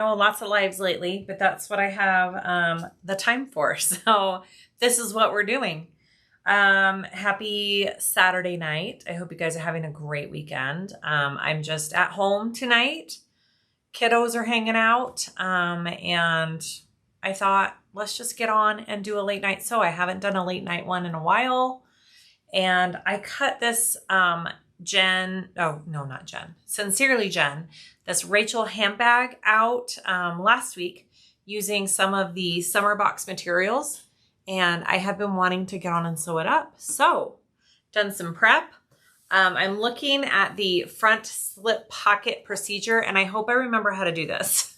know, lots of lives lately, but that's what I have the time for. So this is what we're doing. Happy Saturday night. I hope you guys are having a great weekend. I'm just at home tonight. Kiddos are hanging out. And I thought, let's just get on and do a late night. So I haven't done a late night one in a while. And I cut this, Sincerely Jen, this Rachel handbag out last week using some of the summer box materials, and I have been wanting to get on and sew it up. So done some prep. I'm looking at the front slip pocket procedure, and I hope I remember how to do this.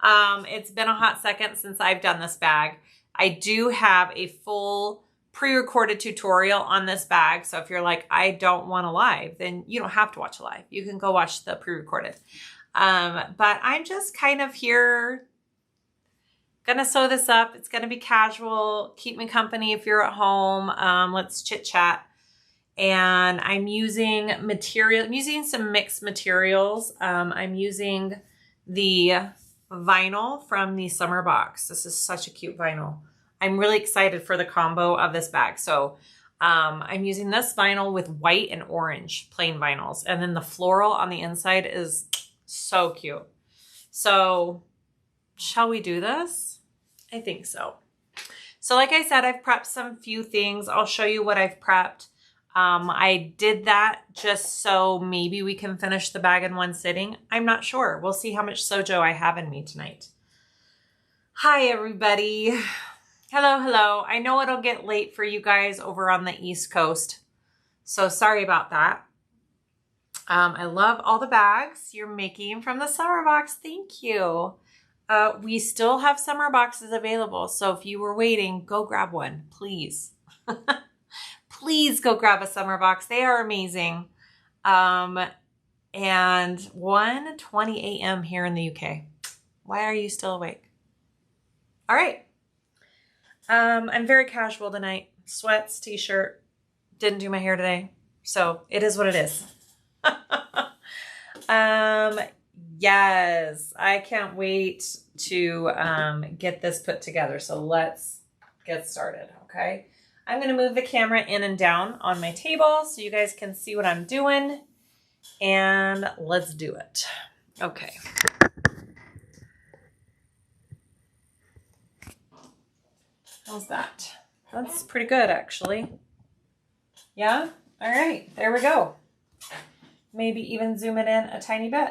It's been a hot second since I've done this bag. I do have a full pre-recorded tutorial on this bag. So if you're like, I don't want a live, then you don't have to watch a live. You can go watch the pre-recorded. But I'm just kind of here, gonna sew this up. It's gonna be casual, keep me company if you're at home. Let's chit chat. And I'm using some mixed materials. I'm using the vinyl from the summer box. This is such a cute vinyl. I'm really excited for the combo of this bag. So I'm using this vinyl with white and orange plain vinyls. And then the floral on the inside is so cute. So shall we do this? I think so. So like I said, I've prepped some few things. I'll show you what I've prepped. I did that just so maybe we can finish the bag in one sitting. I'm not sure. We'll see how much sojo I have in me tonight. Hi, everybody. Hello, hello. I know it'll get late for you guys over on the East Coast, so sorry about that. I love all the bags you're making from the summer box. Thank you. We still have summer boxes available, so if you were waiting, go grab one, please. Please go grab a summer box. They are amazing. And 1:20 a.m. here in the UK. Why are you still awake? All right. I'm very casual tonight. Sweats, t-shirt. Didn't do my hair today. So it is what it is. Yes, I can't wait to get this put together. So let's get started, okay? I'm going to move the camera in and down on my table so you guys can see what I'm doing. And let's do it. Okay. How's that? That's pretty good, actually. Yeah? All right, there we go. Maybe even zoom it in a tiny bit.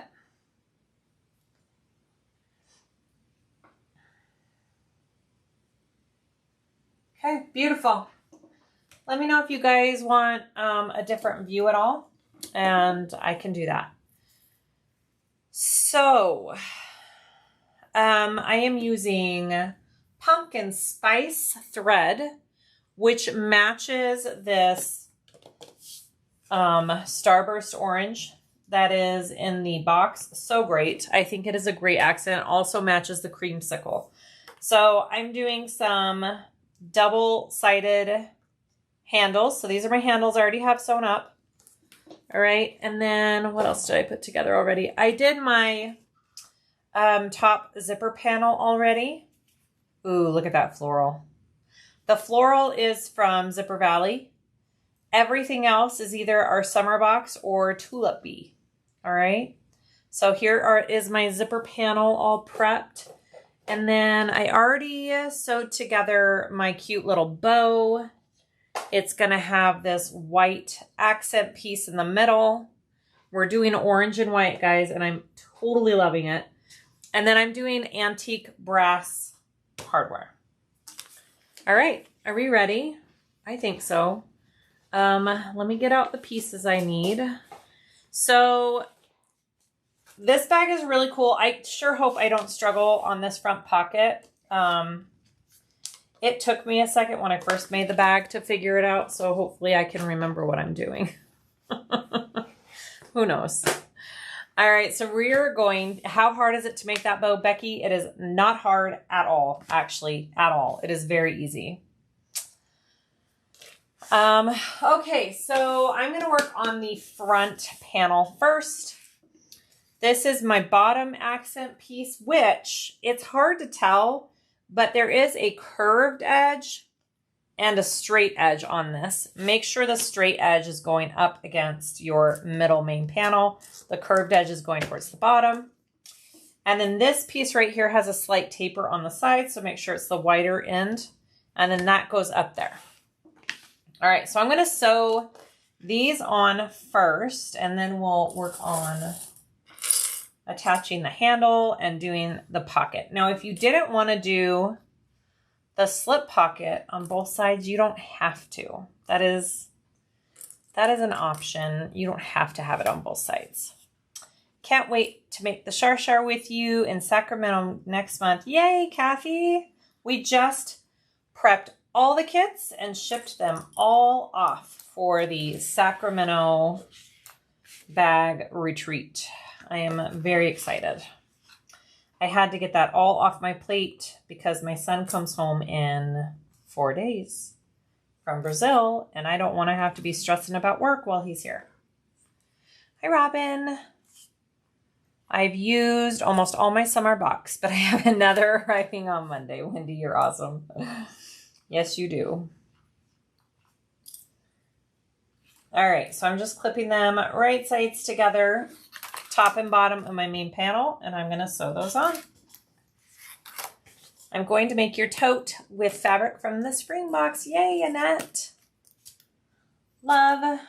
Okay, beautiful. Let me know if you guys want a different view at all, and I can do that. So, I am using pumpkin spice thread, which matches this starburst orange that is in the box. So great. I think it is a great accent. Also matches the creamsicle. So I'm doing some double-sided handles. So these are my handles I already have sewn up. All right. And then what else did I put together already? I did my top zipper panel already. Ooh, look at that floral. The floral is from Zipper Valley. Everything else is either our summer box or tulip bee. All right. So here is my zipper panel all prepped. And then I already sewed together my cute little bow. It's going to have this white accent piece in the middle. We're doing orange and white, guys, and I'm totally loving it. And then I'm doing antique brass hardware. All right, are we ready? I think so. Let me get out the pieces I need. So this bag is really cool. I sure hope I don't struggle on this front pocket. It took me a second when I first made the bag to figure it out, so hopefully I can remember what I'm doing. Who knows? All right, so we're going, how hard is it to make that bow, Becky? It is not hard at all, actually, at all. It is very easy. Okay, so I'm going to work on the front panel first. This is my bottom accent piece, which it's hard to tell, but there is a curved edge and a straight edge on this. Make sure the straight edge is going up against your middle main panel. The curved edge is going towards the bottom. And then this piece right here has a slight taper on the side, so make sure it's the wider end. And then that goes up there. All right, so I'm gonna sew these on first, and then we'll work on attaching the handle and doing the pocket. Now, if you didn't wanna do the slip pocket on both sides, you don't have to. That is an option. You don't have to have it on both sides. Can't wait to make the shar with you in Sacramento next month. Yay, Kathy. We just prepped all the kits and shipped them all off for the Sacramento bag retreat. I am very excited. I had to get that all off my plate because my son comes home in 4 days from Brazil, and I don't want to have to be stressing about work while he's here. Hi, Robin. I've used almost all my summer box, but I have another arriving on Monday. Wendy, you're awesome. Yes, you do. All right, so I'm just clipping them right sides together, top and bottom of my main panel, and I'm gonna sew those on. I'm going to make your tote with fabric from the spring box. Yay, Annette. Love.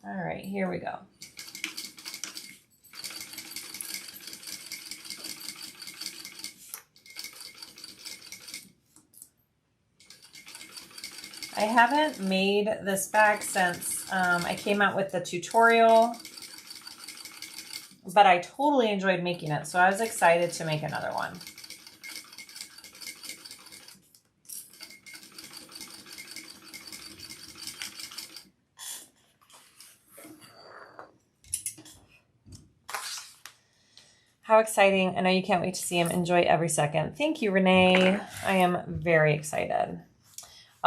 All right, here we go. I haven't made this bag since I came out with the tutorial, but I totally enjoyed making it, so I was excited to make another one. How exciting. I know you can't wait to see him. Enjoy every second. Thank you, Renee. I am very excited.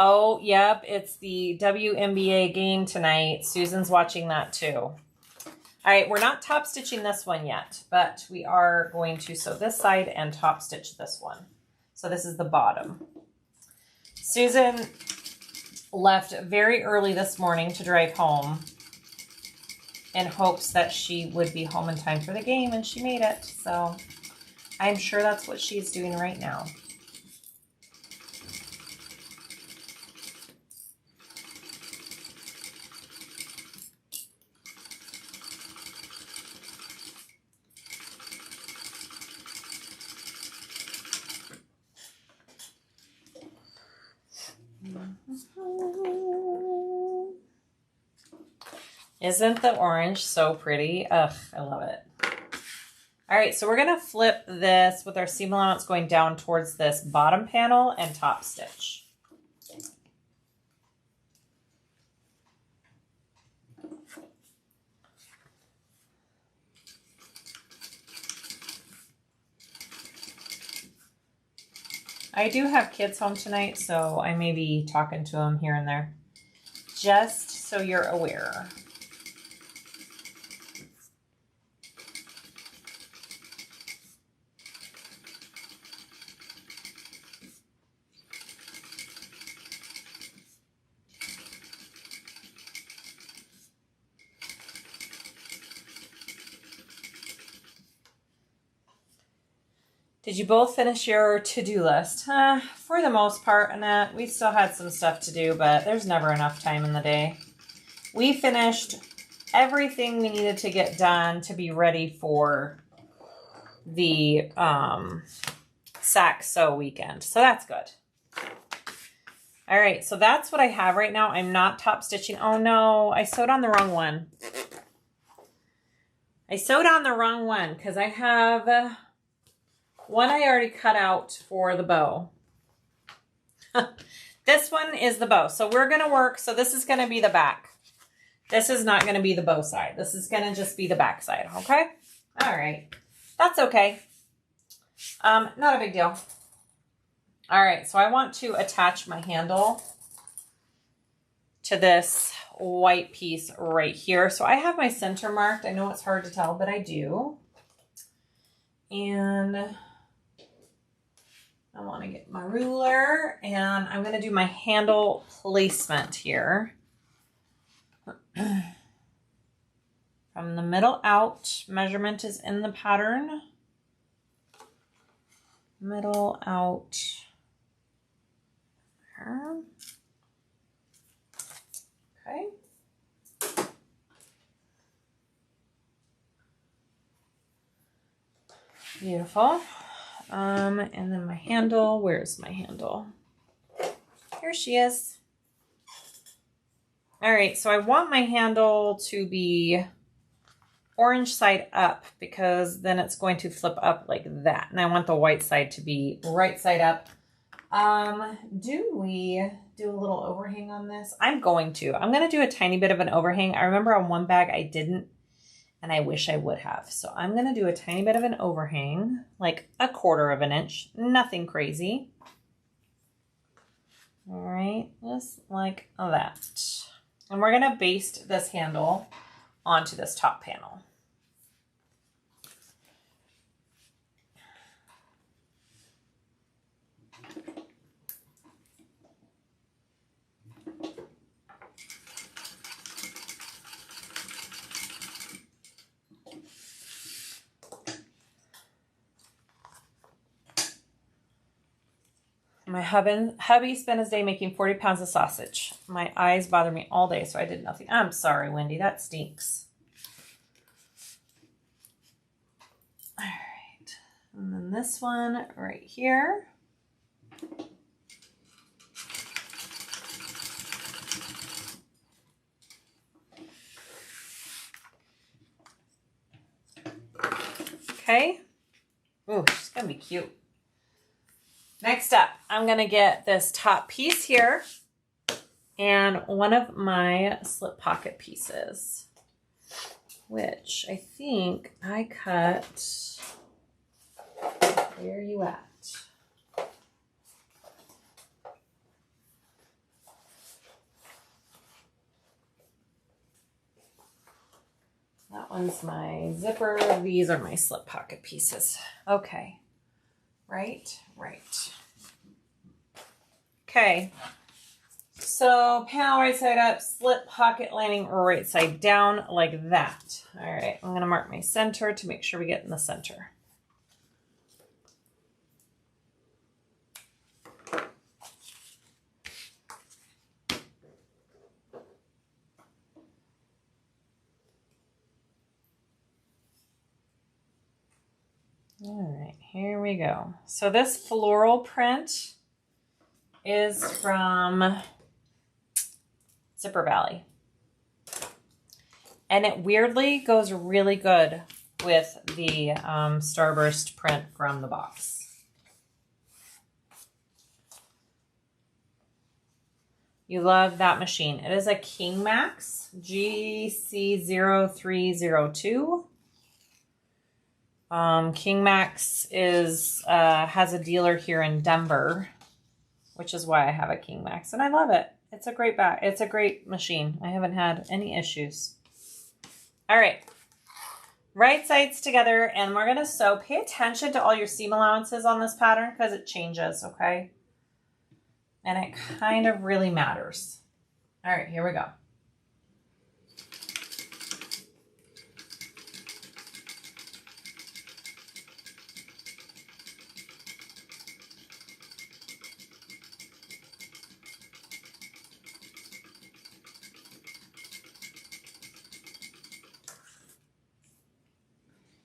Oh, yep, it's the WNBA game tonight. Susan's watching that too. All right, we're not top stitching this one yet, but we are going to sew this side and top stitch this one. So this is the bottom. Susan left very early this morning to drive home in hopes that she would be home in time for the game, and she made it. So I'm sure that's what she's doing right now. Isn't the orange so pretty? Ugh, I love it. All right, so we're gonna flip this with our seam allowance going down towards this bottom panel and top stitch. I do have kids home tonight, so I may be talking to them here and there, just so you're aware. Did you both finish your to-do list? For the most part, Annette. We still had some stuff to do, but there's never enough time in the day. We finished everything we needed to get done to be ready for the Sac Sew weekend. So that's good. All right, so that's what I have right now. I'm not top stitching. Oh no, I sewed on the wrong one. I sewed on the wrong one because I have one I already cut out for the bow. This one is the bow. So we're going to work. So this is going to be the back. This is not going to be the bow side. This is going to just be the back side. Okay. All right. That's okay. Not a big deal. All right. So I want to attach my handle to this white piece right here. So I have my center marked. I know it's hard to tell, but I do. And I want to get my ruler, and I'm going to do my handle placement here. From the middle out, measurement is in the pattern. Middle out. Okay. Beautiful. And then my handle, where's my handle? Here she is. All right, so I want my handle to be orange side up because then it's going to flip up like that. And I want the white side to be right side up. Do we do a little overhang on this? I'm going to do a tiny bit of an overhang. I remember on one bag I didn't, and I wish I would have. So I'm going to do a tiny bit of an overhang, like 1/4 of an inch, nothing crazy. All right, just like that. And we're going to baste this handle onto this top panel. My hubby spent his day making 40 pounds of sausage. My eyes bother me all day, so I did nothing. I'm sorry, Wendy. That stinks. All right. And then this one right here. Okay. Ooh, she's going to be cute. Next up, I'm going to get this top piece here and one of my slip pocket pieces, which I think I cut. Where are you at? That one's my zipper. These are my slip pocket pieces. Okay. Right. Okay. So panel right side up, slip pocket lining right side down like that. All right. I'm going to mark my center to make sure we get in the center. All right, here we go. So this floral print is from Zipper Valley. And it weirdly goes really good with the Starburst print from the box. You love that machine. It is a King Max GC0302. King Max is has a dealer here in Denver, which is why I have a King Max, and I love it. It's a great bag. It's a great machine. I haven't had any issues. All right, right sides together, and we're gonna sew. Pay attention to all your seam allowances on this pattern because it changes, okay? And it kind of really matters. All right, here we go.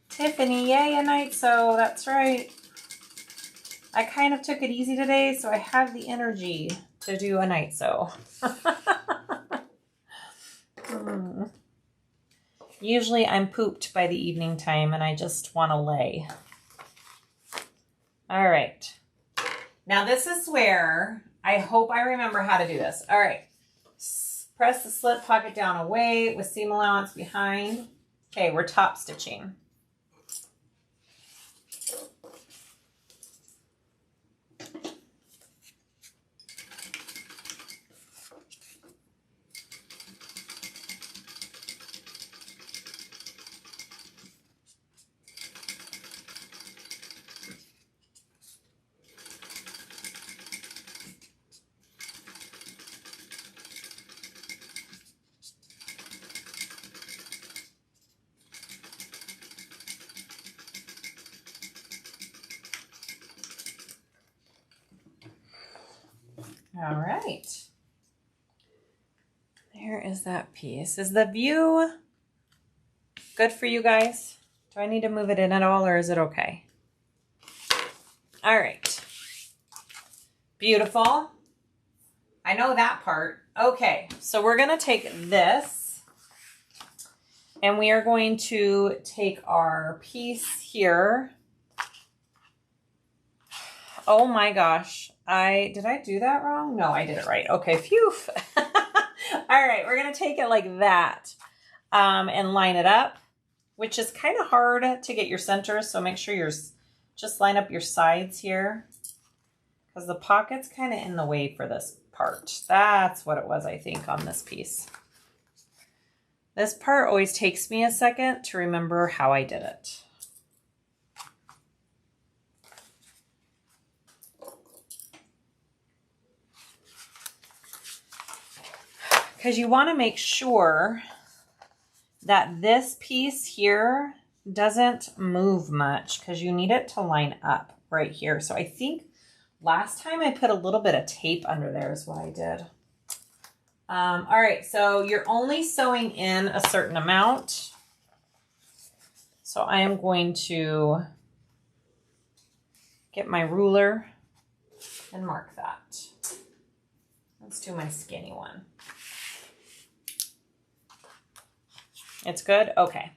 Tiffany, yay, a night sew. That's right. I kind of took it easy today, so I have the energy to do a night sew. Usually I'm pooped by the evening time and I just want to lay. All right. Now this is where I hope I remember how to do this. All right. Press the slip pocket down away with seam allowance behind. Okay, we're top stitching. All right. There is that piece. Is the view good for you guys? Do I need to move it in at all, or is it okay? All right. Beautiful. I know that part. Okay, so we're gonna take this and we are going to take our piece here. Oh my gosh. Did I do that wrong? No, I did it right. Okay, phew. All right, we're gonna take it like that and line it up, which is kind of hard to get your center. So make sure you're just line up your sides here because the pocket's kind of in the way for this part. That's what it was, I think, on this piece. This part always takes me a second to remember how I did it. Because you want to make sure that this piece here doesn't move much because you need it to line up right here. So I think last time I put a little bit of tape under there is what I did. All right, so you're only sewing in a certain amount. So I am going to get my ruler and mark that. Let's do my skinny one. It's good? Okay.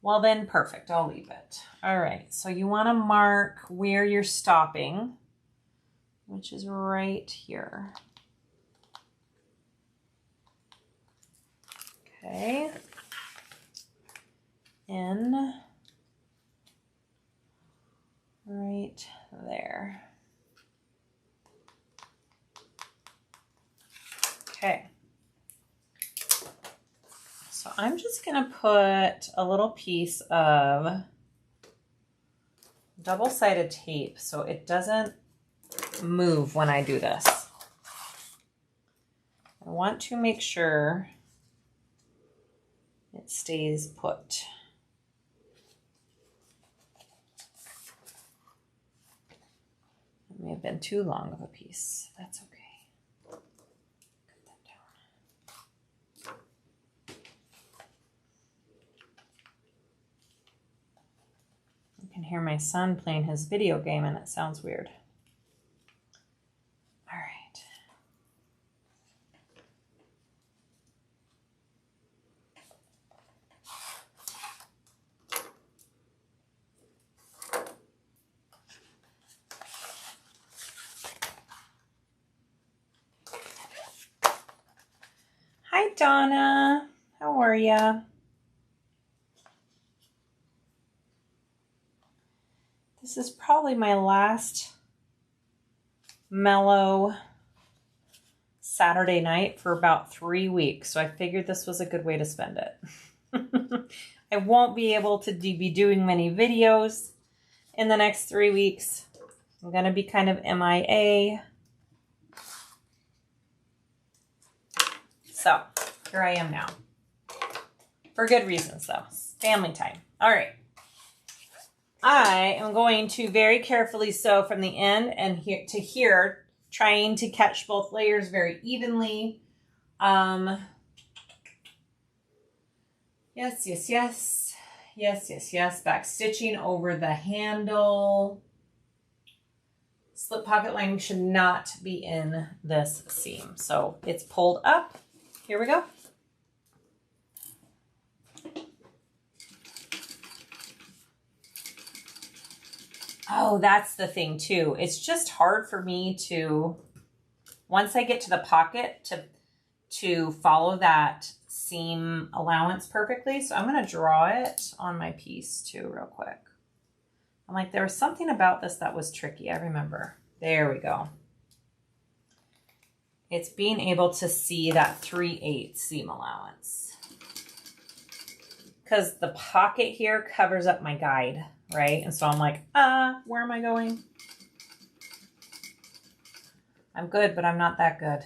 Well then, perfect. I'll leave it. All right, so you want to mark where you're stopping, which is right here. Okay. In right there. Okay. So I'm just going to put a little piece of double-sided tape so it doesn't move when I do this. I want to make sure it stays put. It may have been too long of a piece. That's okay. I can hear my son playing his video game and it sounds weird. All right. Hi, Donna. How are ya? This is probably my last mellow Saturday night for about 3 weeks. So I figured this was a good way to spend it. I won't be able to be doing many videos in the next 3 weeks. I'm going to be kind of MIA. So here I am now. For good reasons though. Family time. All right. I am going to very carefully sew from the end and here to here, trying to catch both layers very evenly. Yes, yes, yes. Yes, yes, yes. Back stitching over the handle. Slip pocket lining should not be in this seam. So it's pulled up. Here we go. Oh, that's the thing too. It's just hard for me to, once I get to the pocket, to follow that seam allowance perfectly. So I'm going to draw it on my piece too real quick. I'm like, there was something about this that was tricky. I remember. There we go. It's being able to see that 3/8 seam allowance. Because the pocket here covers up my guide. Right? And so I'm like, where am I going? I'm good, but I'm not that good.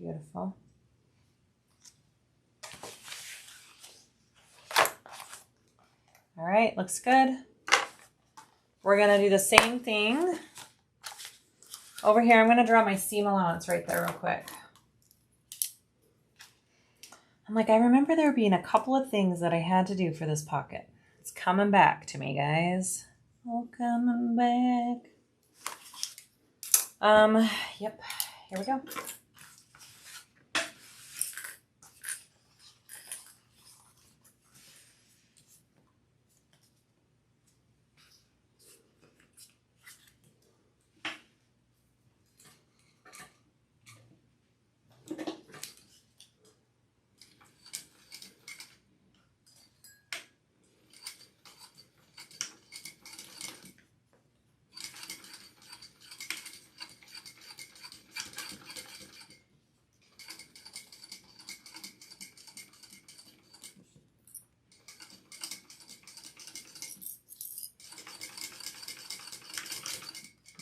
Beautiful. All right, looks good. We're gonna do the same thing over here. I'm gonna draw my seam allowance right there real quick. I'm like, I remember there being a couple of things that I had to do for this pocket. It's coming back to me, guys. All coming back. Yep, here we go.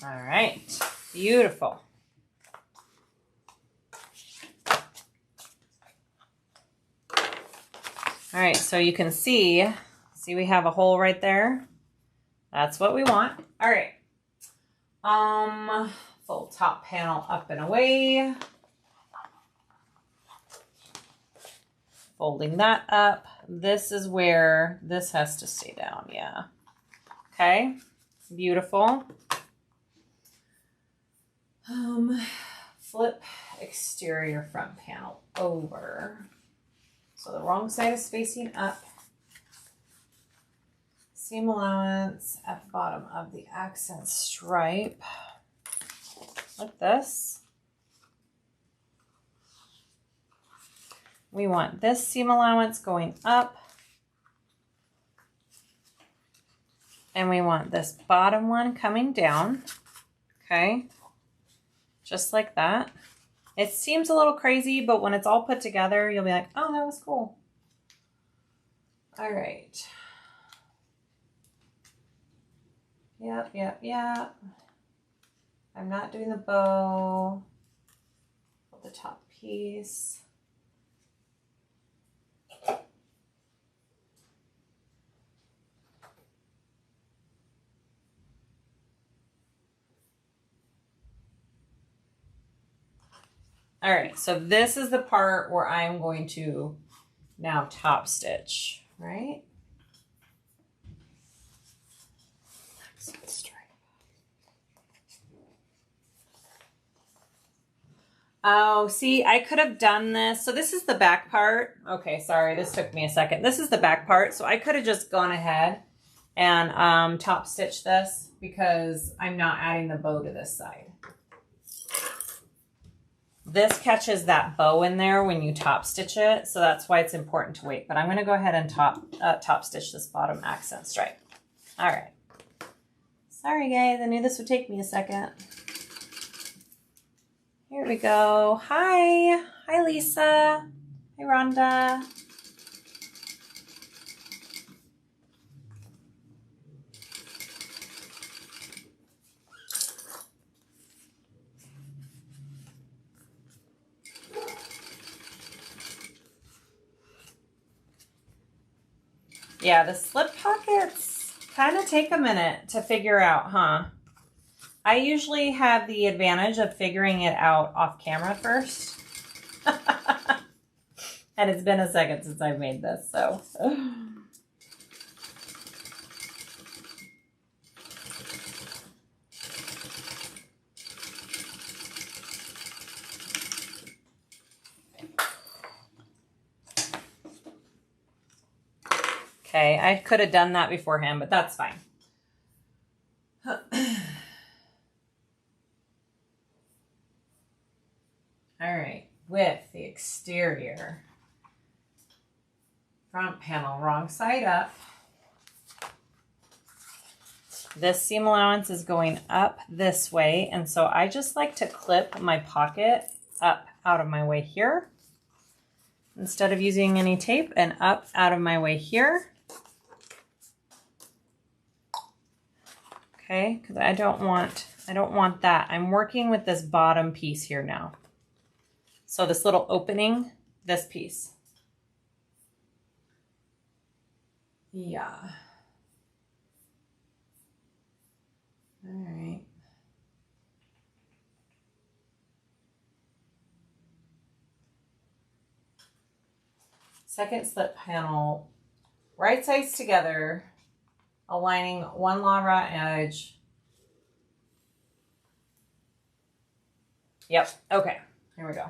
All right, beautiful. All right, so you can see we have a hole right there. That's what we want. All right. Fold top panel up and away. Folding that up. This is where this has to stay down, yeah. Okay, beautiful. Flip exterior front panel over. So the wrong side is facing up. Seam allowance at the bottom of the accent stripe. Like this. We want this seam allowance going up. And we want this bottom one coming down. Okay. Just like that. It seems a little crazy, but when it's all put together, you'll be like, oh, that was cool. All right. Yep, yep, yep. I'm not doing the bow. The top piece. All right, so this is the part where I'm going to now top stitch, right? Oh, see, I could have done this. So this is the back part. Okay, sorry, this took me a second. This is the back part. So I could have just gone ahead and top stitched this because I'm not adding the bow to this side. This catches that bow in there when you top stitch it, so that's why it's important to wait. But I'm going to go ahead and top stitch this bottom accent stripe. All right. Sorry, guys. I knew this would take me a second. Here we go. Hi. Hi, Lisa. Hi, Rhonda. Yeah, the slip pockets kind of take a minute to figure out, huh? I usually have the advantage of figuring it out off camera first. And it's been a second since I've made this, so. Okay, I could have done that beforehand, but that's fine. All right, with the exterior front panel, wrong side up. This seam allowance is going up this way, and so I just like to clip my pocket up out of my way here instead of using any tape, and up out of my way here. Okay, because I don't want that. I'm working with this bottom piece here now. So this little opening, this piece. Yeah. All right. Second slip panel, right sides together, aligning one long raw edge. Yep, okay, here we go.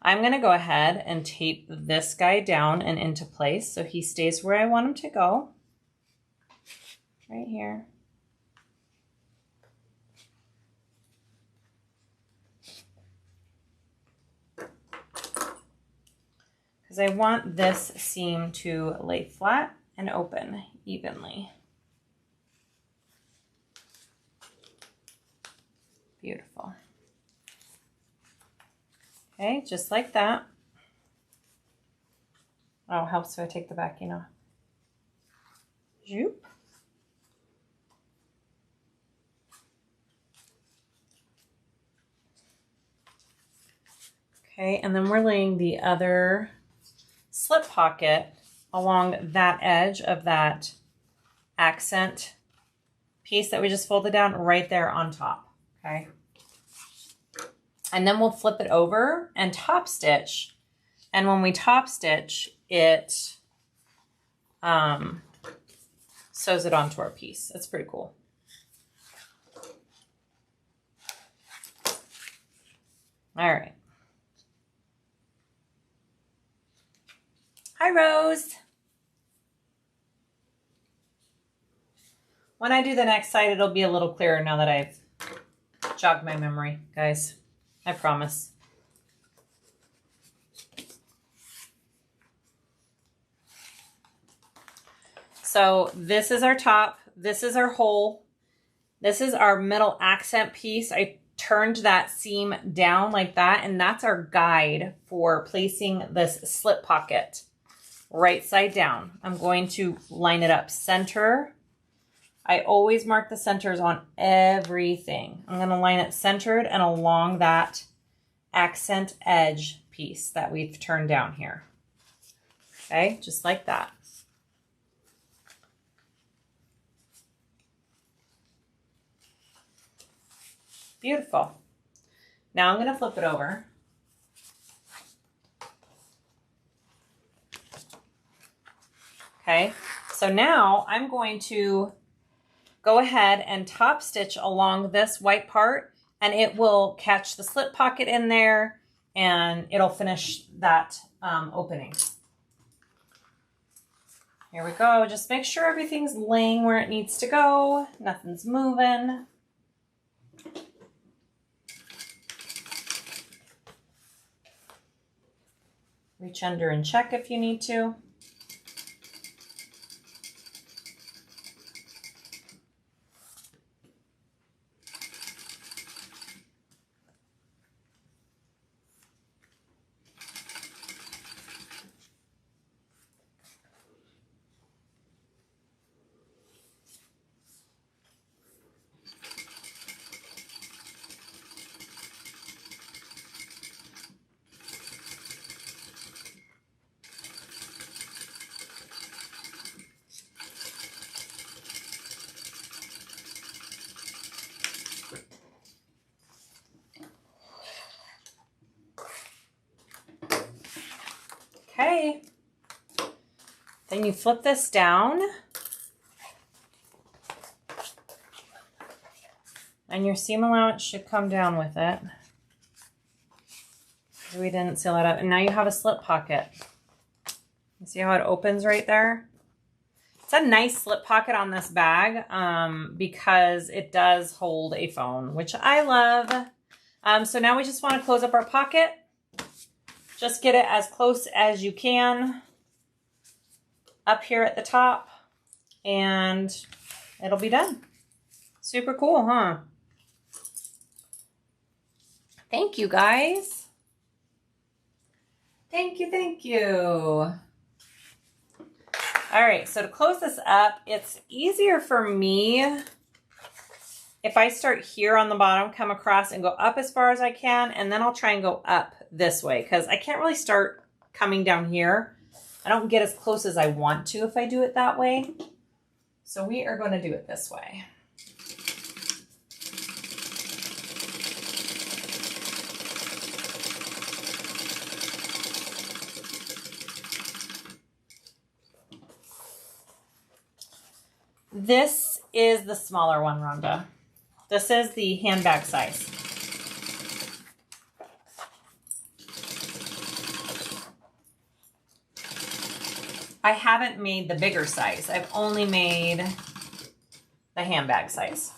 I'm gonna go ahead and tape this guy down and into place so he stays where I want him to go. Right here. Because I want this seam to lay flat and open evenly. Beautiful. Okay, just like that. Oh, it helps if I take the backing off. Zoop. Okay, and then we're laying the other slip pocket along that edge of that accent piece that we just folded down right there on top, okay? And then we'll flip it over and top stitch. And when we top stitch, it sews it onto our piece. That's pretty cool. All right. Hi, Rose. When I do the next side, it'll be a little clearer now that I've jogged my memory, guys. I promise. So this is our top. This is our hole. This is our middle accent piece. I turned that seam down like that, and that's our guide for placing this slip pocket right side down. I'm going to line it up center. I always mark the centers on everything. I'm going to line it centered and along that accent edge piece that we've turned down here. Okay, just like that. Beautiful. Now I'm going to flip it over. Okay, so now I'm going to go ahead and top stitch along this white part, and it will catch the slip pocket in there and it'll finish that opening. Here we go. Just make sure everything's laying where it needs to go. Nothing's moving. Reach under and check if you need to. Okay, then you flip this down and your seam allowance should come down with it. We didn't seal it up. And now you have a slip pocket. You see how it opens right there? It's a nice slip pocket on this bag because it does hold a phone, which I love. So now we just want to close up our pocket. Just get it as close as you can up here at the top, and it'll be done. Super cool, huh? Thank you, guys. Thank you, thank you. All right, so to close this up, it's easier for me if I start here on the bottom, come across and go up as far as I can, and then I'll try and go up this way because I can't really start coming down here. I don't get as close as I want to if I do it that way. So we are going to do it this way. This is the smaller one, Rhonda. This is the handbag size. I haven't made the bigger size. I've only made the handbag size.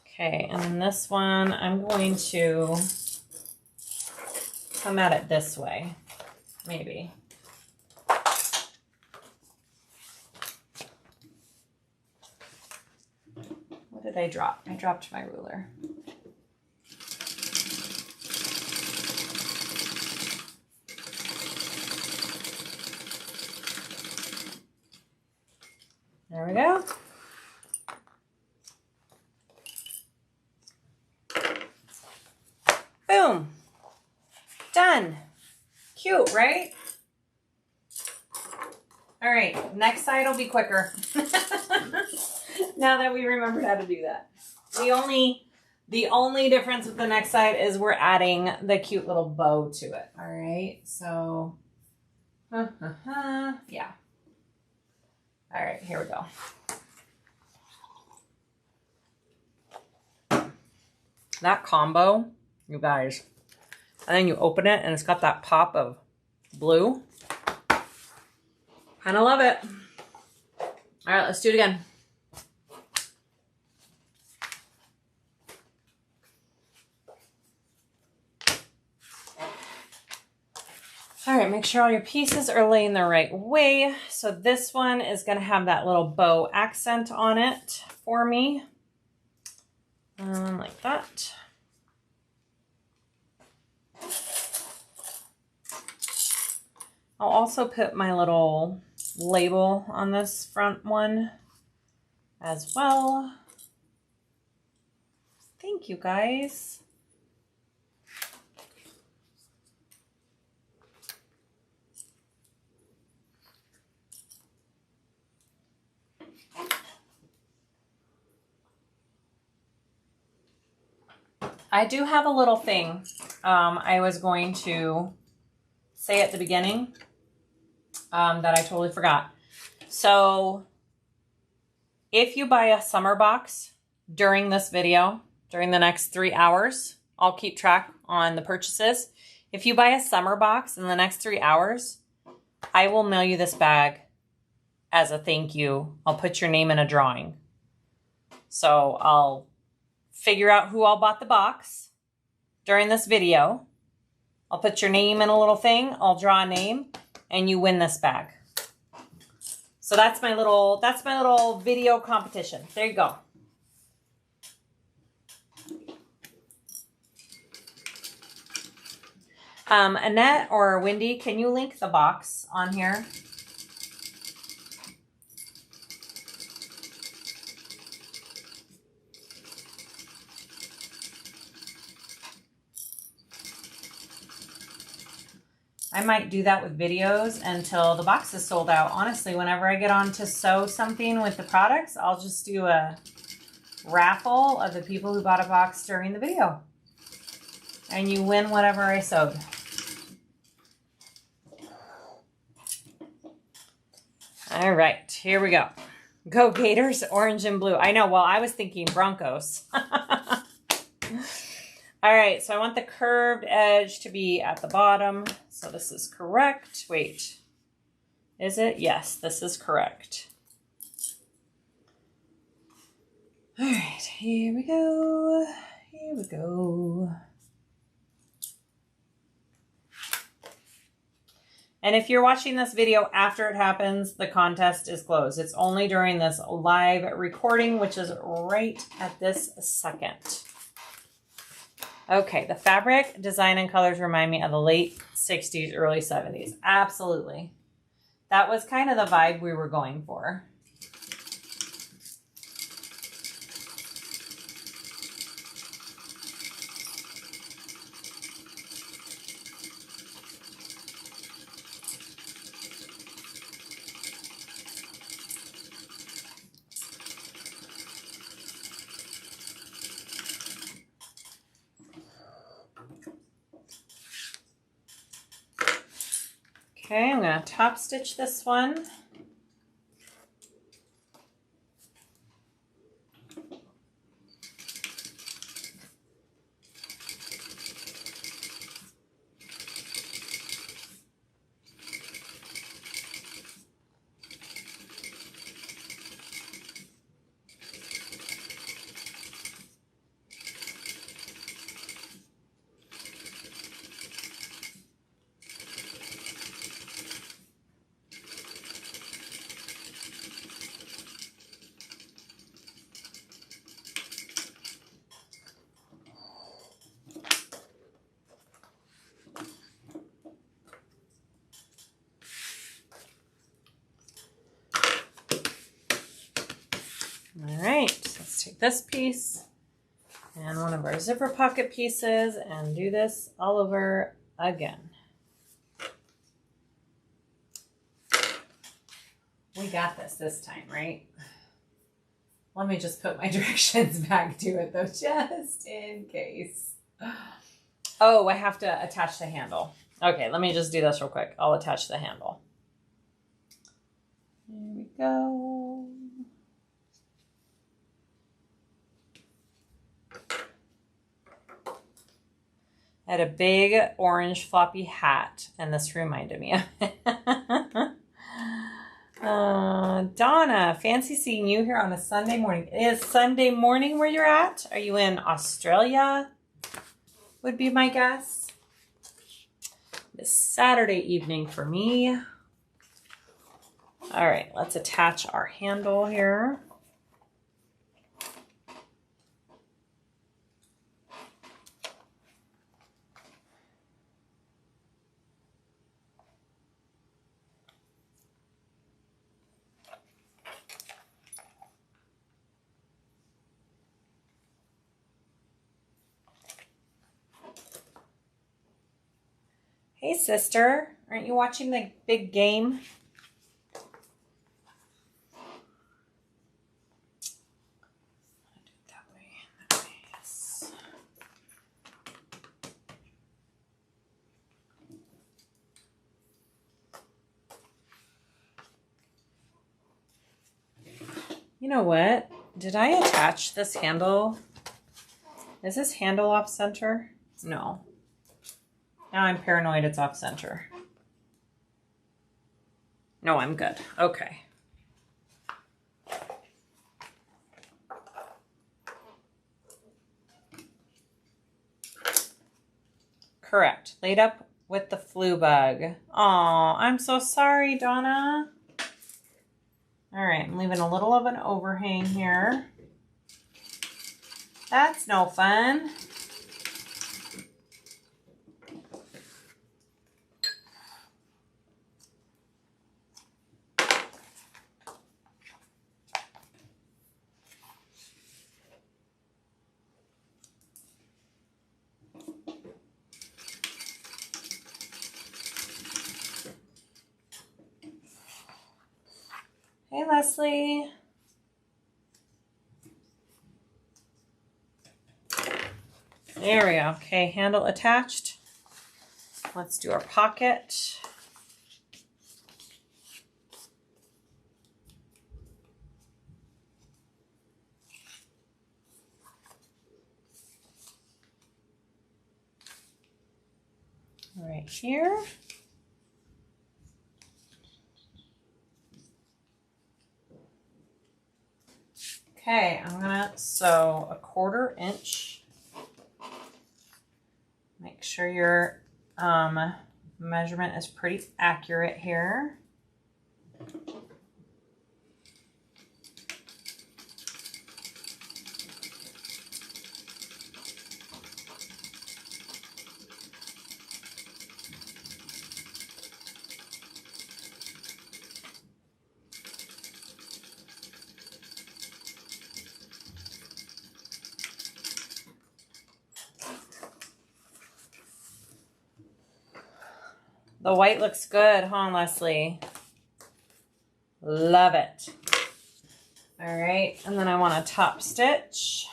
Okay, and then this one, I'm going to come at it this way, maybe. What did I drop? I dropped my ruler. There we go. Boom. Done. Cute, right? All right, next side will be quicker. Now that we remembered how to do that. The only difference with the next side is we're adding the cute little bow to it. All right, so, yeah. All right, here we go. That combo, you guys, and then you open it and it's got that pop of blue. Kind of love it. All right, let's do it again. All right, make sure all your pieces are laying the right way. So this one is going to have that little bow accent on it for me. Like that. I'll also put my little label on this front one as well. Thank you, guys. I do have a little thing I was going to say at the beginning that I totally forgot. So if you buy a summer box during this video, during the next 3 hours, I'll keep track on the purchases. If you buy a summer box in the next 3 hours, I will mail you this bag as a thank you. I'll put your name in a drawing. So I'll figure out who all bought the box during this video. I'll put your name in a little thing. I'll draw a name and you win this bag. So that's my little video competition. There you go. Annette or Wendy, can you link the box on here? I might do that with videos until the box is sold out. Honestly, whenever I get on to sew something with the products, I'll just do a raffle of the people who bought a box during the video. And you win whatever I sewed. All right, here we go. Go Gators, orange and blue. I know, well, I was thinking Broncos. All right, so I want the curved edge to be at the bottom. So this is correct. Wait, is it? Yes, this is correct. All right, here we go. Here we go. And if you're watching this video after it happens, the contest is closed. It's only during this live recording, which is right at this second. Okay, the fabric, design, and colors remind me of the late 60s, early 70s. Absolutely. that was kind of the vibe we were going for. Okay, I'm going to top stitch this one. All right, let's take this piece and one of our zipper pocket pieces and do this all over again. We got this time, right? Let me just put my directions back to it though, just in case. Oh, I have to attach the handle. Okay, let me just do this real quick. I'll attach the handle. There we go. I had a big orange floppy hat, and this reminded me of it. Donna, fancy seeing you here on a Sunday morning. It is Sunday morning where you're at? Are you in Australia? Would be my guess. It's Saturday evening for me. All right, let's attach our handle here. Hey, sister, aren't you watching the big game? Do it that way, yes. You know what? Did I attach this handle? Is this handle off center? No. Now I'm paranoid it's off center. No, I'm good. Okay. Correct. Laid up with the flu bug. Aw, I'm so sorry, Donna. All right, I'm leaving a little of an overhang here. That's no fun. Hey, Leslie. There we go. Okay, handle attached. Let's do our pocket. Right here. Okay, I'm gonna sew a 1/4 inch. Make sure your measurement is pretty accurate here. The white looks good, huh, Leslie? Love it. All right, and then I want a top stitch.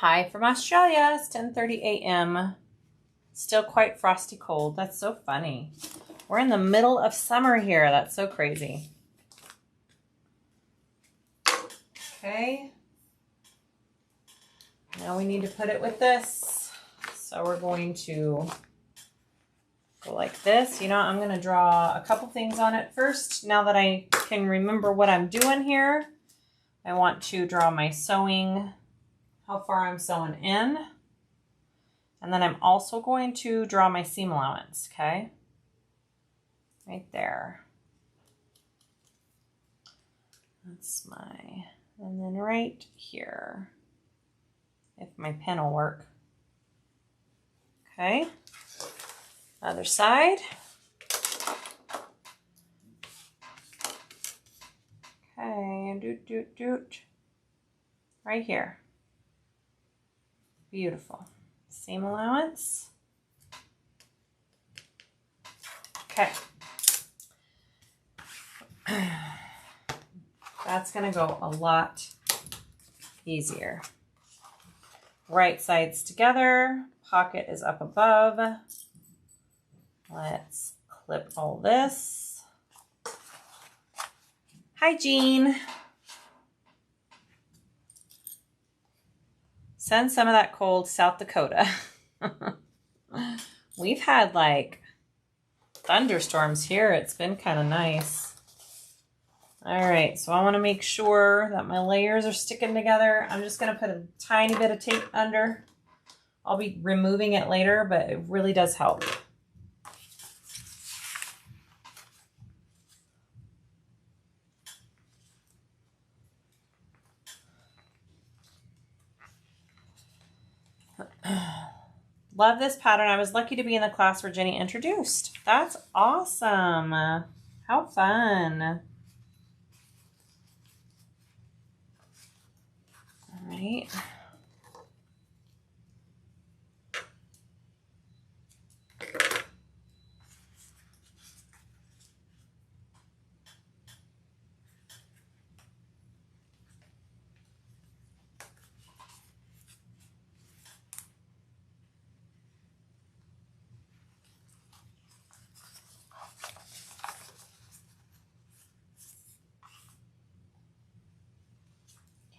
Hi from Australia. It's 10:30 a.m. Still quite frosty cold. That's so funny. We're in the middle of summer here. That's so crazy. Okay. Now we need to put it with this. So we're going to go like this. You know, I'm going to draw a couple things on it first. Now that I can remember what I'm doing here, I want to draw my sewing, how far I'm sewing in. And then I'm also going to draw my seam allowance, okay? Right there. That's my, and then right here, if my pen will work. Okay, other side. Okay, doot. Right here. Beautiful. Seam allowance. Okay. That's going to go a lot easier. Right sides together. Pocket is up above. Let's clip all this. Hi, Jean. Send some of that cold South Dakota. We've had like thunderstorms here. It's been kind of nice. All right, so I want to make sure that my layers are sticking together. I'm just going to put a tiny bit of tape under. I'll be removing it later, but it really does help. Love this pattern. I was lucky to be in the class where Jenny introduced. That's awesome. How fun. All right.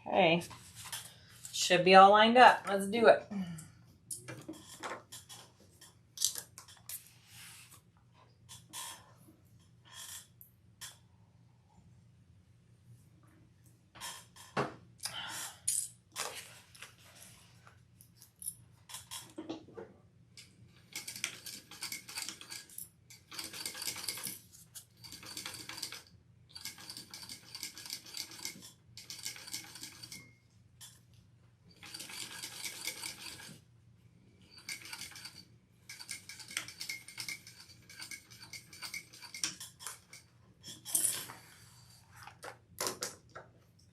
Okay, should be all lined up. Let's do it.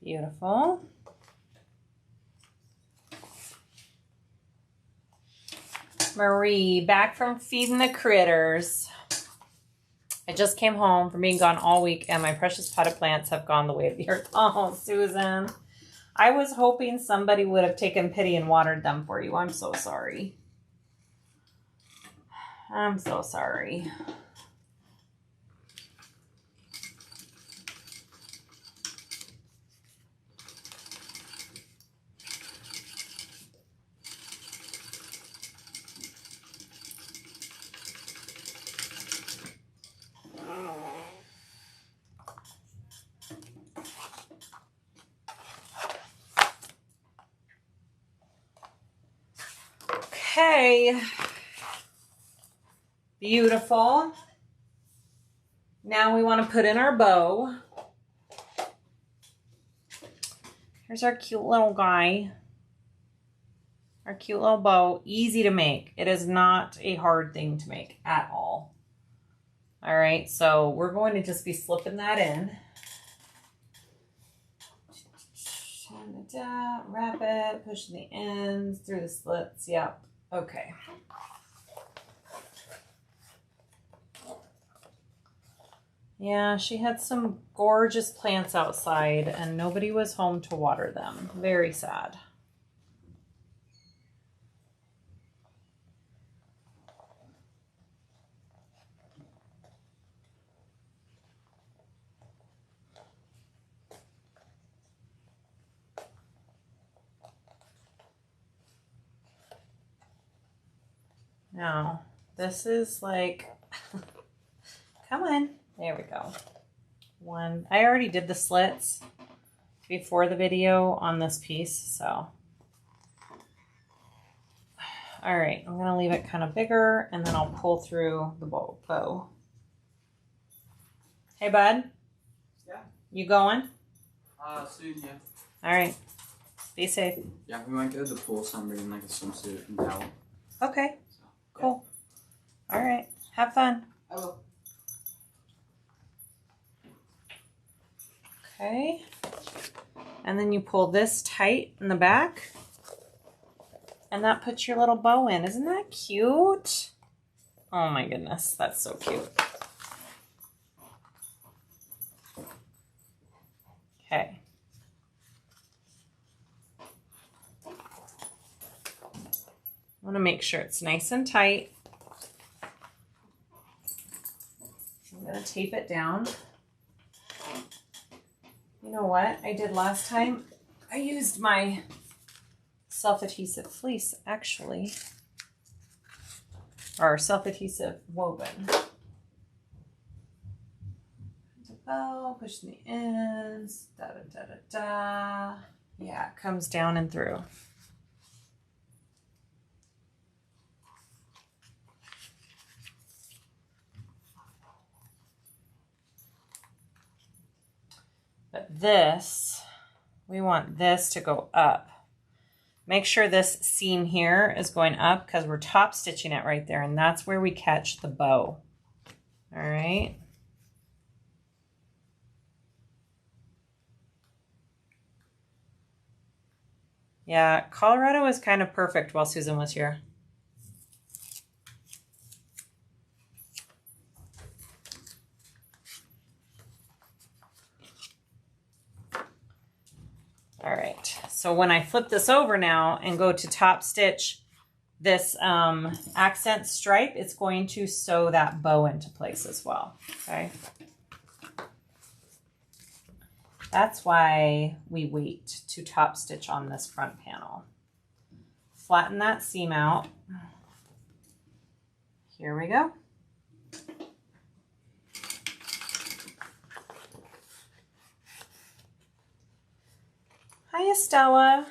Beautiful. Marie, back from feeding the critters. I just came home from being gone all week and my precious potted plants have gone the way of the earth. Oh, Susan. I was hoping somebody would have taken pity and watered them for you. I'm so sorry. I'm so sorry. Okay, beautiful. Now we want to put in our bow. Here's our cute little guy. Our cute little bow. Easy to make. It is not a hard thing to make at all. All right, so we're going to just be slipping that in. Wrap it, push the ends through the slits. Yep. Okay. Yeah, she had some gorgeous plants outside and nobody was home to water them. Very sad. Now, this is like, come on. There we go. One. I already did the slits before the video on this piece, so. All right, I'm gonna leave it kind of bigger and then I'll pull through the bow. Hey, bud. Yeah. You going? Soon, yeah. All right. Be safe. Yeah, we might go to the pool, so I'm bringing like a swimsuit and towel. Okay. So, yeah. Cool. All right. Have fun. I will. Okay. And then you pull this tight in the back. And that puts your little bow in. Isn't that cute? Oh my goodness. That's so cute. Okay. I want to make sure it's nice and tight. I'm going to tape it down. You know what I did last time? I used my self-adhesive fleece, actually. Or self-adhesive woven. The bow, push the ends, da da da da da. Yeah, it comes down and through. But this, we want this to go up. Make sure this seam here is going up because we're top stitching it right there, and that's where we catch the bow. All right. Yeah, Colorado was kind of perfect while Susan was here. All right, so when I flip this over now and go to top stitch this accent stripe, it's going to sew that bow into place as well, okay? That's why we wait to top stitch on this front panel. Flatten that seam out. Here we go. Hi, Estella.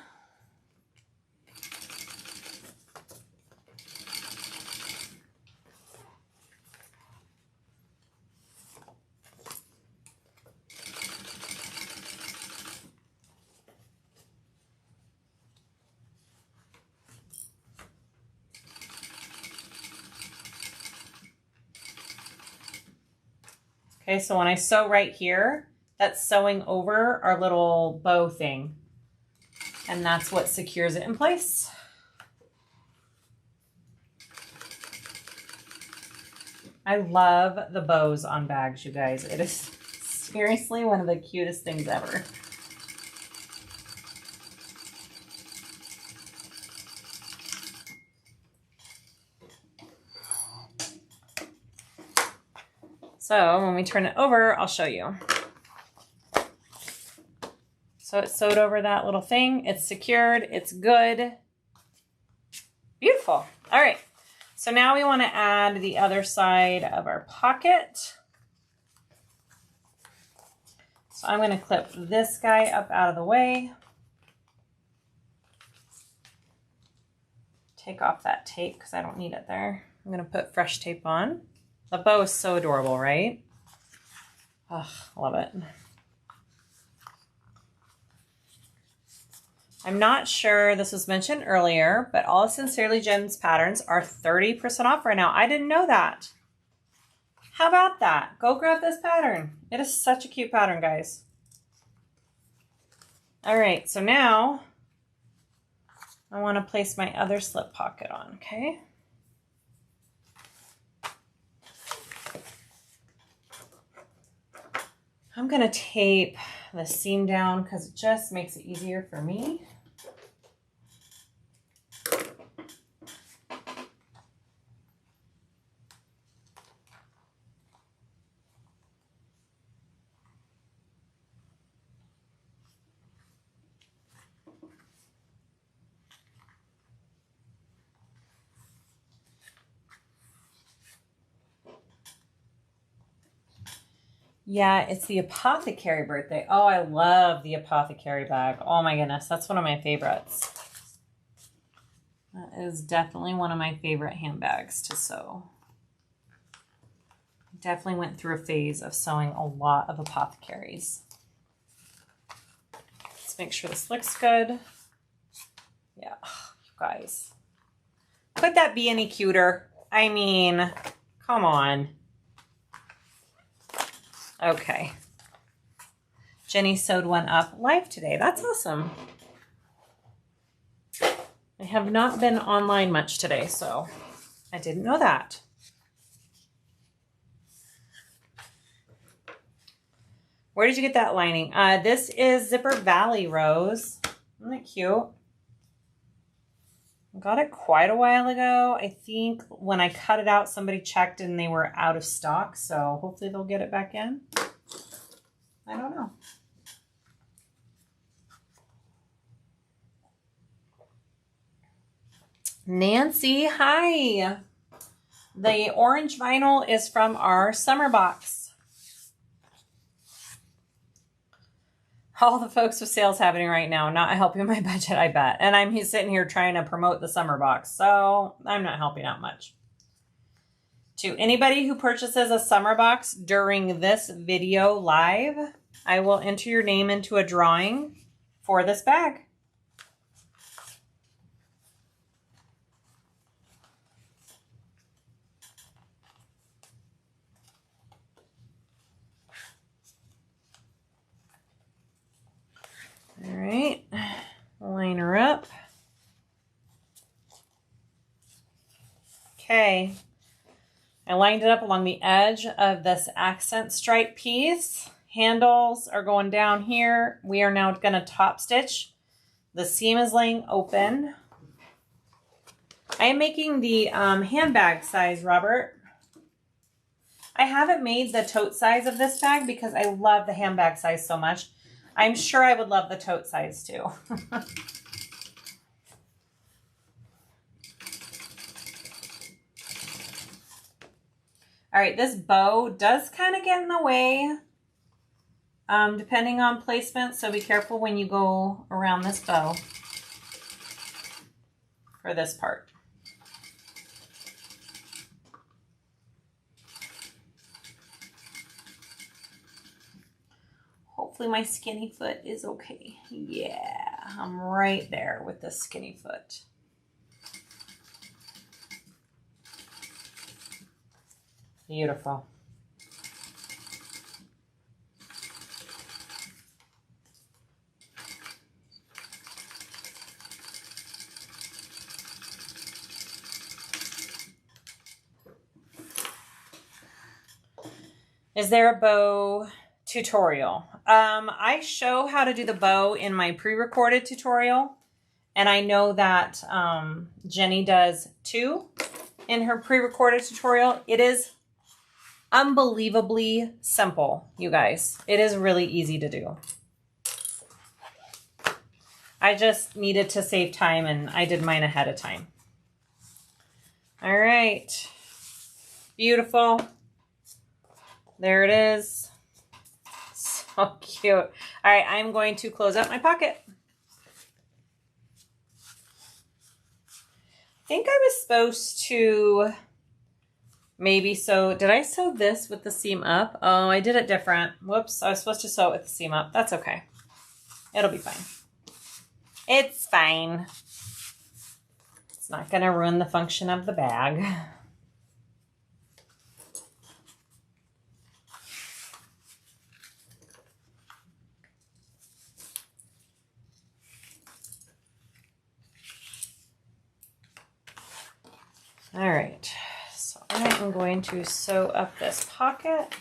Okay, so when I sew right here, that's sewing over our little bow thing. And that's what secures it in place. I love the bows on bags, you guys. It is seriously one of the cutest things ever. So when we turn it over, I'll show you. So it's sewed over that little thing. It's secured. It's good. Beautiful. All right. So now we want to add the other side of our pocket. So I'm going to clip this guy up out of the way. Take off that tape because I don't need it there. I'm going to put fresh tape on. The bow is so adorable, right? Oh, love it. I'm not sure this was mentioned earlier, but all Sincerely Gems patterns are 30% off right now. I didn't know that. How about that? Go grab this pattern. It is such a cute pattern, guys. All right, so now I want to place my other slip pocket on, okay? I'm going to tape the seam down because it just makes it easier for me. Yeah, it's the Apothecary birthday. Oh, I love the Apothecary bag. Oh my goodness, that's one of my favorites. That is definitely one of my favorite handbags to sew. Definitely went through a phase of sewing a lot of Apothecaries. Let's make sure this looks good. Yeah, oh, you guys. Could that be any cuter? I mean, come on. Okay. Jenny sewed one up live today. That's awesome. I have not been online much today, so I didn't know that. Where did you get that lining? This is Zipper Valley Rose. Isn't that cute? I got it quite a while ago. I think when I cut it out, somebody checked and they were out of stock. So hopefully they'll get it back in. I don't know. Nancy, hi. The orange vinyl is from our summer box. All the folks with sales happening right now, not helping my budget, I bet. And I'm sitting here trying to promote the summer box, so I'm not helping out much. To anybody who purchases a summer box during this video live, I will enter your name into a drawing for this bag. All right, line her up. Okay, I lined it up along the edge of this accent stripe piece. Handles are going down here. We are now going to top stitch. The seam is laying open. I am making the handbag size, Robert. I haven't made the tote size of this bag because I love the handbag size so much. I'm sure I would love the tote size too. All right, this bow does kind of get in the way depending on placement, so be careful when you go around this bow for this part. Hopefully my skinny foot is okay. Yeah, I'm right there with the skinny foot. Beautiful. Is there a bow tutorial? I show how to do the bow in my pre-recorded tutorial, and I know that Jenny does too in her pre-recorded tutorial. It is unbelievably simple, you guys. It is really easy to do. I just needed to save time, and I did mine ahead of time. All right, beautiful. There it is. So cute. All right, I'm going to close up my pocket. I think I was supposed to maybe sew. Did I sew this with the seam up? Oh, I did it different. Whoops, I was supposed to sew it with the seam up. That's okay. It'll be fine. It's fine. It's not going to ruin the function of the bag. All right, so I am going to sew up this pocket.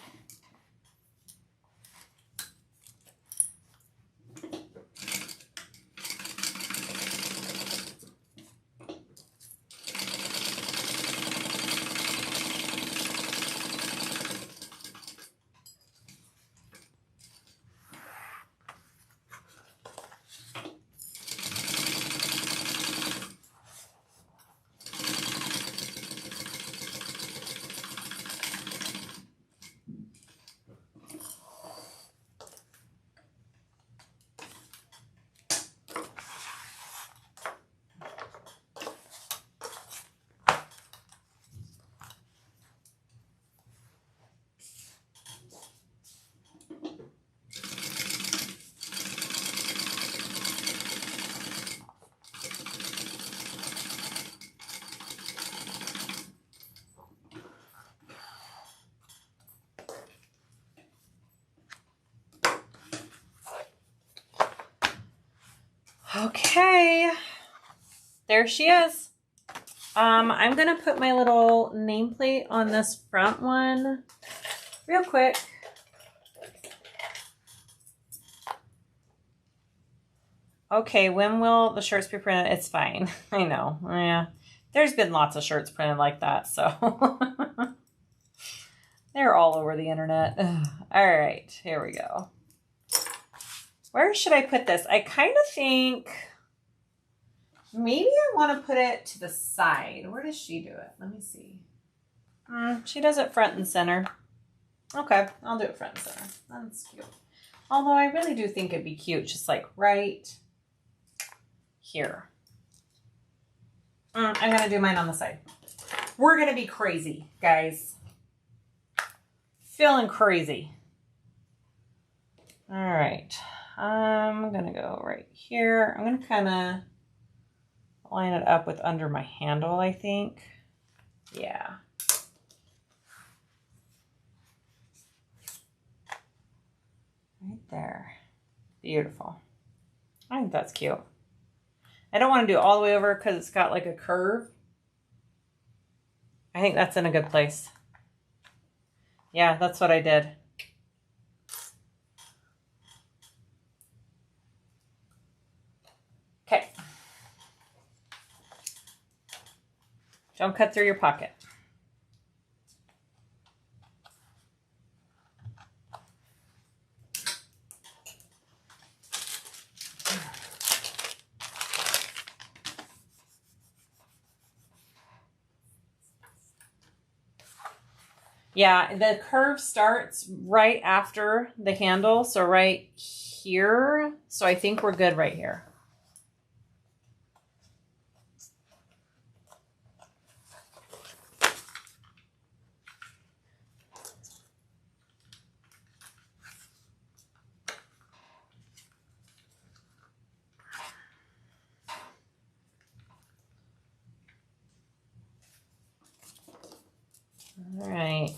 Okay, there she is. I'm going to put my little nameplate on this front one real quick. Okay, when will the shirts be printed? It's fine. I know. Yeah, there's been lots of shirts printed like that, so they're all over the internet. Ugh. All right, here we go. Where should I put this? I kind of think maybe I want to put it to the side. Where does she do it? Let me see. She does it front and center. Okay, I'll do it front and center. That's cute. Although I really do think it'd be cute, just like right here. I'm going to do mine on the side. We're going to be crazy, guys. Feeling crazy. All right. I'm going to go right here. I'm going to kind of line it up with under my handle, I think. Yeah. Right there. Beautiful. I think that's cute. I don't want to do it all the way over because it's got like a curve. I think that's in a good place. Yeah, that's what I did. Okay. Don't cut through your pocket. Yeah, the curve starts right after the handle, so right here. So I think we're good right here. All right.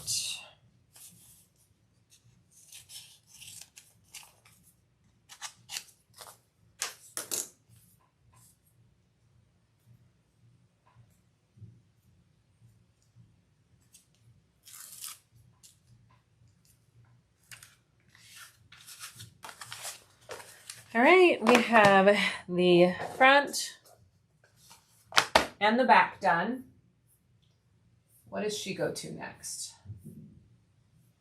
All right, we have the front and the back done. What does she go to next?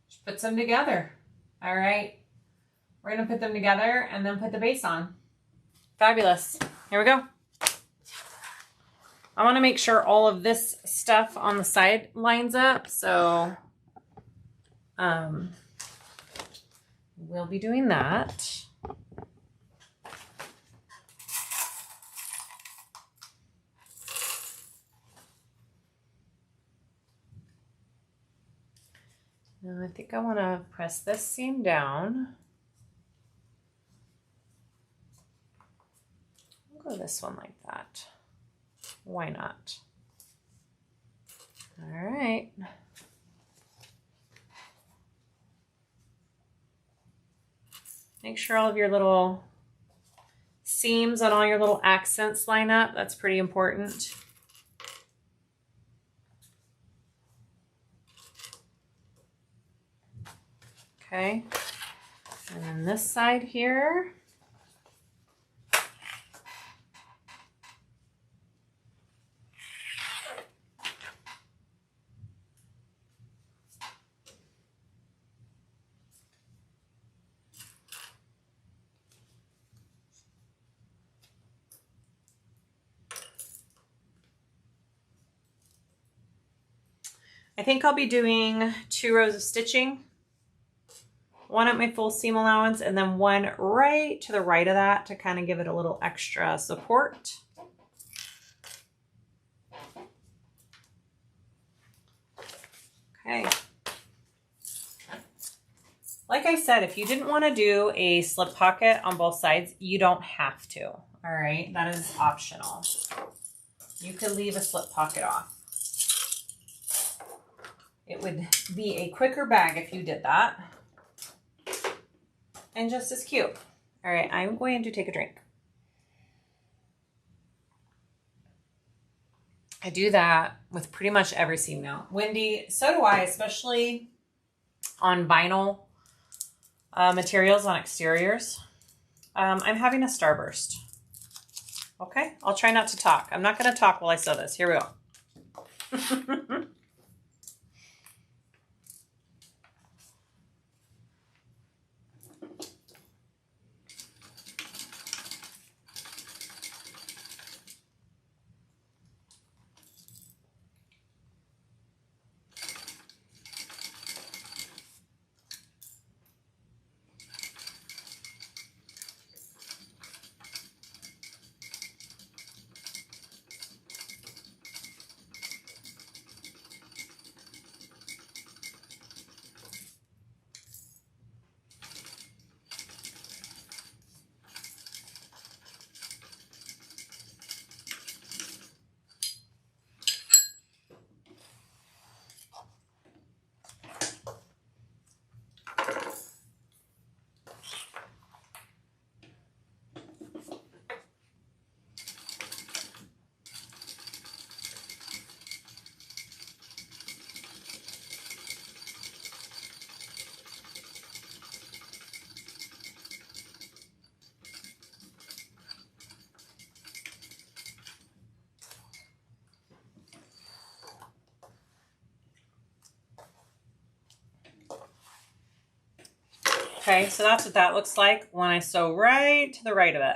She puts them together. All right, we're gonna put them together and then put the base on. Fabulous. Here we go. I want to make sure all of this stuff on the side lines up, so we'll be doing that. Now I think I want to press this seam down. I'm go this one like that. Why not? All right. Make sure all of your little seams on all your little accents line up. That's pretty important. Okay. And then this side here. I think I'll be doing 2 rows of stitching, one at my full seam allowance, and then one right to the right of that to kind of give it a little extra support. Okay. Like I said, if you didn't want to do a slip pocket on both sides, you don't have to. All right, that is optional. You could leave a slip pocket off. It would be a quicker bag if you did that. And just as cute. All right, I'm going to take a drink. I do that with pretty much every seam now. Wendy, so do I, especially on vinyl materials on exteriors. I'm having a starburst. Okay, I'll try not to talk. I'm not going to talk while I sew this. Here we go. Okay, so that's what that looks like when I sew right to the right of it.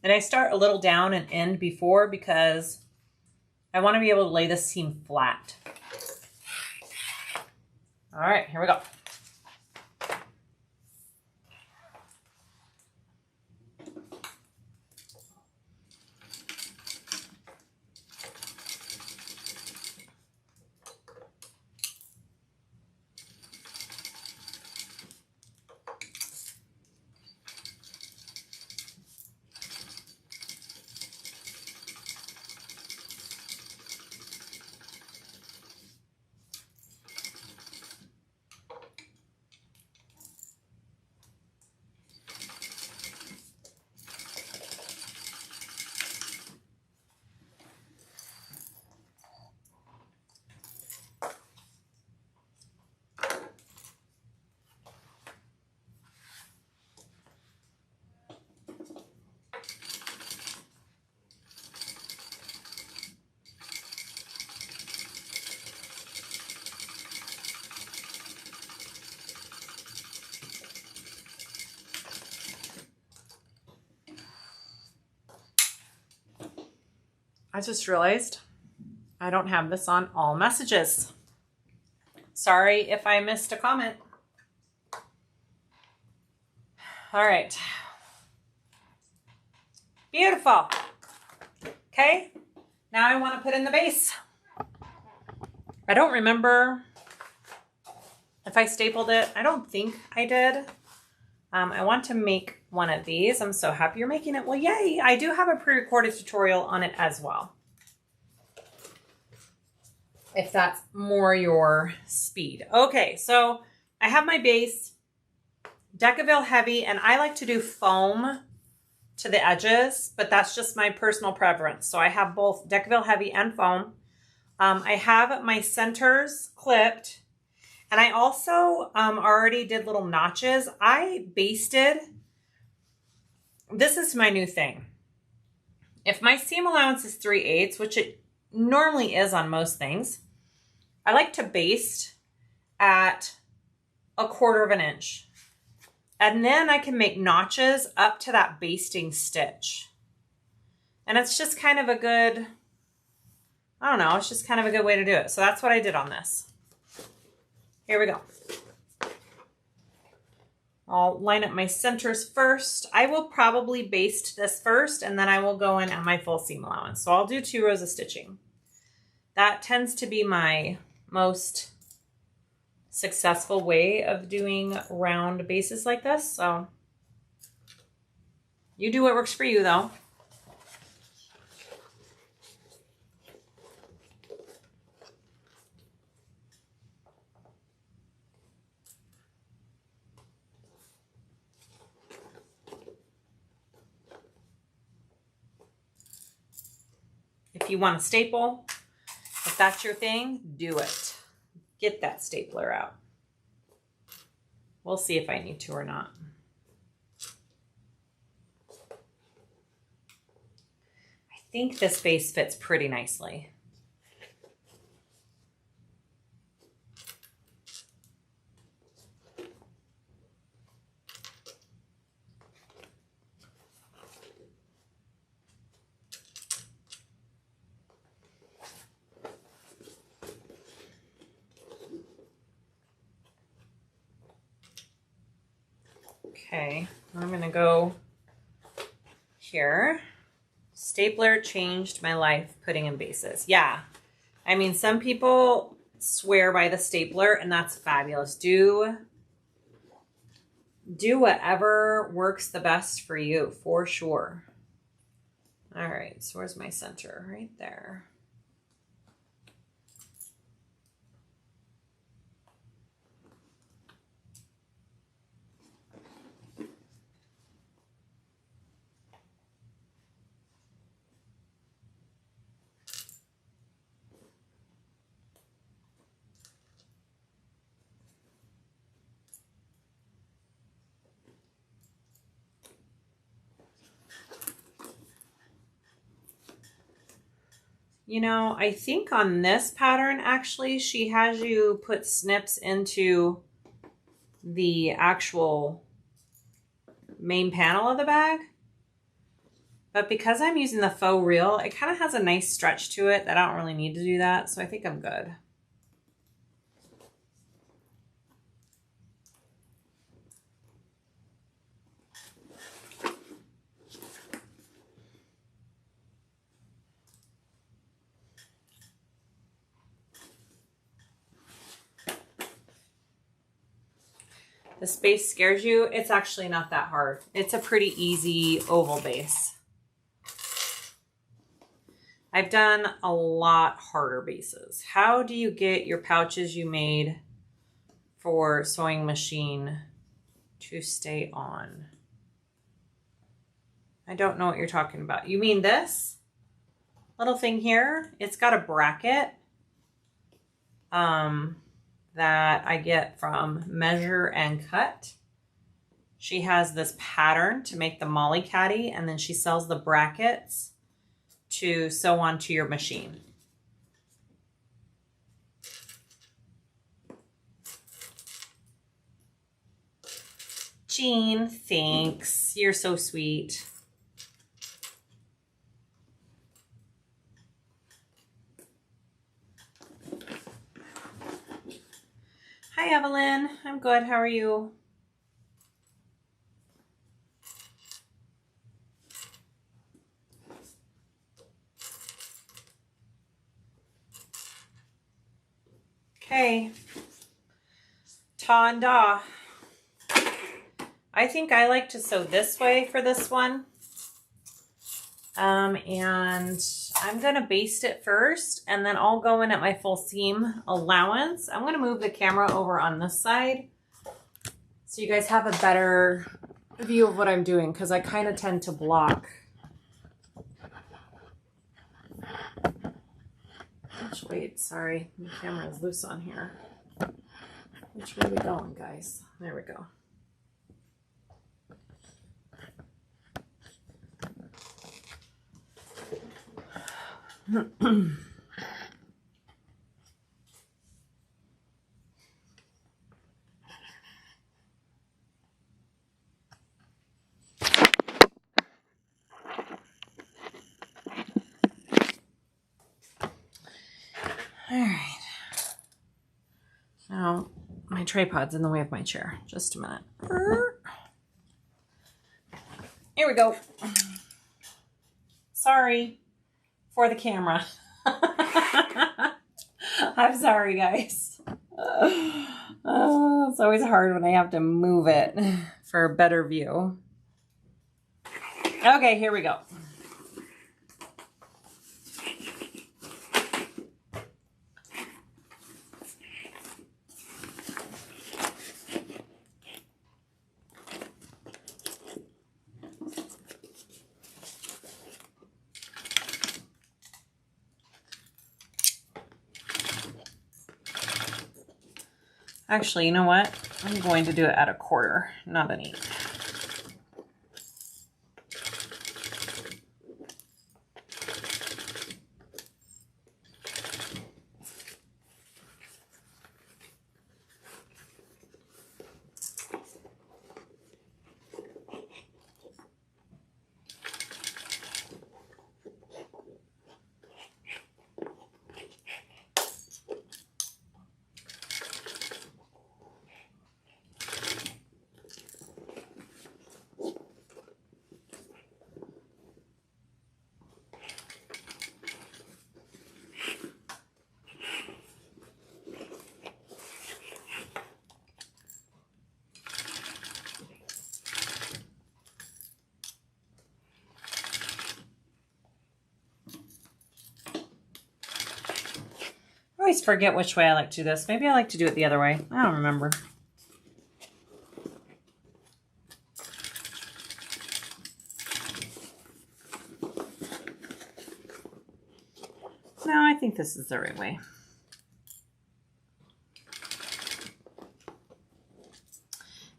And I start a little down and end before because I want to be able to lay this seam flat. All right, here we go. I just realized I don't have this on all messages. Sorry if I missed a comment. All right. Beautiful. Okay, now I want to put in the base. I don't remember if I stapled it. I don't think I did. I want to make one of these. I'm so happy you're making it. Well, yay. I do have a pre-recorded tutorial on it as well, if that's more your speed. Okay, so I have my base, Decaville Heavy, and I like to do foam to the edges, but that's just my personal preference. So I have both Decaville Heavy and foam. I have my centers clipped, and I also already did little notches. I basted, this is my new thing. If my seam allowance is 3/8, which it normally is on most things, I like to baste at 1/4 of an inch. And then I can make notches up to that basting stitch. And it's just kind of a good, I don't know, it's just kind of a good way to do it. So that's what I did on this. Here we go. I'll line up my centers first. I will probably baste this first, and then I will go in at my full seam allowance. So I'll do 2 rows of stitching. That tends to be my most successful way of doing round bases like this. So you do what works for you though. If you want a staple, if that's your thing, do it. Get that stapler out. We'll see if I need to or not. I think this base fits pretty nicely. Okay, I'm gonna go here. Stapler changed my life putting in bases. Yeah, I mean, some people swear by the stapler, and that's fabulous. Do whatever works the best for you, for sure. All right, so where's my center? Right there. You know, I think on this pattern, actually, she has you put snips into the actual main panel of the bag. But because I'm using the faux reel, it kind of has a nice stretch to it that I don't really need to do that. So I think I'm good. This base scares you. It's actually not that hard. It's a pretty easy oval base. I've done a lot harder bases. How do you get your pouches you made for sewing machine to stay on? I don't know what you're talking about. You mean this little thing here? It's got a bracket. That I get from Measure and Cut. She has this pattern to make the Molly Caddy, and then she sells the brackets to sew onto your machine. Jean, thanks. You're so sweet. Hi, Evelyn. I'm good. How are you? Okay. Ta and da. I think I like to sew this way for this one. And I'm going to baste it first, and then I'll go in at my full seam allowance. I'm going to move the camera over on this side so you guys have a better view of what I'm doing, because I kind of tend to block. Wait, sorry, my camera is loose on here. Which way are we going, guys? There we go. All right. Now, my tripod's in the way of my chair. Just a minute. Here we go. Sorry for the camera. I'm sorry, guys. It's always hard when I have to move it for a better view. Okay, here we go. Actually, you know what? I'm going to do it at 1/4, not an 1/8. I always forget which way I like to do this. Maybe I like to do it the other way. I don't remember. No, I think this is the right way.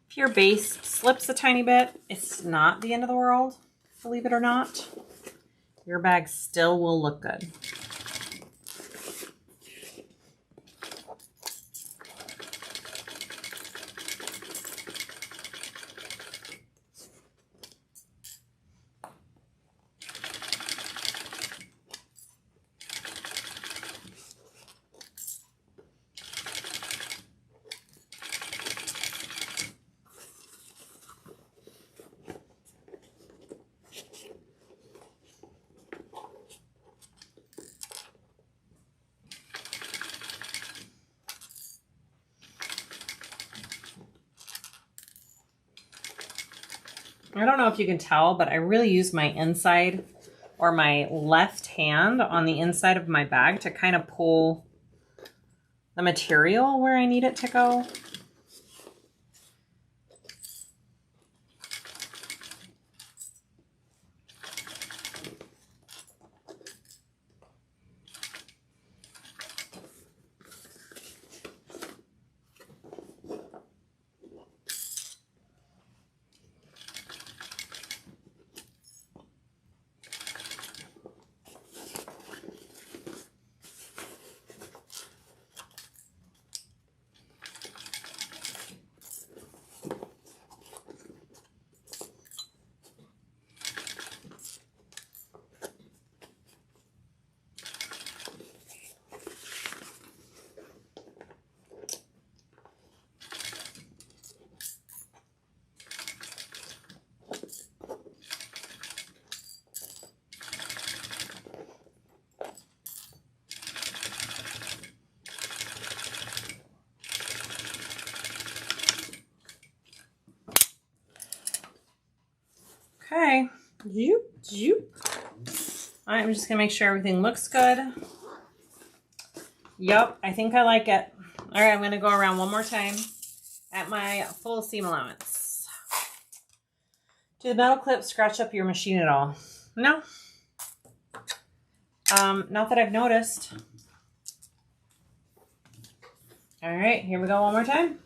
If your base slips a tiny bit, it's not the end of the world, believe it or not. Your bag still will look good. I don't know if you can tell, but I really use my inside or my left hand on the inside of my bag to kind of pull the material where I need it to go. I'm just gonna make sure everything looks good. Yep, I think I like it. All right, I'm gonna go around one more time at my full seam allowance. Do the metal clips scratch up your machine at all? No. Not that I've noticed. All right, here we go one more time.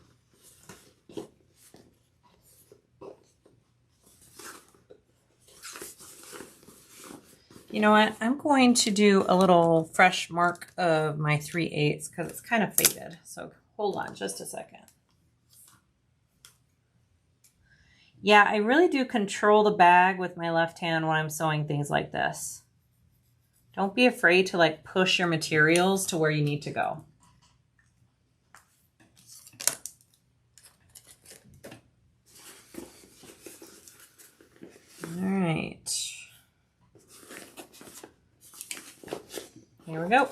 You know what? I'm going to do a little fresh mark of my 3/8 because it's kind of faded. So hold on just a second. Yeah, I really do control the bag with my left hand when I'm sewing things like this. Don't be afraid to like push your materials to where you need to go. All right. Here we go.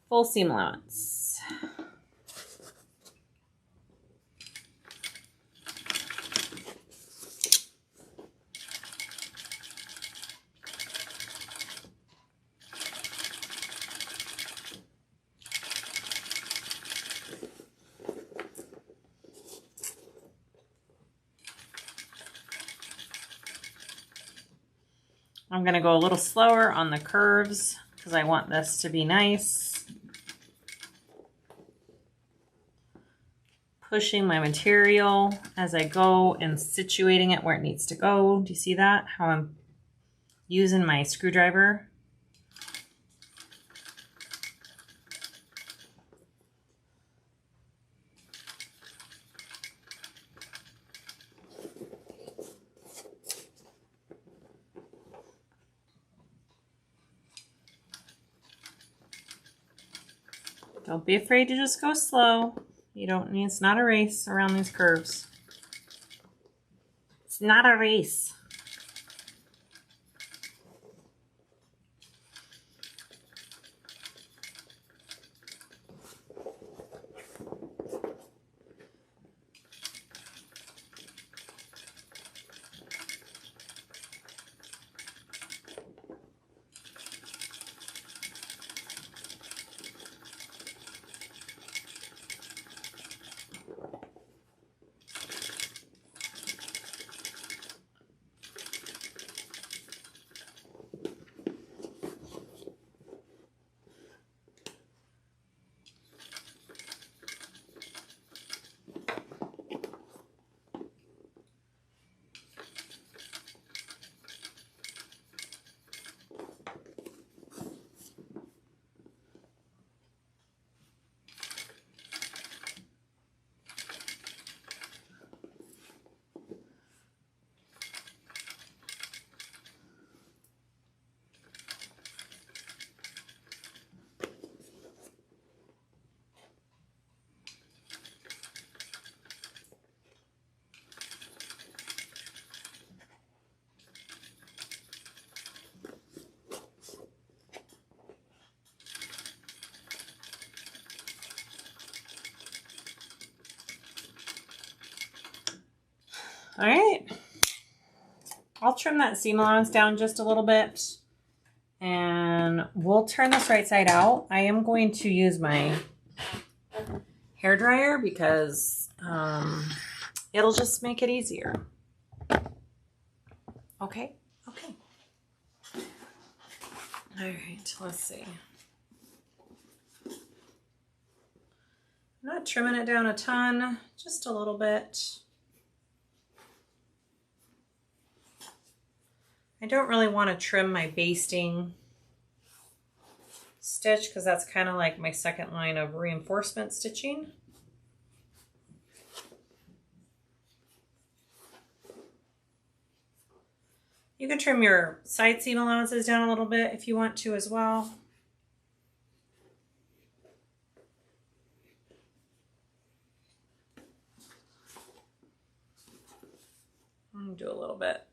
Full seam allowance. I'm going to go a little slower on the curves because I want this to be nice. Pushing my material as I go and situating it where it needs to go. Do you see that? How I'm using my screwdriver. Don't be afraid to just go slow. You don't need, it's not a race around these curves. It's not a race. All right, I'll trim that seam allowance down just a little bit and we'll turn this right side out. I am going to use my hair dryer because it'll just make it easier. Okay, okay. All right, let's see. I'm not trimming it down a ton, just a little bit. I don't really want to trim my basting stitch because that's kind of like my second line of reinforcement stitching. You can trim your side seam allowances down a little bit if you want to as well. I'm going to do a little bit.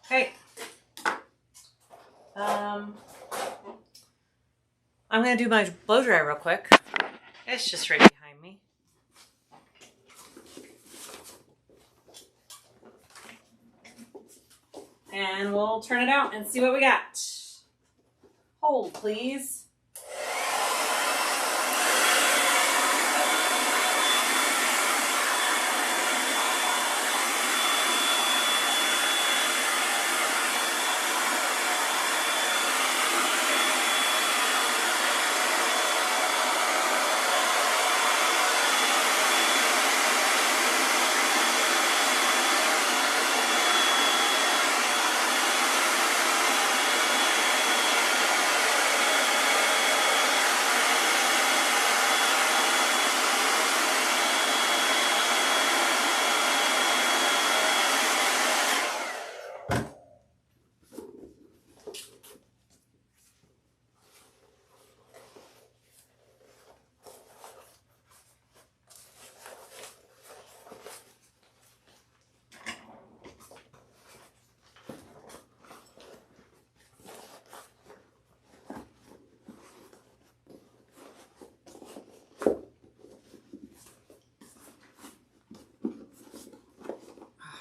Okay. I'm going to do my blow dry real quick. It's just right behind me. And we'll turn it out and see what we got. Hold, please.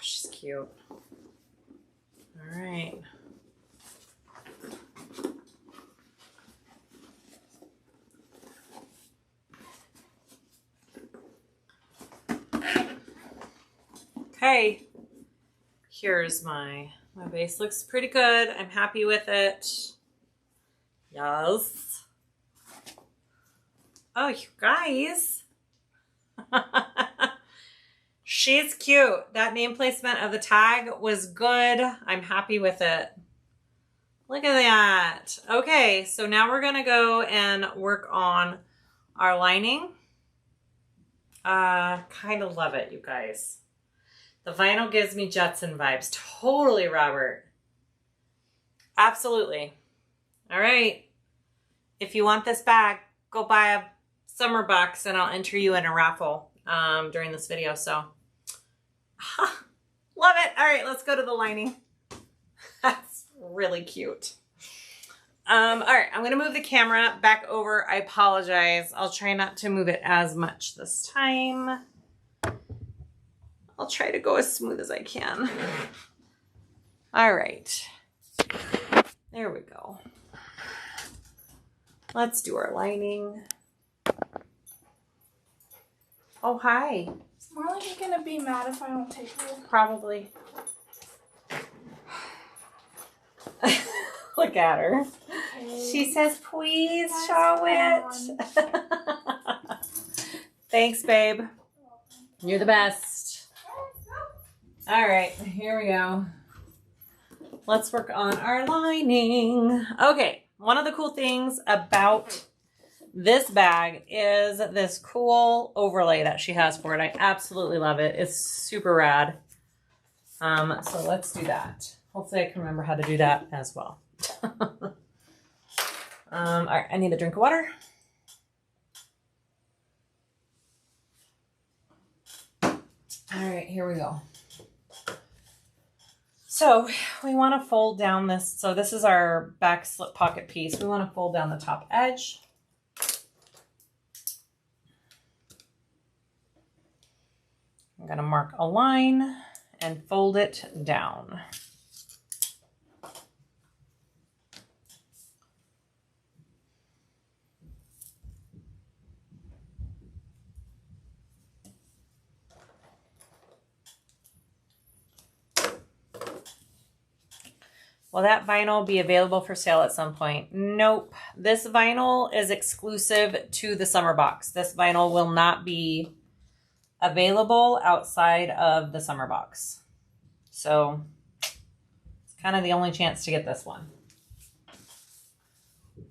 She's cute. All right. Okay. Here's my base. Looks pretty good. I'm happy with it. Yes. Oh, you guys. She's cute. That name placement of the tag was good. I'm happy with it. Look at that. Okay, so now we're going to go and work on our lining. Kind of love it, you guys. The vinyl gives me Jetson vibes. Totally, Robert. Absolutely. All right. If you want this bag, go buy a summer box and I'll enter you in a raffle during this video. So, love it. All right, let's go to the lining. That's really cute. All right, I'm going to move the camera back over. I apologize. I'll try not to move it as much this time. I'll try to go as smooth as I can. All right. There we go. Let's do our lining. Oh, hi. Is Marley gonna be mad if I don't take her? Probably. Look at her. Okay. She says, please That's show it. Thanks, babe. You're the best. All right, here we go. Let's work on our lining. Okay, one of the cool things about this bag is this cool overlay that she has for it. I absolutely love it. It's super rad. So let's do that. Hopefully I can remember how to do that as well. All right, I need a drink of water. All right, here we go. So we want to fold down this. So this is our back slip pocket piece. We want to fold down the top edge. I'm going to mark a line and fold it down. Will that vinyl be available for sale at some point? Nope. This vinyl is exclusive to the summer box. This vinyl will not be available outside of the summer box. So it's kind of the only chance to get this one.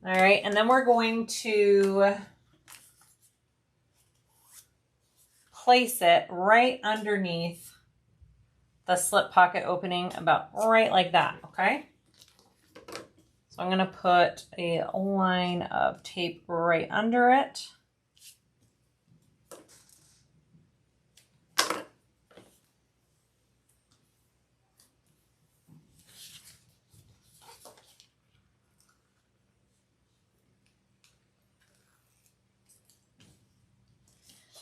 All right, and then we're going to place it right underneath the slip pocket opening, about right like that, okay? So I'm gonna put a line of tape right under it.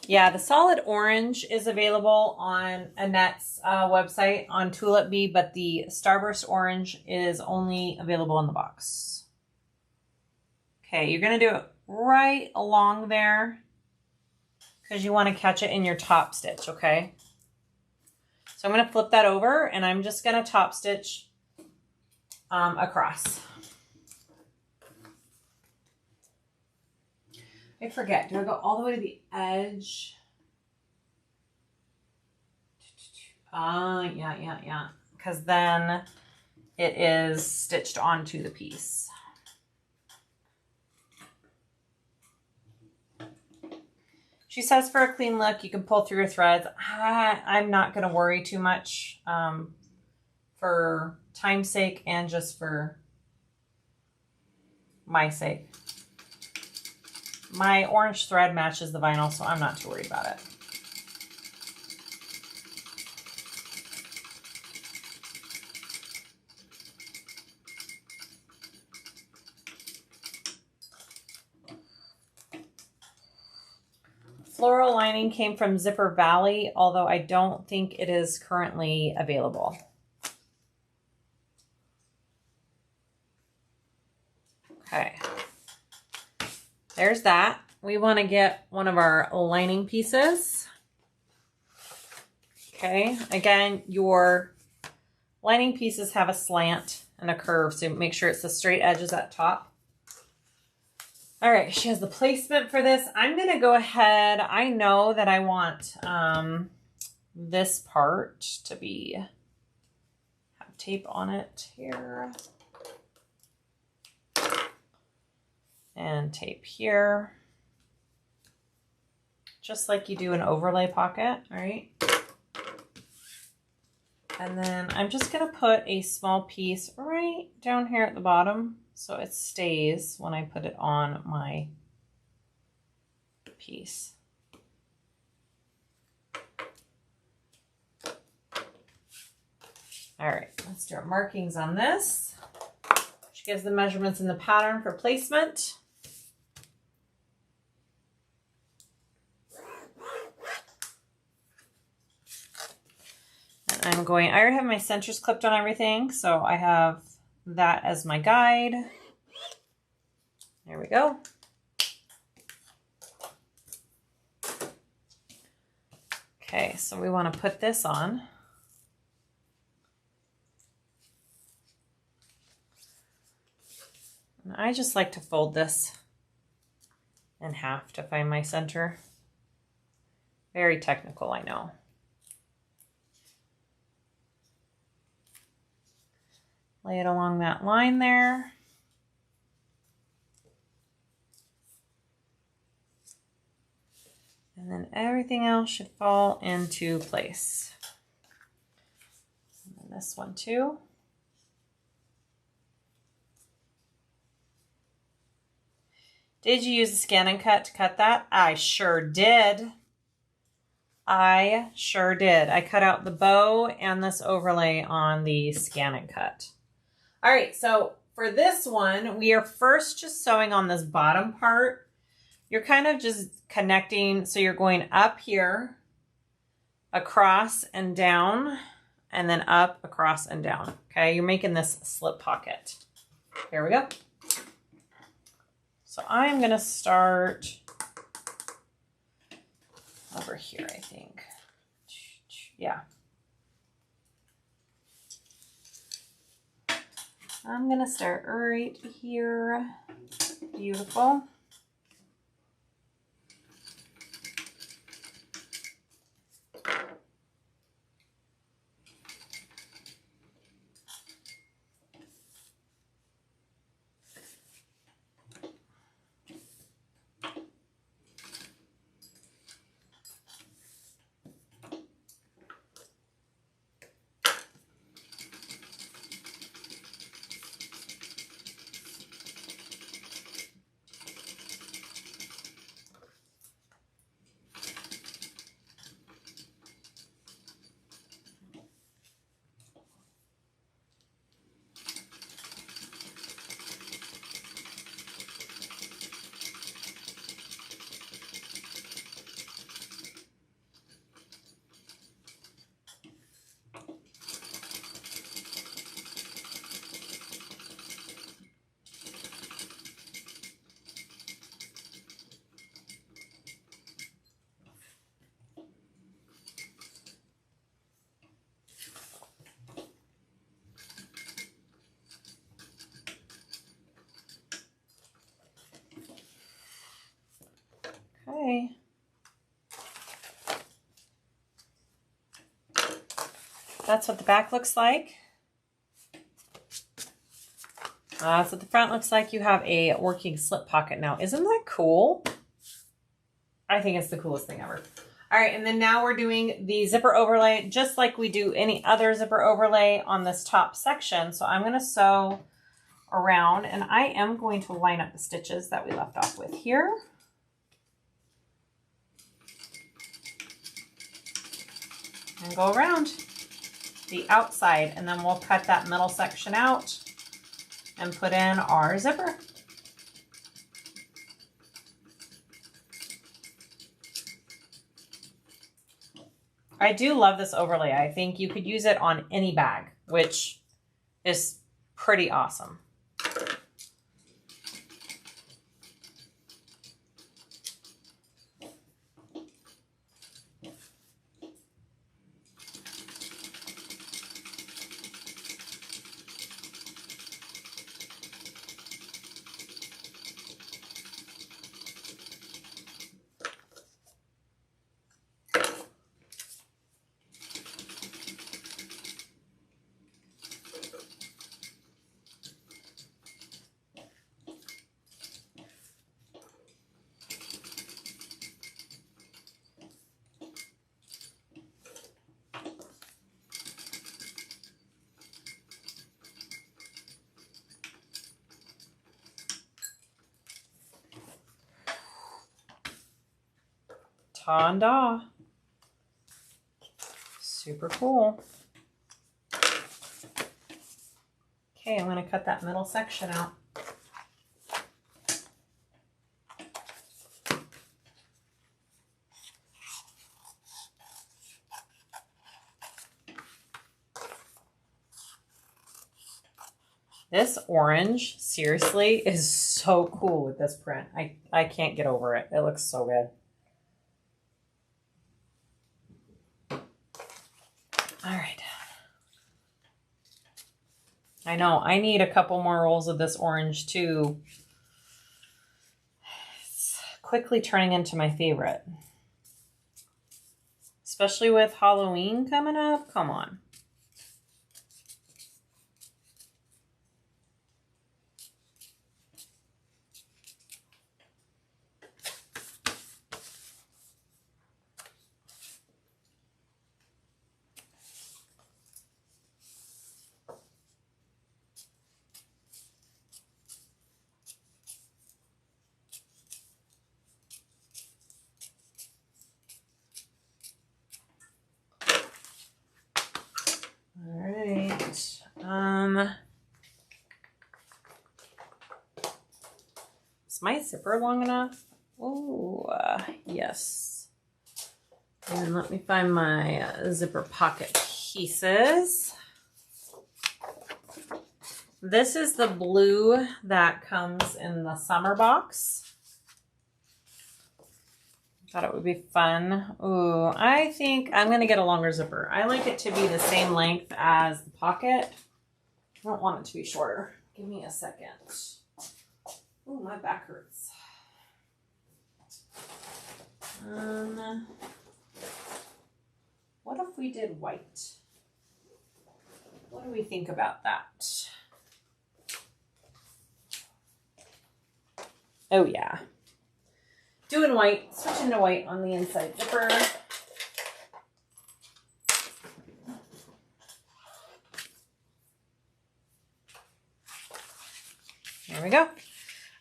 Yeah, the solid orange is available on Annette's website on Tulip Bee, but the Starburst orange is only available in the box. Okay, you're going to do it right along there because you want to catch it in your top stitch, okay? So I'm going to flip that over and I'm just going to top stitch across. I forget, do I go all the way to the edge? Yeah. Because then it is stitched onto the piece. She says for a clean look, you can pull through your threads. I'm not going to worry too much for time's sake and just for my sake. My orange thread matches the vinyl, so I'm not too worried about it. Floral lining came from Zipper Valley, although I don't think it is currently available. Okay. There's that. We want to get one of our lining pieces. Okay, again, your lining pieces have a slant and a curve, so make sure it's the straight edges at top. All right, she has the placement for this. I'm going to go ahead. I know that I want this part to be, have tape on it here. And tape here, just like you do an overlay pocket, all right? And then I'm just gonna put a small piece right down here at the bottom so it stays when I put it on my piece. All right, let's do our markings on this. She gives the measurements in the pattern for placement. And I already have my centers clipped on everything, so I have that as my guide. There we go. Okay, so we want to put this on. And I just like to fold this in half to find my center. Very technical, I know. Lay it along that line there. And then everything else should fall into place. And then this one too. Did you use the scan and cut to cut that? I sure did. I sure did. I cut out the bow and this overlay on the scan and cut. All right, so for this one, we are first just sewing on this bottom part. You're kind of just connecting, so you're going up here, across and down, and then up, across and down. Okay, you're making this slip pocket. Here we go. So I'm gonna start over here, I think. Yeah. I'm gonna start right here. Beautiful. Okay. That's what the back looks like. That's what the front looks like. You have a working slip pocket now. Isn't that cool? I think it's the coolest thing ever. All right, and then now we're doing the zipper overlay just like we do any other zipper overlay on this top section. So I'm going to sew around, and I am going to line up the stitches that we left off with here. And go around the outside, and then we'll cut that middle section out and put in our zipper. I do love this overlay. I think you could use it on any bag, which is pretty awesome. Ta-da. Super cool. Okay, I'm going to cut that middle section out. This orange, seriously, is so cool with this print. I can't get over it. It looks so good. All right. I know, I need a couple more rolls of this orange too. It's quickly turning into my favorite. Especially with Halloween coming up. Come on. Is my zipper long enough? Oh, yes. And let me find my zipper pocket pieces. This is the blue that comes in the summer box. Thought it would be fun. Ooh, I think I'm going to get a longer zipper. I like it to be the same length as the pocket. I don't want it to be shorter. Give me a second. Ooh, my back hurts. What if we did white? What do we think about that? Oh yeah. Doing white, switching to white on the inside zipper. There we go.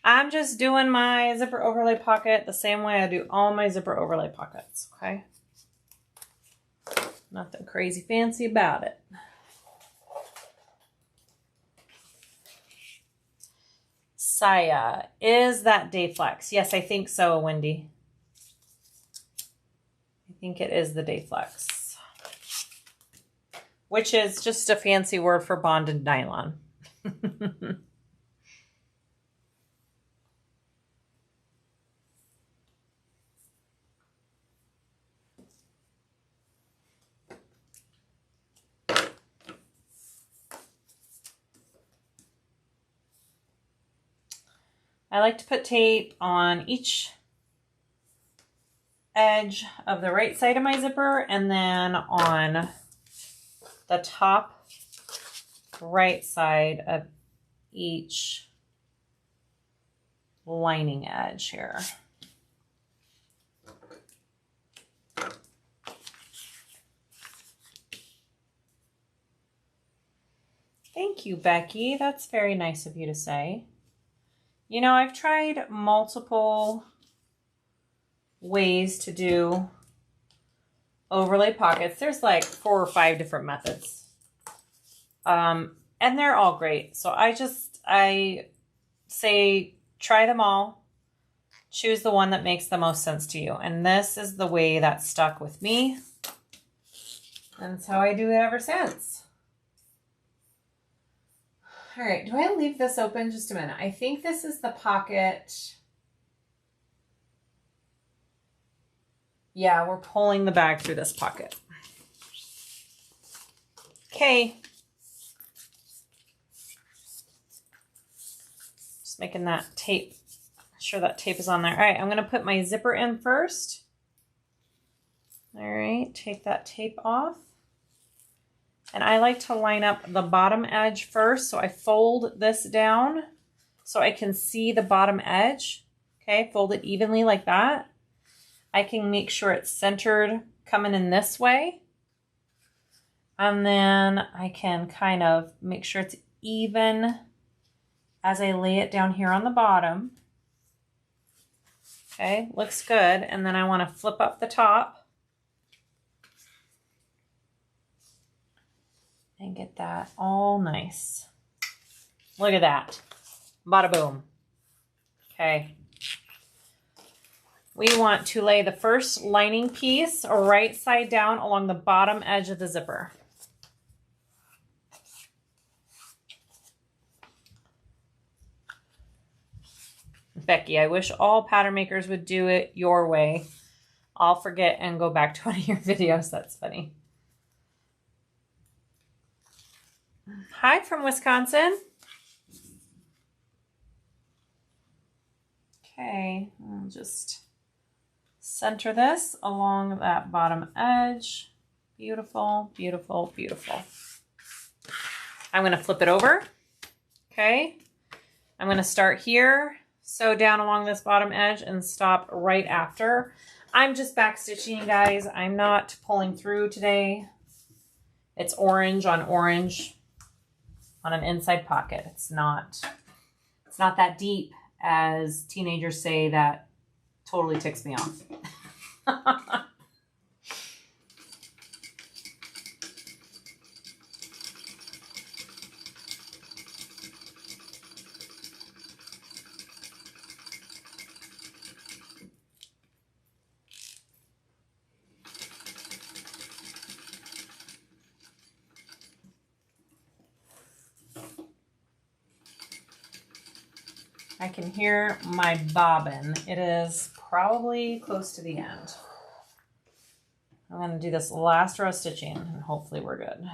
I'm just doing my zipper overlay pocket the same way I do all my zipper overlay pockets, okay? Nothing crazy fancy about it. Siah, is that Day Flex? Yes, I think so, Wendy. I think it is the Day Flex, which is just a fancy word for bonded nylon. I like to put tape on each edge of the right side of my zipper, and then on the top right side of each lining edge here. Thank you, Becky. That's very nice of you to say. You know, I've tried multiple ways to do overlay pockets. There's like 4 or 5 different methods. And they're all great. So I say try them all. Choose the one that makes the most sense to you. And this is the way that stuck with me. And that's how I do it ever since. All right, do I leave this open just a minute? I think this is the pocket. Yeah, we're pulling the bag through this pocket. Okay. Just making that tape, sure that tape is on there. All right, I'm gonna put my zipper in first. All right, take that tape off. And I like to line up the bottom edge first. So I fold this down so I can see the bottom edge. Okay, fold it evenly like that. I can make sure it's centered coming in this way. And then I can kind of make sure it's even as I lay it down here on the bottom. Okay, looks good. And then I want to flip up the top. And get that all nice. Look at that. Bada boom. Okay. We want to lay the first lining piece right side down along the bottom edge of the zipper. Becky, I wish all pattern makers would do it your way. I'll forget and go back to one of your videos. That's funny. Hi from Wisconsin. Okay, I'll just center this along that bottom edge. Beautiful, beautiful, beautiful. I'm going to flip it over. Okay, I'm going to start here, sew down along this bottom edge and stop right after. I'm just back stitching, guys. I'm not pulling through today. It's orange on orange on an inside pocket. It's not that deep as teenagers say. That totally ticks me off. I can hear my bobbin. It is probably close to the end. I'm going to do this last row of stitching and hopefully we're good.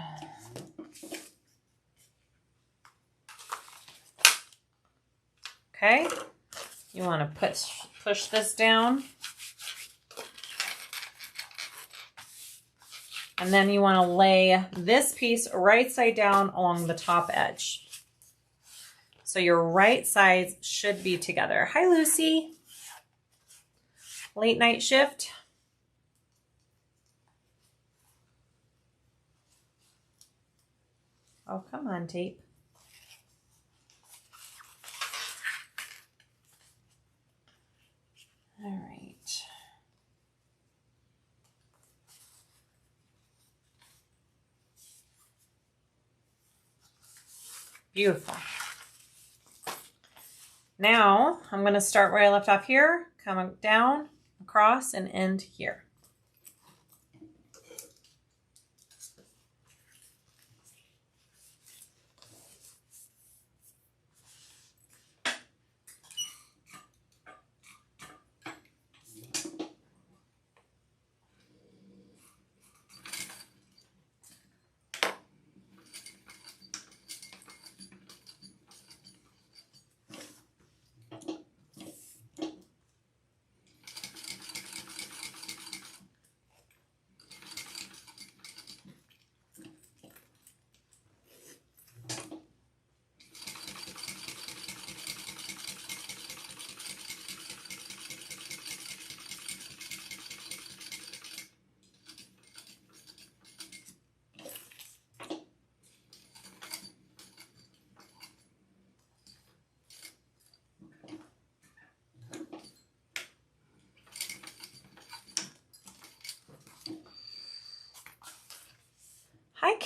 Okay, you want to push this down. And then you want to lay this piece right side down along the top edge. So your right sides should be together. Hi, Lucy. Late night shift. Oh, come on, tape. All right. Beautiful. Now I'm going to start where I left off here, come down, across, and end here.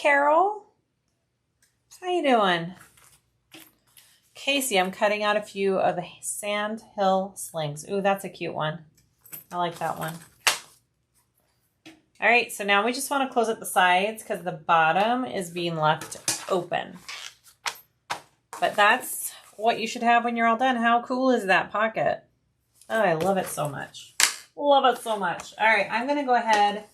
Carol. How you doing? Casey, I'm cutting out a few of the Sand Hill slings. Ooh, that's a cute one. I like that one. All right, so now we just want to close up the sides because the bottom is being left open. But that's what you should have when you're all done. How cool is that pocket? Oh, I love it so much. Love it so much. All right, I'm going to go ahead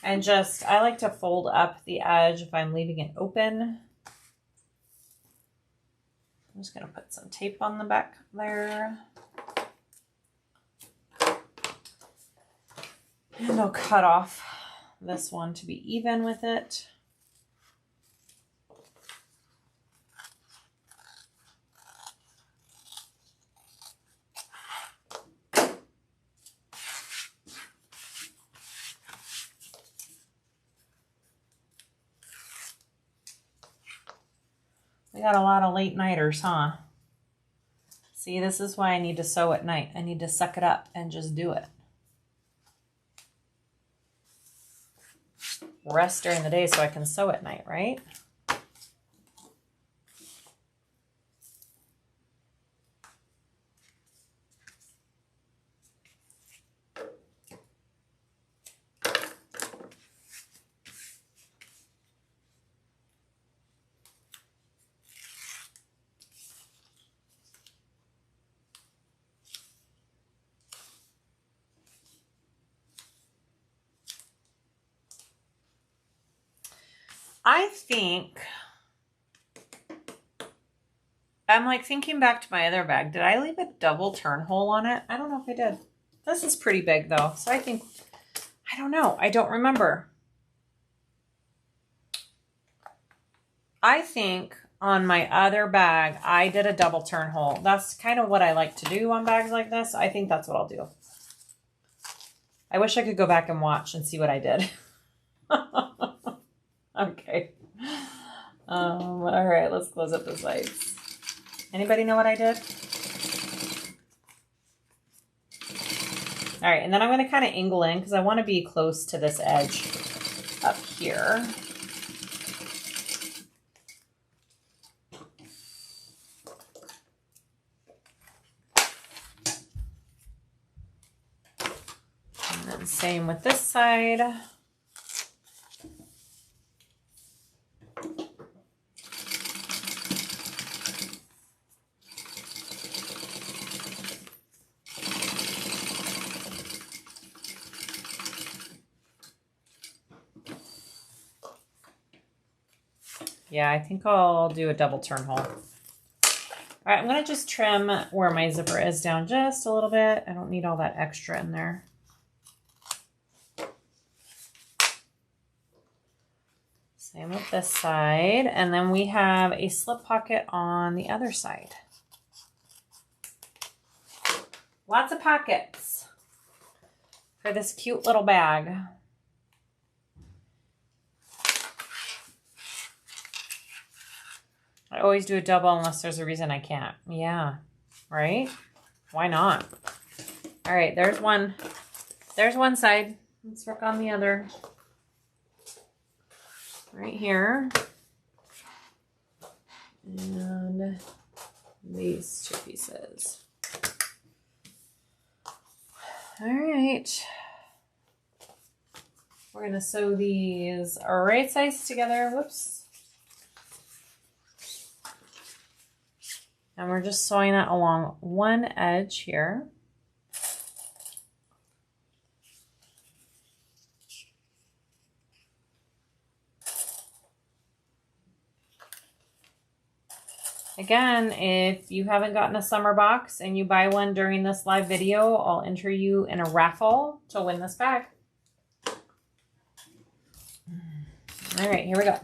and just, I like to fold up the edge if I'm leaving it open. I'm just going to put some tape on the back there. And I'll cut off this one to be even with it. We got a lot of late nighters, huh? See, this is why I need to sew at night. I need to suck it up and just do it. Rest during the day so I can sew at night, right? I think, I'm like thinking back to my other bag. Did I leave a double turn hole on it? I don't know if I did. This is pretty big though. So I think, I don't know. I don't remember. I think on my other bag, I did a double turn hole. That's kind of what I like to do on bags like this. I think that's what I'll do. I wish I could go back and watch and see what I did. Okay. All right, let's close up the sides. Anybody know what I did? All right, and then I'm going to kind of angle in because I want to be close to this edge up here. And then same with this side. Yeah, I think I'll do a double turn hole. All right, I'm going to just trim where my zipper is down just a little bit. I don't need all that extra in there. Same with this side. And then we have a slip pocket on the other side. Lots of pockets for this cute little bag. I always do a double unless there's a reason I can't. Yeah, right? Why not? All right, there's one. There's one side. Let's work on the other. Right here. And these two pieces. All right. We're going to sew these right sides together. Whoops. And we're just sewing that along one edge here. Again, if you haven't gotten a summer box and you buy one during this live video, I'll enter you in a raffle to win this bag. All right, here we go.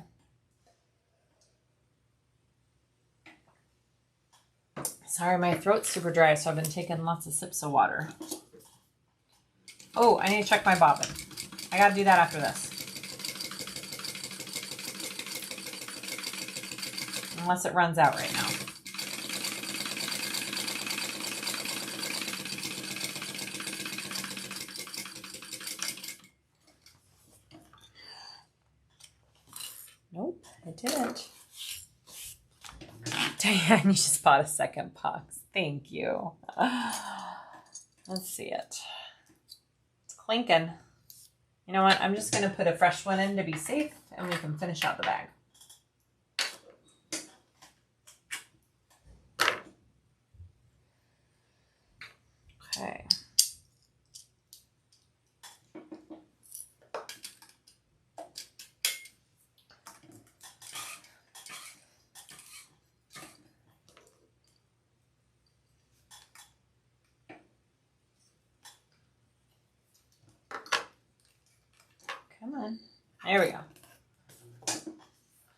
Sorry, my throat's super dry, so I've been taking lots of sips of water. Oh, I need to check my bobbin. I gotta do that after this. Unless it runs out right now. it. Diane, you just bought a second box. Thank you. Let's see it. It's clinking. You know what? I'm just going to put a fresh one in to be safe, and we can finish out the bag. Okay. Come on. There we go.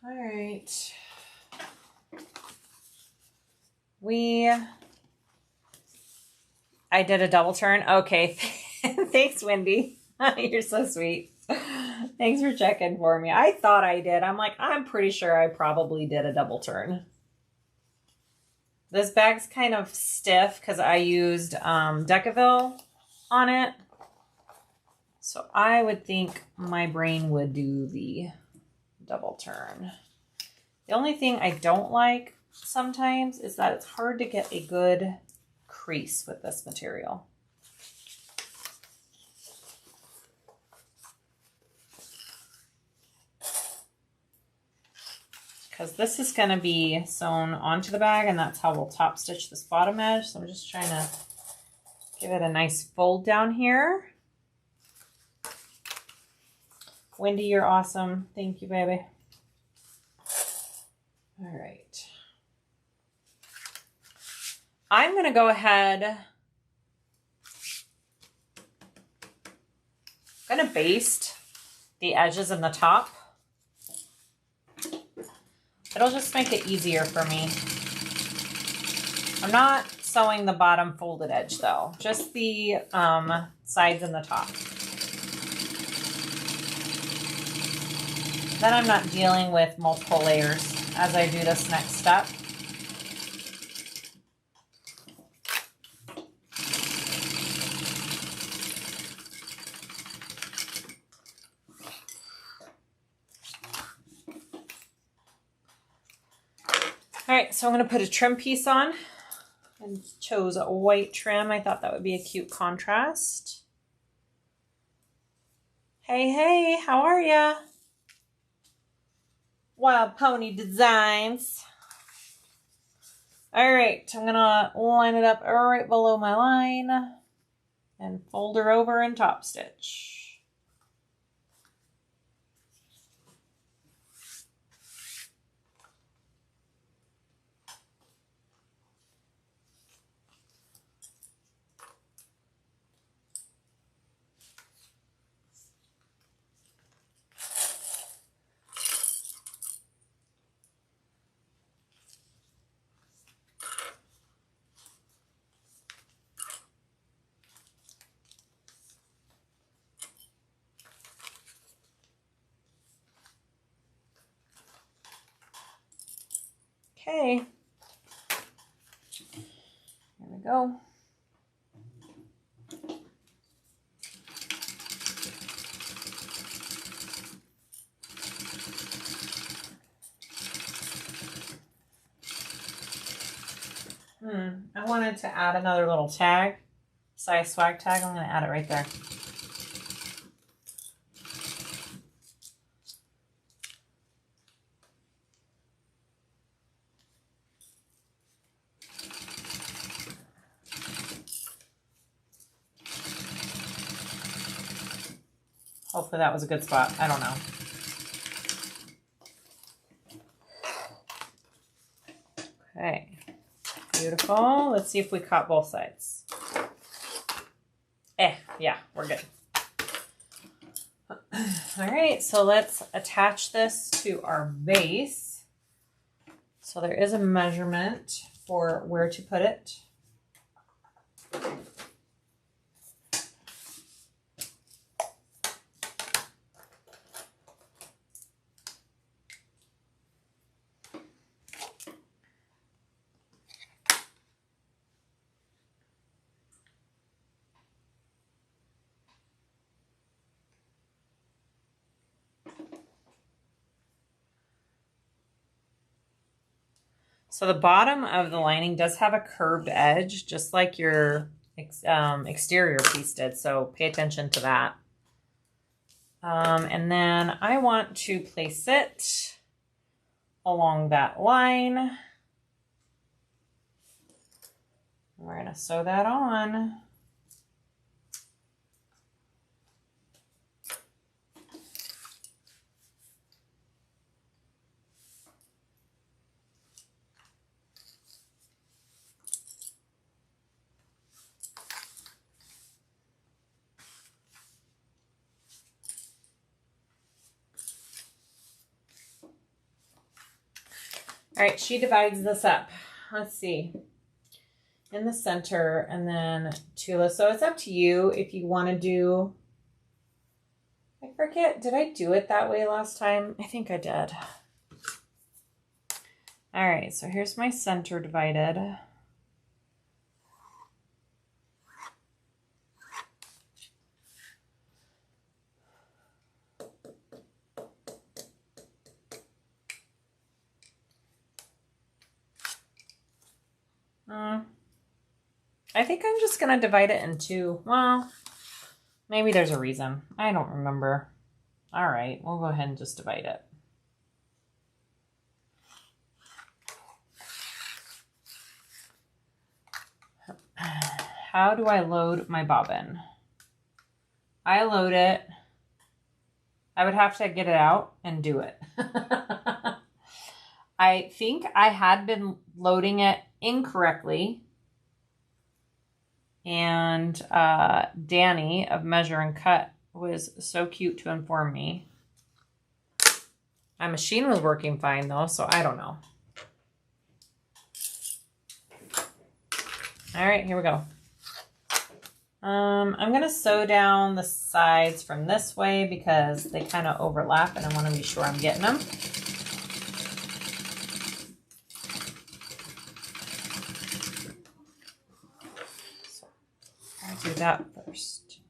All right. I did a double turn. Okay. Thanks, Wendy. You're so sweet. Thanks for checking for me. I thought I did. I'm like, I'm pretty sure I probably did a double turn. This bag's kind of stiff because I used Decaville on it. So I would think my brain would do the double turn. The only thing I don't like sometimes is that it's hard to get a good crease with this material. Because this is going to be sewn onto the bag, and that's how we'll top stitch this bottom edge. So I'm just trying to give it a nice fold down here. Wendy, you're awesome. Thank you, baby. All right. I'm going to go ahead. I'm going to baste the edges and the top. It'll just make it easier for me. I'm not sewing the bottom folded edge though, just the sides and the top. Then I'm not dealing with multiple layers as I do this next step. All right, so I'm going to put a trim piece on and chose a white trim. I thought that would be a cute contrast. Hey, hey, how are ya? Wild Pony Designs. All right, I'm going to line it up right below my line and fold her over and top stitch. Okay, here we go. I wanted to add another little tag, SiahSwag tag. I'm going to add it right there. Hopefully that was a good spot. I don't know. Okay, beautiful. Let's see if we caught both sides. Yeah, we're good. All right, so let's attach this to our base. So there is a measurement for where to put it. So the bottom of the lining does have a curved edge, just like your exterior piece did. So pay attention to that. And then I want to place it along that line. We're going to sew that on. All right, she divides this up. Let's see. In the center and then Tula. So it's up to you if you want to do, I forget, did I do it that way last time? I think I did. All right, so here's my center divided. I think I'm just going to divide it in two. Well, maybe there's a reason. I don't remember. All right, we'll go ahead and just divide it. How do I load my bobbin? I load it. I would have to get it out and do it. I think I had been loading it incorrectly. And Danny of Measure and Cut was so cute to inform me. My machine was working fine though, so I don't know. All right, here we go. I'm gonna sew down the sides from this way because they kind of overlap and I want to be sure I'm getting them. Do that first.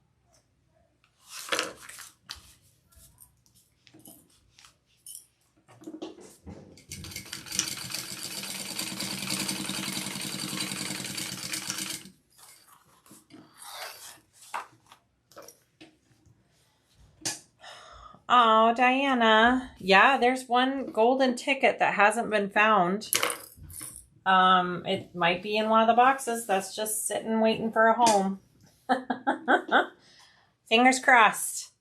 Oh, Diana. Yeah, there's one golden ticket that hasn't been found. It might be in one of the boxes that's just sitting waiting for a home. Fingers crossed.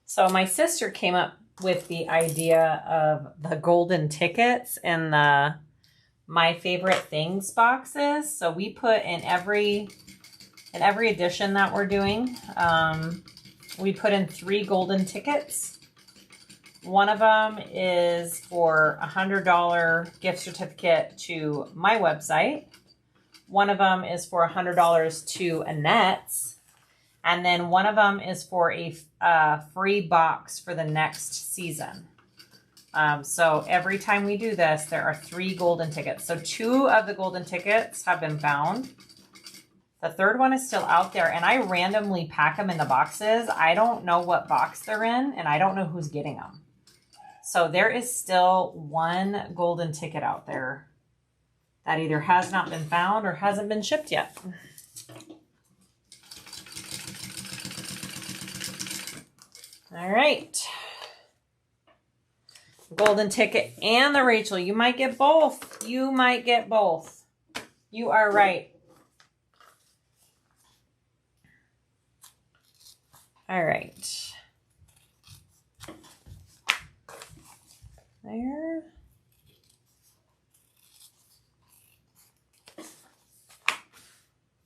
So my sister came up with the idea of the golden tickets and the My Favorite Things boxes. So we put in every edition that we're doing, we put in 3 golden tickets. One of them is for a $100 gift certificate to my website. One of them is for $100 to Annette's. And then one of them is for a free box for the next season. So every time we do this, there are 3 golden tickets. So 2 of the golden tickets have been found. The third one is still out there, and I randomly pack them in the boxes. I don't know what box they're in, and I don't know who's getting them. So there is still one golden ticket out there that either has not been found or hasn't been shipped yet. All right. Golden ticket and the Rachel. You might get both. You might get both. You are right. All right. There.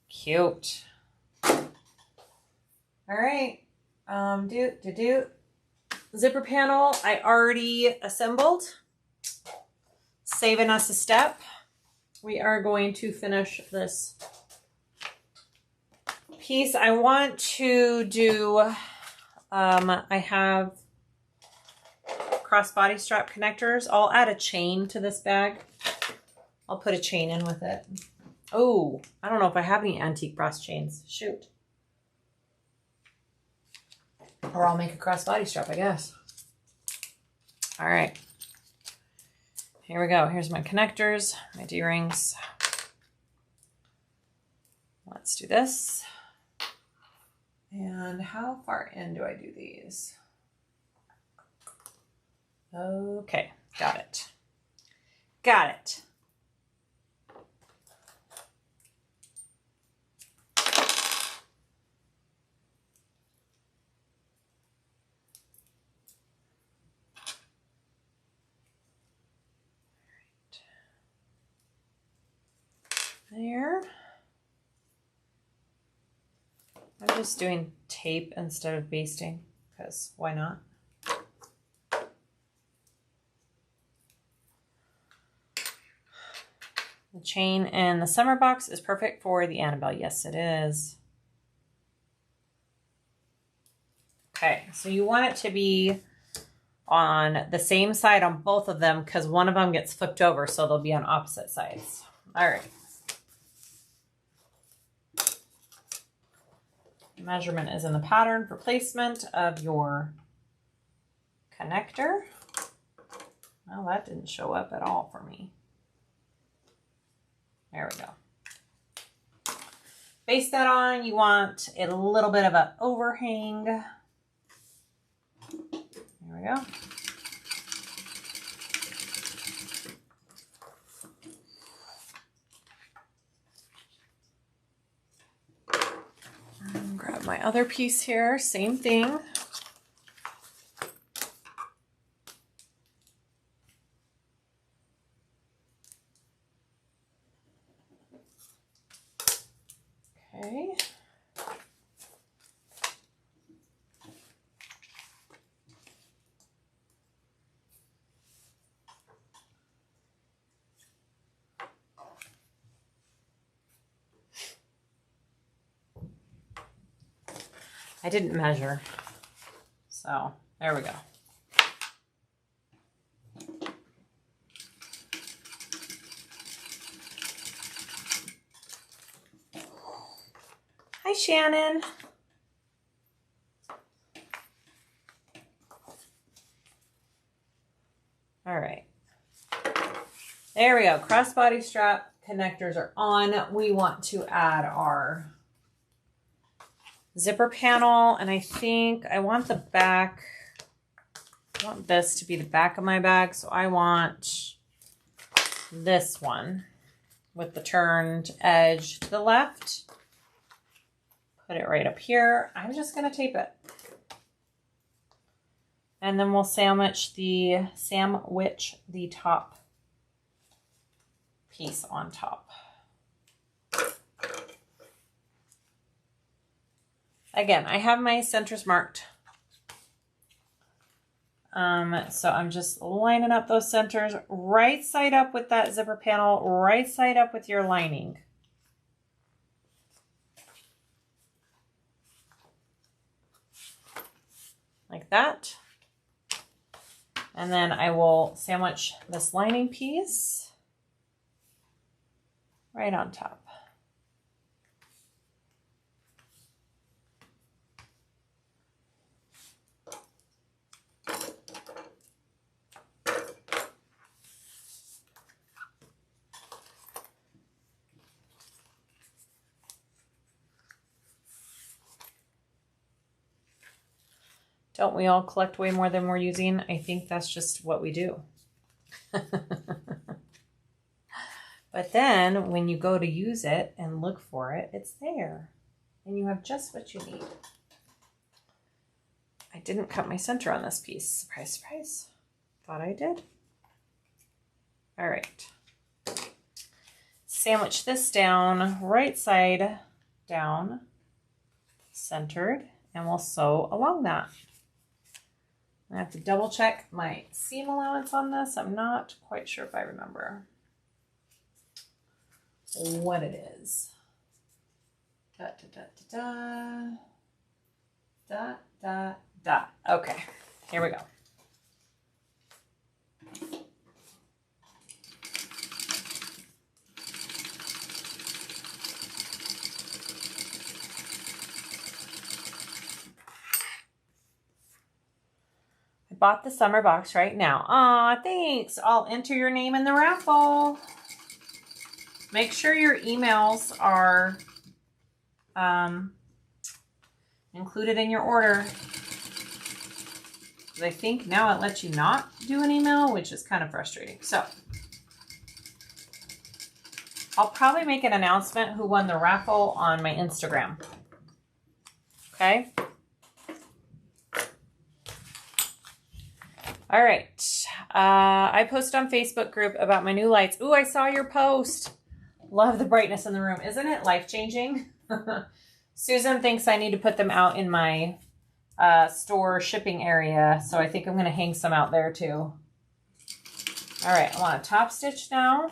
Cute. All right. Zipper panel I already assembled. Saving us a step. We are going to finish this piece. I want to do, I have crossbody strap connectors. I'll add a chain to this bag. I'll put a chain in with it. Oh, I don't know if I have any antique brass chains. Shoot. Or I'll make a crossbody strap, I guess. All right. Here we go. Here's my connectors, my D-rings. Let's do this. And how far in do I do these? Okay, got it. Got it. There. I'm just doing tape instead of basting because why not? The chain in the summer box is perfect for the Annabelle. Yes, it is. Okay, so you want it to be on the same side on both of them because one of them gets flipped over, so they'll be on opposite sides. All right. Measurement is in the pattern for placement of your connector. Well, that didn't show up at all for me. There we go. Base that on. You want a little bit of an overhang. There we go. Grab my other piece here, same thing. Okay. I didn't measure, so there we go. Hi, Shannon. All right. There we go. Crossbody strap connectors are on. We want to add our zipper panel, and I think I want the back, I want this to be the back of my bag, so I want this one with the turned edge to the left. Put it right up here. I'm just going to tape it. And then we'll sandwich the top piece on top. Again, I have my centers marked. So I'm just lining up those centers, right side up with that zipper panel, right side up with your lining. Like that. And then I will sandwich this lining piece right on top. Don't we all collect way more than we're using? I think that's just what we do. But then when you go to use it and look for it, it's there. And you have just what you need. I didn't cut my center on this piece. Surprise, surprise. Thought I did. All right. Sandwich this down, right side down, centered, and we'll sew along that. I have to double check my seam allowance on this. I'm not quite sure if I remember what it is. Da, da, da, da, da, da, da. Okay, here we go. Bought the summer box right now. Aw, thanks. I'll enter your name in the raffle. Make sure your emails are included in your order. I think now it lets you not do an email, which is kind of frustrating. So I'll probably make an announcement who won the raffle on my Instagram. Okay. All right. I posted on Facebook group about my new lights. Ooh, I saw your post. Love the brightness in the room. Isn't it life-changing? Susan thinks I need to put them out in my store shipping area. So I think I'm going to hang some out there too. All right. I want a top stitch now.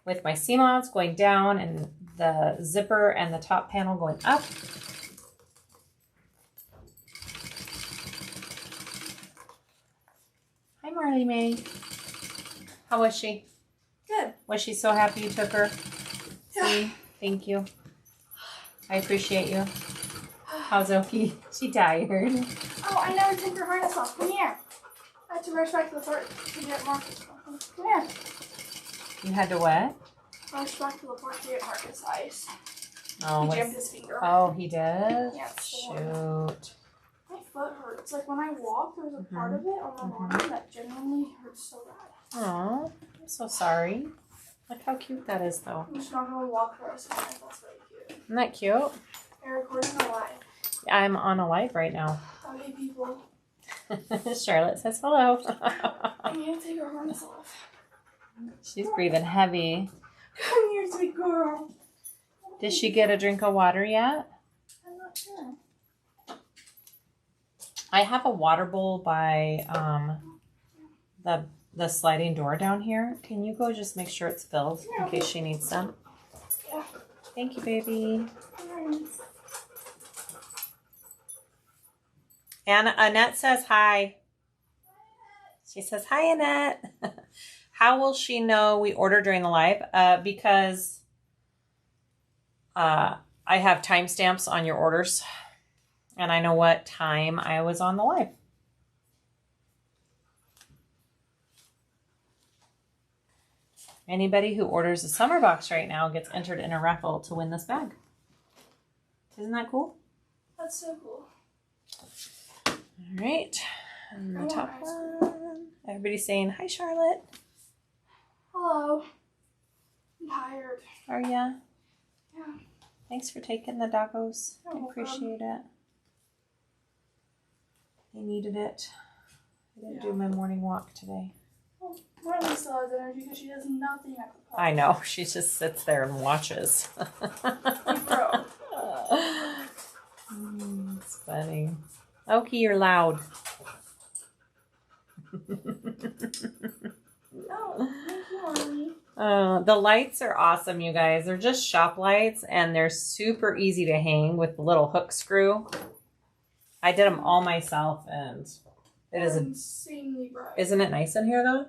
With my seam allowance going down and the zipper and the top panel going up. Hi, Marley Mae. How was she? Good. Was she so happy you took her? Yeah. See? Thank you. I appreciate you. How's Oki? She tired. Oh, I never took your harness off. Come here. I had to rush back to the park to get Marcus. Come here. You had to what? Rush back to the park to get Marcus ice. Oh, He jammed his finger. Oh, he did? Yeah, Shoot. My foot hurts. Like when I walk, there's a part of it on the bottom that genuinely hurts so bad. Oh, I'm so sorry. Look how cute that is, though. I'm just not going to walk for the rest of my life. That's really cute. Isn't that cute? You're recording a live. I'm on a live right now. Okay, people. Charlotte says hello. I'm going to take her harness off. She's breathing heavy. Come here, sweet girl. Did she get a drink of water yet? I'm not sure. I have a water bowl by the sliding door down here. Can you go just make sure it's filled in case she needs some? Yeah. Thank you, baby. Thanks. And Annette says hi. She says, hi, Annette. How will she know we order during the live? Because I have timestamps on your orders. And I know what time I was on the live. Anybody who orders a summer box right now gets entered in a raffle to win this bag. Isn't that cool? That's so cool. All right. And the top one. Everybody's saying, hi, Charlotte. Hello. I'm tired. Are ya? Yeah. Thanks for taking the doggos. You're I welcome. appreciate it. They needed it. I didn't do my morning walk today. Well, Marley still has energy because she does nothing at the park. I know. She just sits there and watches. Bro. It's funny. Oki, you're loud. No, thank you, Marley. The lights are awesome, you guys. They're just shop lights, and they're super easy to hang with the little hook screw. I did them all myself, and it is insanely bright. Isn't it nice in here, though?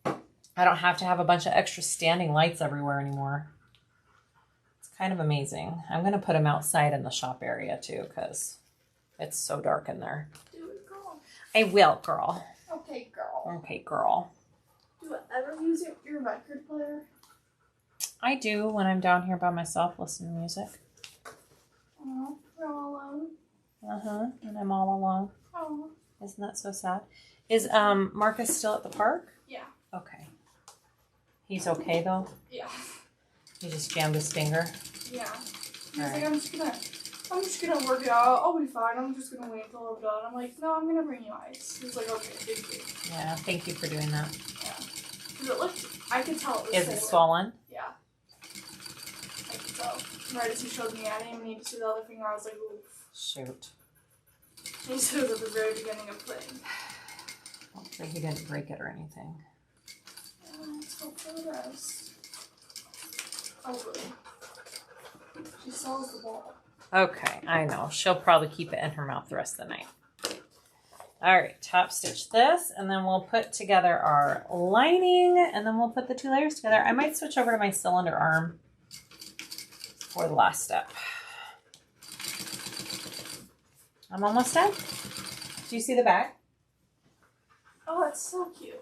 Yeah. I don't have to have a bunch of extra standing lights everywhere anymore. It's kind of amazing. I'm going to put them outside in the shop area, too, because it's so dark in there. Do it, girl. I will, girl. Okay, girl. Okay, girl. Do I ever use your record player? I do when I'm down here by myself listening to music. Oh, you're all alone. And I'm all alone. Oh. Isn't that so sad? Is Marcus still at the park? Yeah. Okay. He's okay though? Yeah. He just jammed his finger? Yeah. He's All like, right. I'm just gonna work it out. I'll be fine. I'm just gonna wait until I'm done. I'm like, no, I'm gonna bring you ice. He's like, okay, thank you. Yeah, thank you for doing that. Yeah. Because it looked, I could tell it was Is it swollen? Yeah. I could tell. Right as he showed me, I didn't even need to see the other finger. I was like, oof. Shoot. He said it was at the very beginning of playing. Hopefully he didn't break it or anything. Let's hope for the best. Hopefully. She sells the ball. Okay, I know. She'll probably keep it in her mouth the rest of the night. All right, top stitch this, and then we'll put together our lining, and then we'll put the 2 layers together. I might switch over to my cylinder arm for the last step. I'm almost done. Do you see the bag? Oh, that's so cute.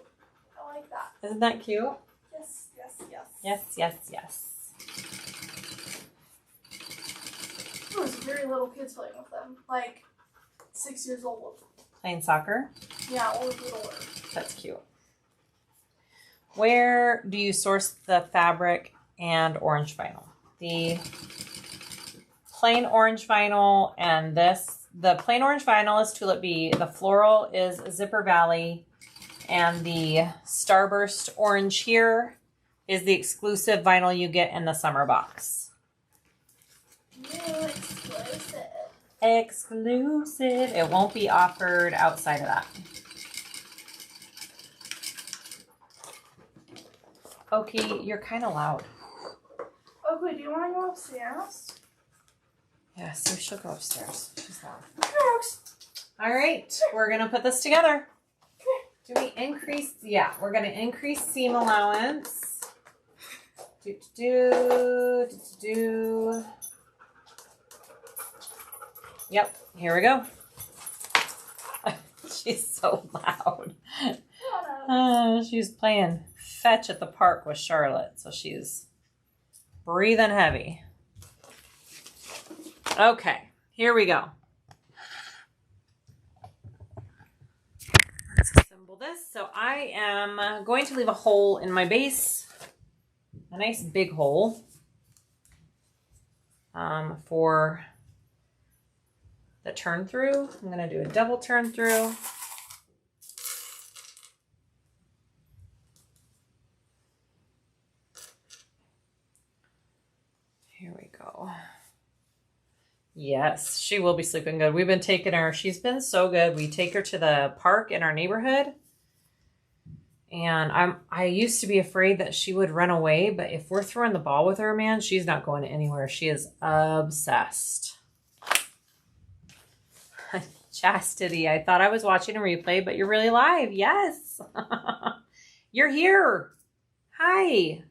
I like that. Isn't that cute? Yes, yes, yes. Yes, yes, yes. There was very little kids playing with them. Like 6 years old. Playing soccer? Yeah, all of littler. That's cute. Where do you source the fabric and orange vinyl? The plain orange vinyl and this. The plain orange vinyl is Tulip Bee. The floral is Zipper Valley. And the Starburst orange here is the exclusive vinyl you get in the summer box. Exclusive. Exclusive. It won't be offered outside of that. Okay, you're kind of loud. Okay, do you want to go upstairs? Yeah, so she'll go upstairs. She's loud. Yes. All right, we're going to put this together. Do we increase? Yeah, we're going to increase seam allowance. Do. Yep, here we go. She's so loud. She's playing fetch at the park with Charlotte, so she's breathing heavy. Okay, here we go. Let's assemble this. So I am going to leave a hole in my base, a nice big hole for the turn through. I'm going to do a double turn through. Here we go. Yes, she will be sleeping good. We've been taking her. She's been so good. We take her to the park in our neighborhood. And I used to be afraid that she would run away, but if we're throwing the ball with her, man, she's not going anywhere. She is obsessed. Chastity, I thought I was watching a replay, but you're really live. Yes. You're here. Hi.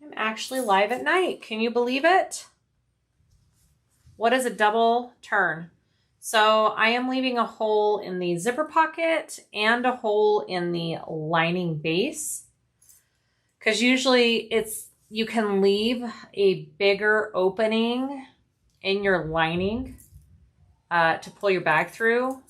I'm actually live at night. Can you believe it? What is a double turn? So I am leaving a hole in the zipper pocket and a hole in the lining base. Because usually you can leave a bigger opening in your lining to pull your bag through.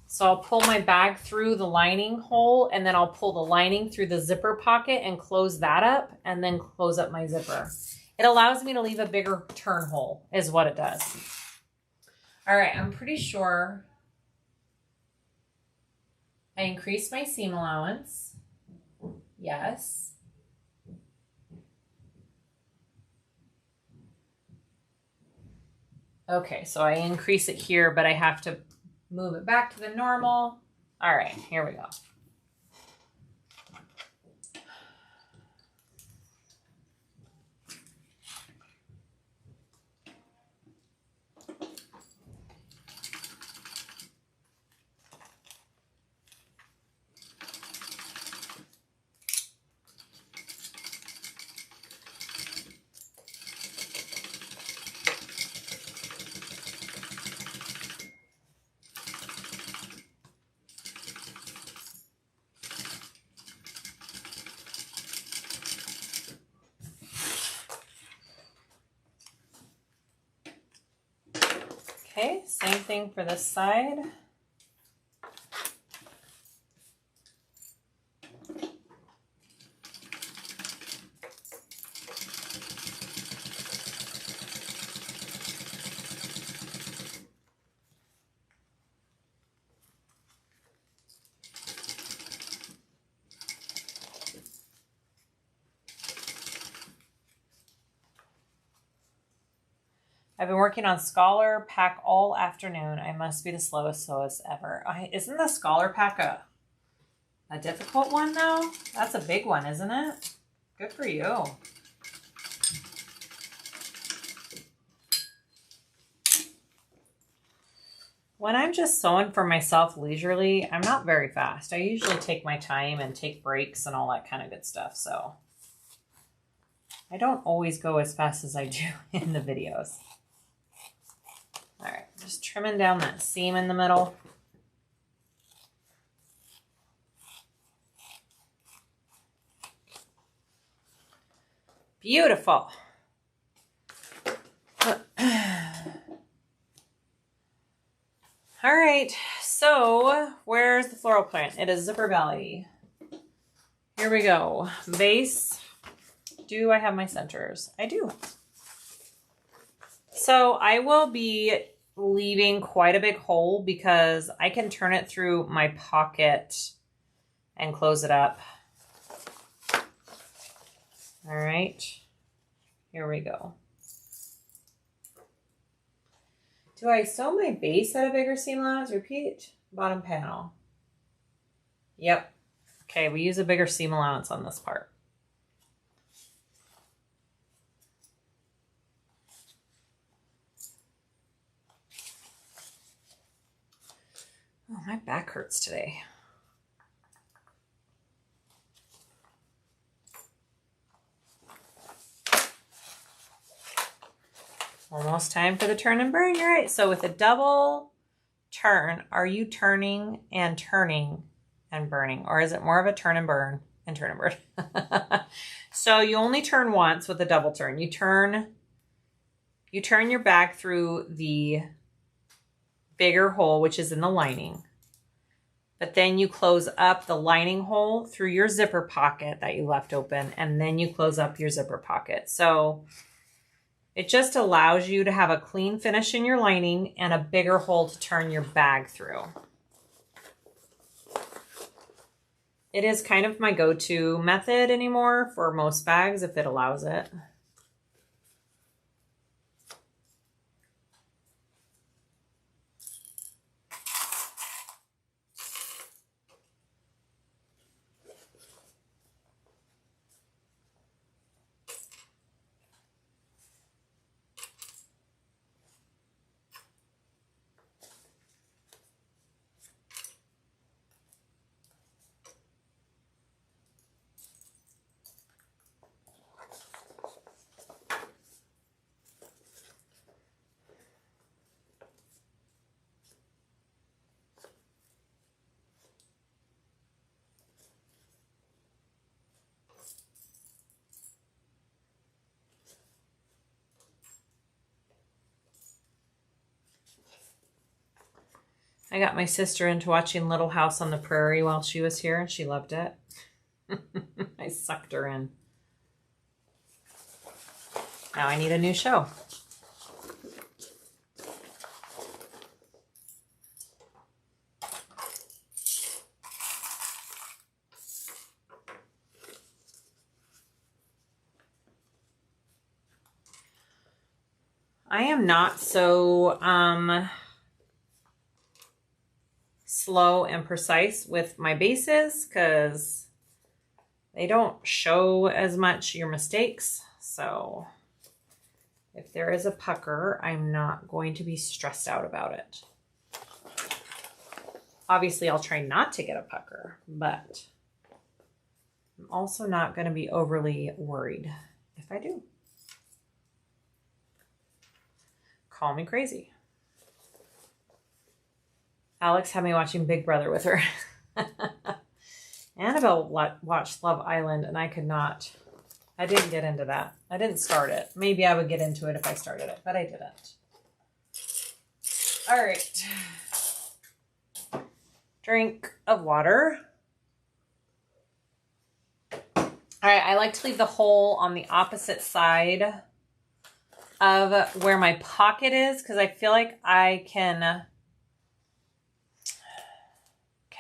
So I'll pull my bag through the lining hole, and then I'll pull the lining through the zipper pocket and close that up, and then close up my zipper. It allows me to leave a bigger turn hole is what it does. All right, I'm pretty sure I increased my seam allowance. Yes. Okay, so I increase it here, but I have to move it back to the normal. All right, here we go. Okay, same thing for this side. I've been working on Scholar Pack all afternoon. I must be the slowest ever. Isn't the Scholar Pack a difficult one though? That's a big one, isn't it? Good for you. When I'm just sewing for myself leisurely, I'm not very fast. I usually take my time and take breaks and all that kind of good stuff. So I don't always go as fast as I do in the videos. All right, just trimming down that seam in the middle. Beautiful. All right, so where's the floral plant? It is Zipper Valley. Here we go. Base. Do I have my centers? I do. So I will be leaving quite a big hole because I can turn it through my pocket and close it up. All right, here we go. Do I sew my base at a bigger seam allowance? Repeat bottom panel. Yep. Okay, we use a bigger seam allowance on this part. Oh, my back hurts today. Almost time for the turn and burn. You're right. So with a double turn, are you turning and burning? Or is it more of a turn and burn and turn and burn? So you only turn once with a double turn. You turn your bag through the bigger hole, which is in the lining. But then you close up the lining hole through your zipper pocket that you left open, and then you close up your zipper pocket. So it just allows you to have a clean finish in your lining and a bigger hole to turn your bag through. It is kind of my go-to method anymore for most bags if it allows it. I got my sister into watching Little House on the Prairie while she was here, and she loved it. I sucked her in. Now I need a new show. I am not so slow and precise with my bases because they don't show as much your mistakes. So if there is a pucker, I'm not going to be stressed out about it. Obviously, I'll try not to get a pucker, but I'm also not going to be overly worried if I do. Call me crazy. Alex had me watching Big Brother with her. Annabelle watched Love Island, and I could not. I didn't get into that. I didn't start it. Maybe I would get into it if I started it, but I didn't. All right. Drink of water. All right, I like to leave the hole on the opposite side of where my pocket is because I feel like I can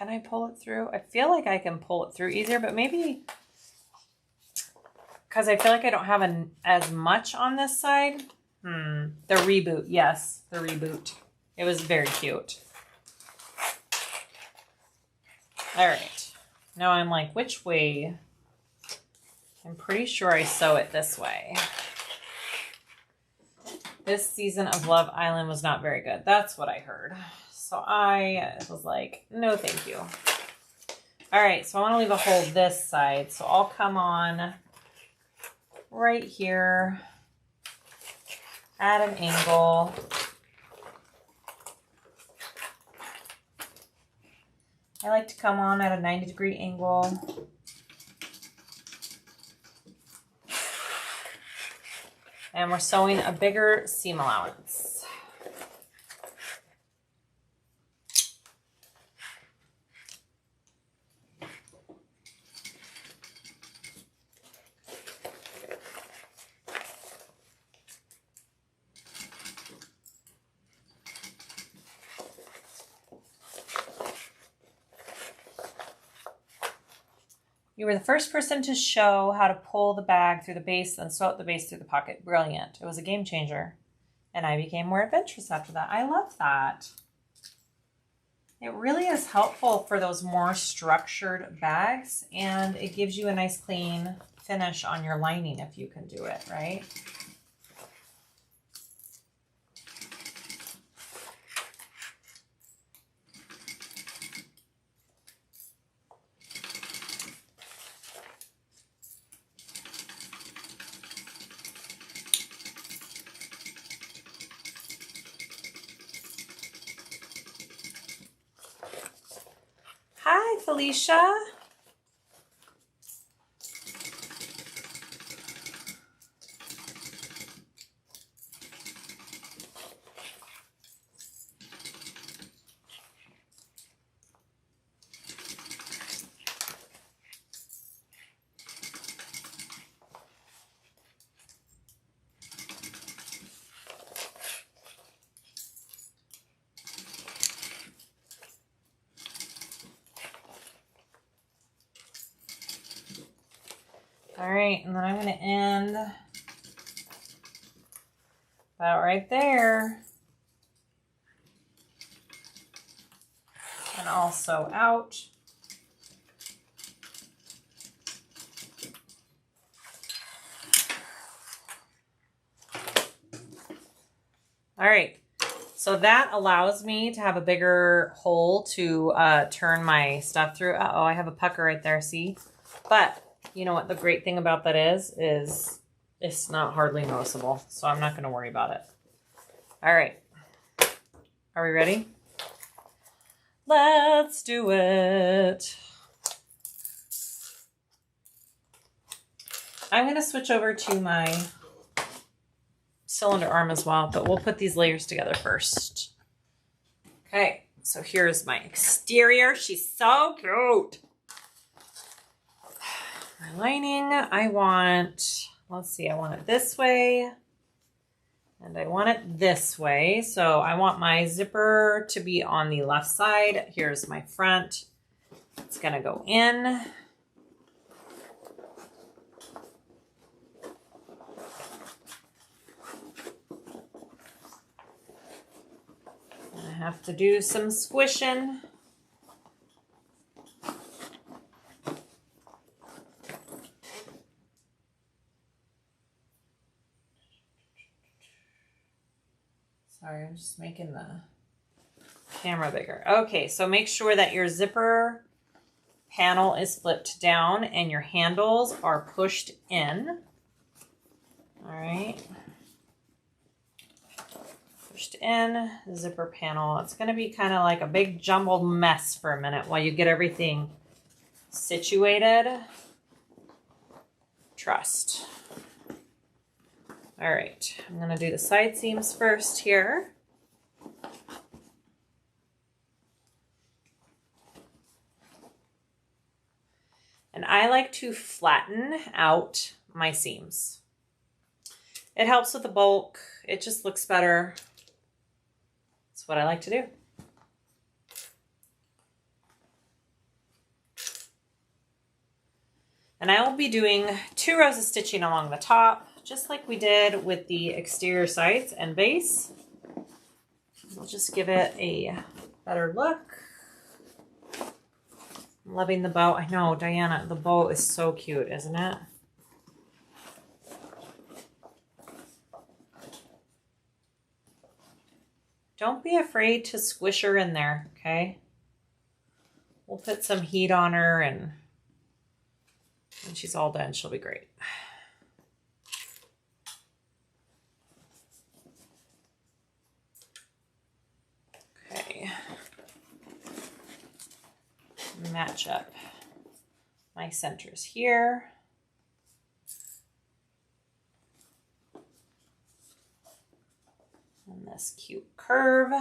I pull it through? I feel like I can pull it through easier, but maybe because I feel like I don't have as much on this side. The reboot, yes, the reboot. It was very cute. All right, now I'm like, which way? I'm pretty sure I sew it this way. This season of Love Island was not very good. That's what I heard. So I was like, no, thank you. All right, so I want to leave a hole this side. So I'll come on right here at an angle. I like to come on at a 90-degree angle. And we're sewing a bigger seam allowance. You were the first person to show how to pull the bag through the base and sew out the base through the pocket. Brilliant. It was a game changer. And I became more adventurous after that. I love that. It really is helpful for those more structured bags, and it gives you a nice clean finish on your lining if you can do it, right? Hi, Felicia. All right, and then I'm going to end about right there. And also out. All right, so that allows me to have a bigger hole to turn my stuff through. Uh-oh, I have a pucker right there, see? But you know what the great thing about that is it's not hardly noticeable, so I'm not going to worry about it. All right, are we ready? Let's do it. I'm going to switch over to my cylinder arm as well, but we'll put these layers together first. Okay, so here's my exterior. She's so cute. My lining, I want, let's see, I want it this way and I want it this way. So I want my zipper to be on the left side. Here's my front. It's going to go in. I have to do some squishing. Sorry, I'm just making the camera bigger. Okay, so make sure that your zipper panel is flipped down and your handles are pushed in. All right. Pushed in, zipper panel. It's going to be kind of like a big jumbled mess for a minute while you get everything situated. Trust. All right, I'm going to do the side seams first here. like to flatten out my seams. It helps with the bulk. It just looks better. That's what I like to do. And I will be doing 2 rows of stitching along the top, just like we did with the exterior sides and base. We'll just give it a better look. I'm loving the bow. I know, Diana, the bow is so cute, isn't it? Don't be afraid to squish her in there, okay? We'll put some heat on her, and when she's all done, she'll be great. Okay. Match up my centers here. And this cute curve.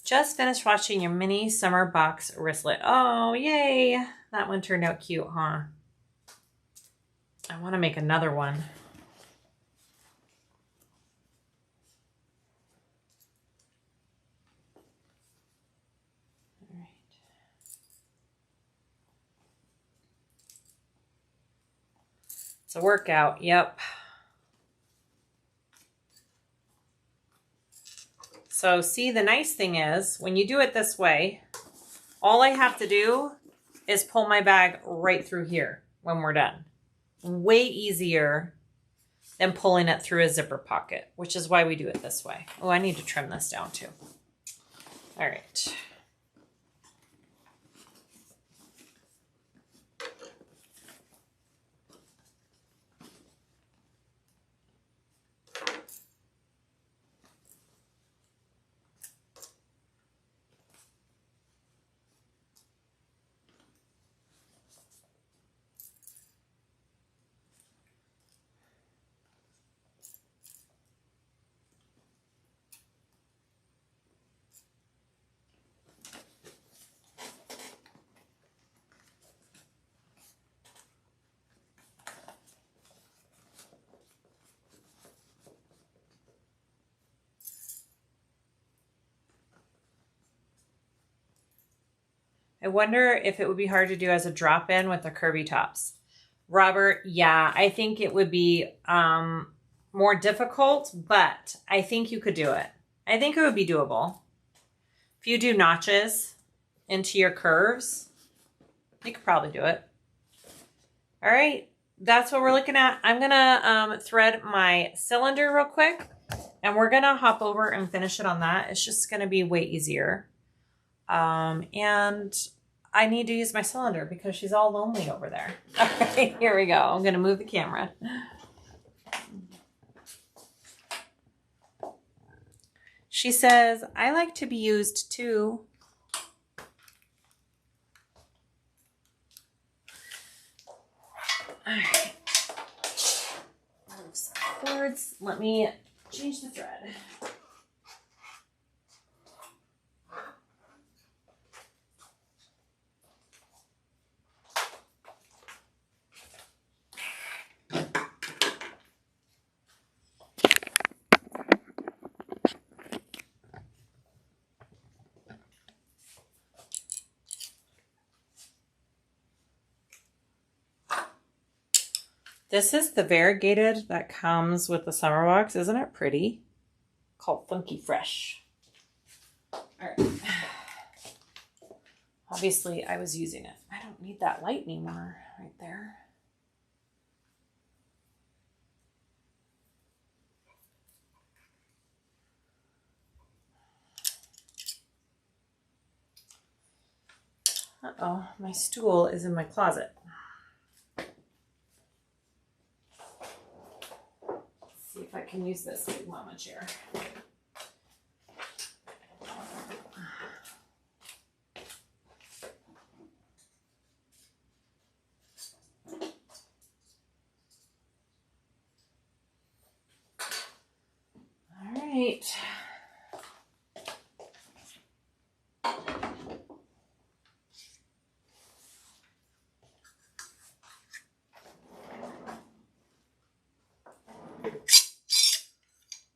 Just finished watching your mini summer box wristlet. Oh, yay. That one turned out cute, huh? I want to make another one. All right. It's a workout, yep. So see, the nice thing is when you do it this way, all I have to do is pull my bag right through here when we're done. Way easier than pulling it through a zipper pocket, which is why we do it this way. Oh, I need to trim this down too. All right. I wonder if it would be hard to do as a drop-in with the curvy tops. Robert, yeah, I think it would be more difficult, but I think you could do it. I think it would be doable. If you do notches into your curves, you could probably do it. All right, that's what we're looking at. I'm gonna thread my cylinder real quick, and we're gonna hop over and finish it on that. It's just gonna be way easier. And I need to use my cylinder because she's all lonely over there. All right, here we go. I'm going to move the camera. She says, I like to be used too. All right. Move some cords. Let me change the thread. This is the variegated that comes with the summer box. Isn't it pretty? Called Funky Fresh. All right. Obviously, I was using it. I don't need that light anymore right there. Uh-oh, my stool is in my closet. See if I can use this big mama chair. right.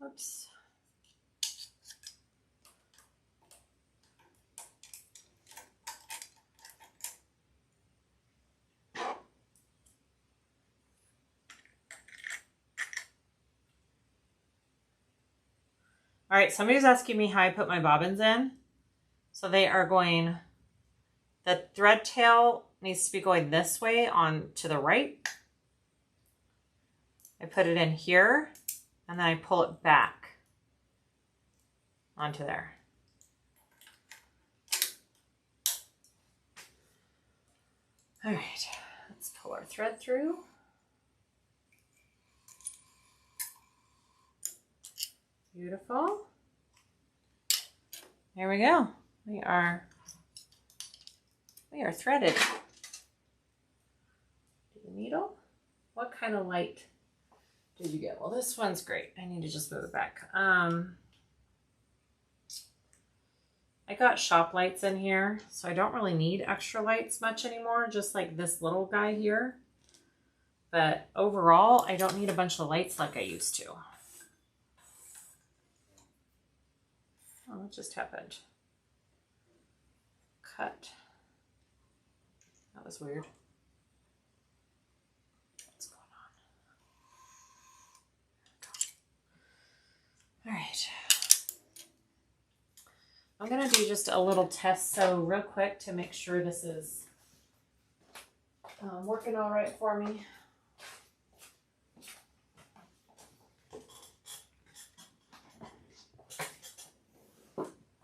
Oops. All right, somebody's asking me how I put my bobbins in. So they are going, the thread tail needs to be going this way on to the right. I put it in here and then I pull it back onto there. All right, let's pull our thread through. Beautiful. There we go. We are threaded. The needle. What kind of light did you get? Well, this one's great. I need to just move it back. I got shop lights in here, so I don't really need extra lights much anymore, just like this little guy here. But overall, I don't need a bunch of lights like I used to. Oh, what just happened? Cut. That was weird. What's going on? All right. I'm going to do just a little test sew real quick to make sure this is working all right for me.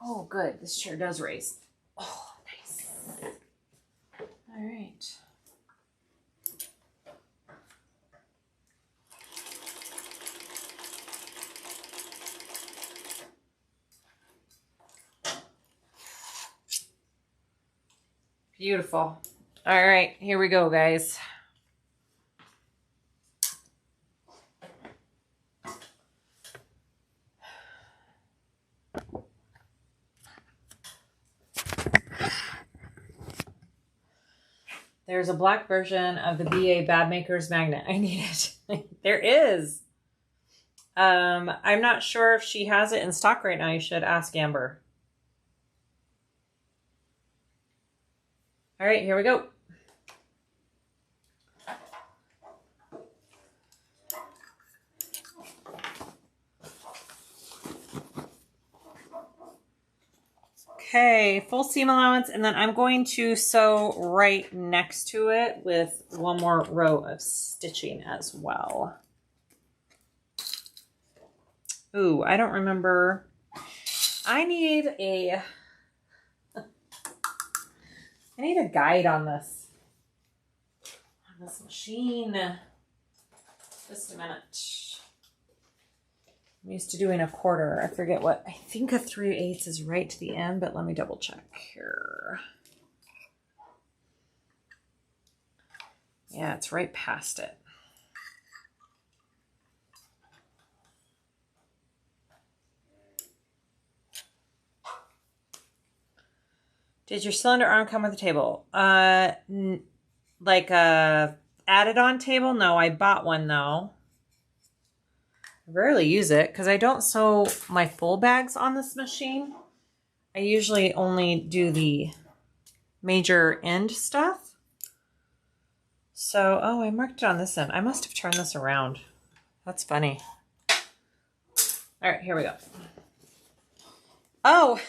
Oh, good. This chair does raise. Oh, nice. All right. Beautiful. All right, here we go, guys. There's a black version of the BA Bagmakers magnet. I need it. There is. I'm not sure if she has it in stock right now. You should ask Amber. All right, here we go. Okay, full seam allowance, and then I'm going to sew right next to it with one more row of stitching as well. Ooh, I don't remember. I need a guide on this machine. Just a minute. I'm used to doing a quarter. I forget what, I think a 3/8 is right to the end, but let me double check here. Yeah, it's right past it. Did your cylinder arm come with a table? Like a added on table? No, I bought one though. I rarely use it because I don't sew my full bags on this machine. I usually only do the major end stuff. So, oh, I marked it on this end. I must have turned this around. That's funny. All right, here we go. Oh,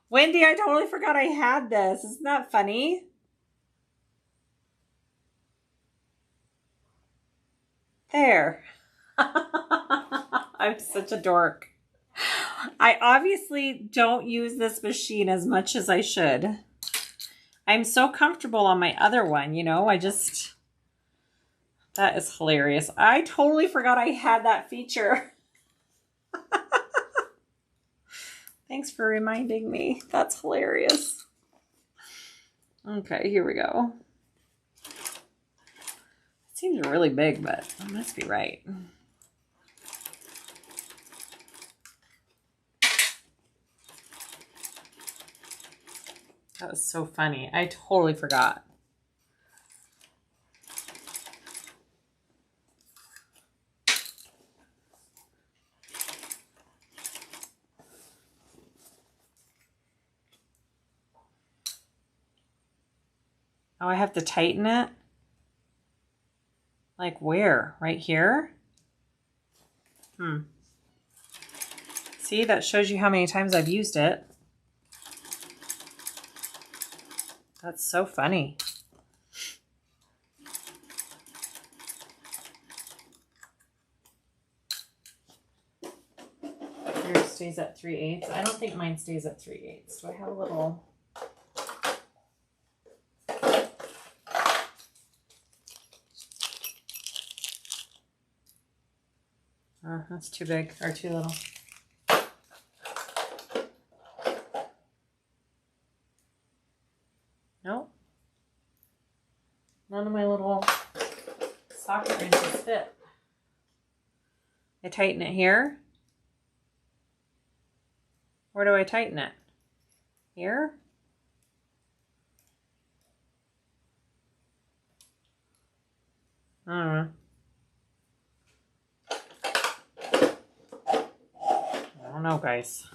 Wendy, I totally forgot I had this. Isn't that funny? There. I'm such a dork. I obviously don't use this machine as much as I should. I'm so comfortable on my other one, you know, that is hilarious. I totally forgot I had that feature. Thanks for reminding me. That's hilarious. Okay, here we go. It seems really big, but it must be right. That was so funny. I totally forgot. Oh, I have to tighten it? Like where? Right here? See, that shows you how many times I've used it. That's so funny. Yours stays at 3/8. I don't think mine stays at 3/8. Do I have a little... that's too big or too little. Nope. None of my little socket wrenches fit. I tighten it here. Where do I tighten it? Here? I don't know. I don't know, guys.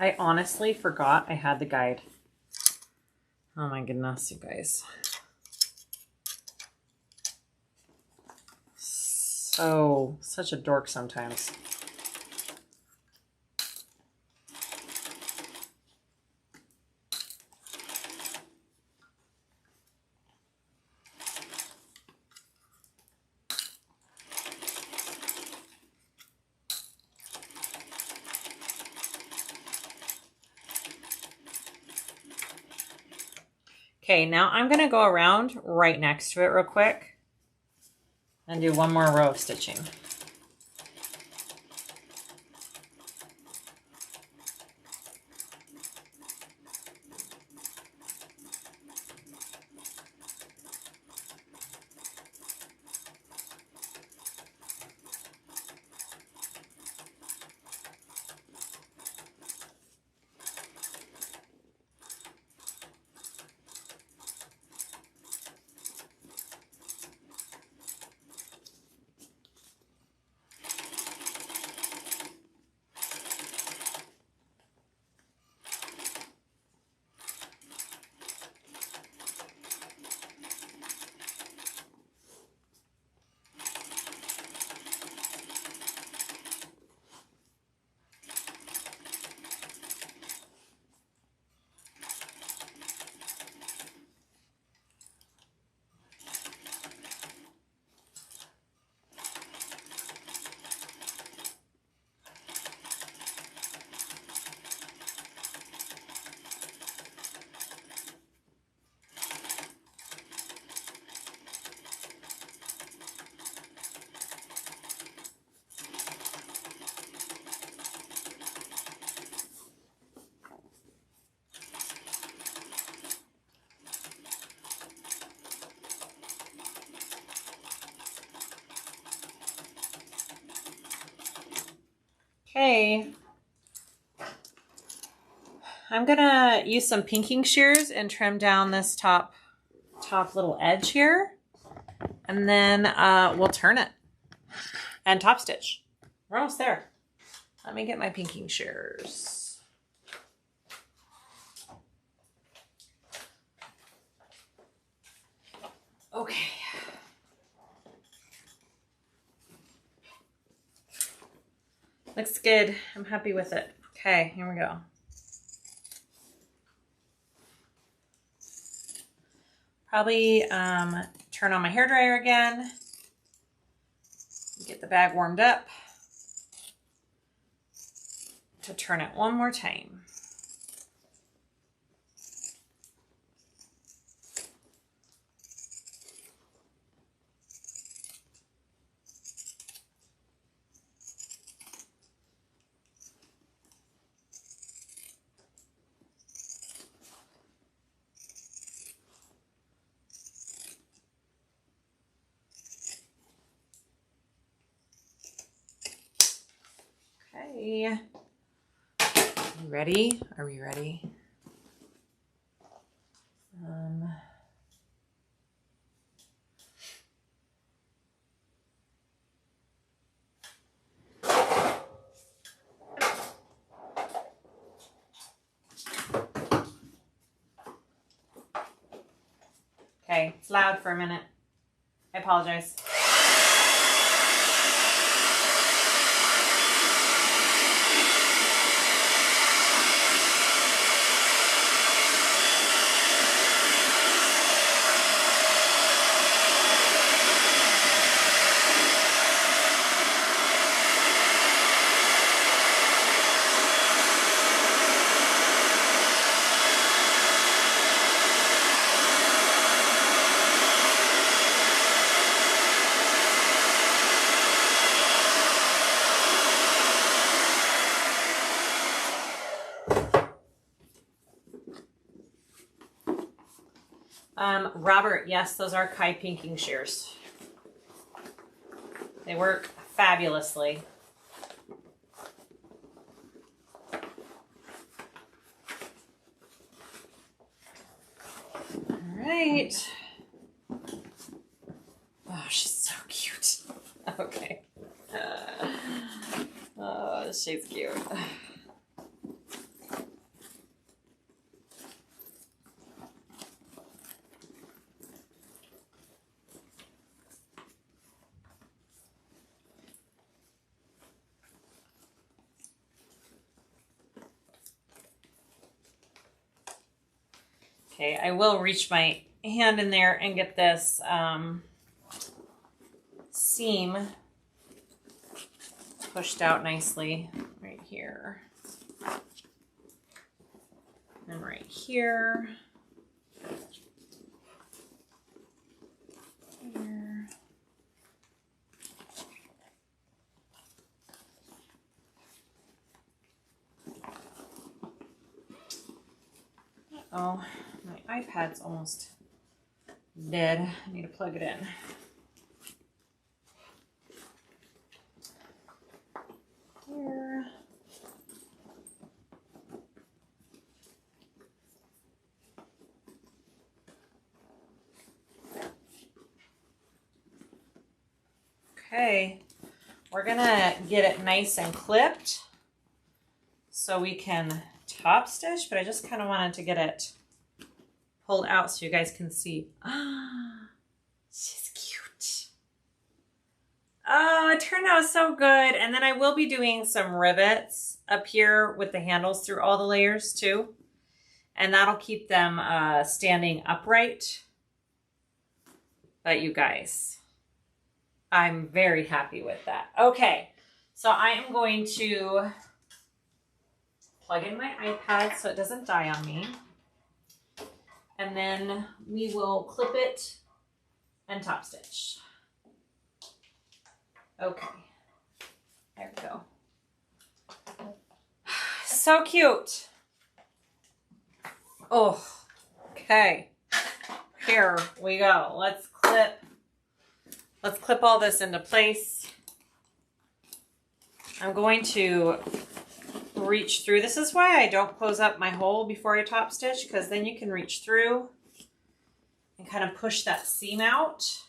I honestly forgot I had the guide. Oh my goodness, you guys. So, such a dork sometimes. Okay, now I'm going to go around right next to it real quick and do one more row of stitching. Okay. I'm gonna use some pinking shears and trim down this top little edge here. And then we'll turn it and top stitch. We're almost there. Let me get my pinking shears. Okay. Looks good. I'm happy with it. Okay, here we go. Probably turn on my hairdryer again. Get the bag warmed up to turn it one more time. Okay. You ready? Are we ready? Okay, it's loud for a minute. I apologize. Robert, yes, those are Kai pinking shears. They work fabulously. All right. Oh, she's so cute. Okay. Oh, she's cute. Okay, I will reach my hand in there and get this seam pushed out nicely right here. And right here. Here. Uh-oh. My iPad's almost dead. I need to plug it in. Here. Okay, we're gonna get it nice and clipped so we can top stitch, but I just kind of wanted to get it pulled out so you guys can see. Ah, she's cute. Oh, it turned out so good. And then I will be doing some rivets up here with the handles through all the layers too. And that'll keep them standing upright. But you guys, I'm very happy with that. Okay, so I am going to plug in my iPad so it doesn't die on me. And then we will clip it and top stitch. Okay, there we go. So cute. Oh, okay. Here we go. Let's clip all this into place. I'm going to reach through. This is why I don't close up my hole before I top stitch, because then you can reach through and kind of push that seam out.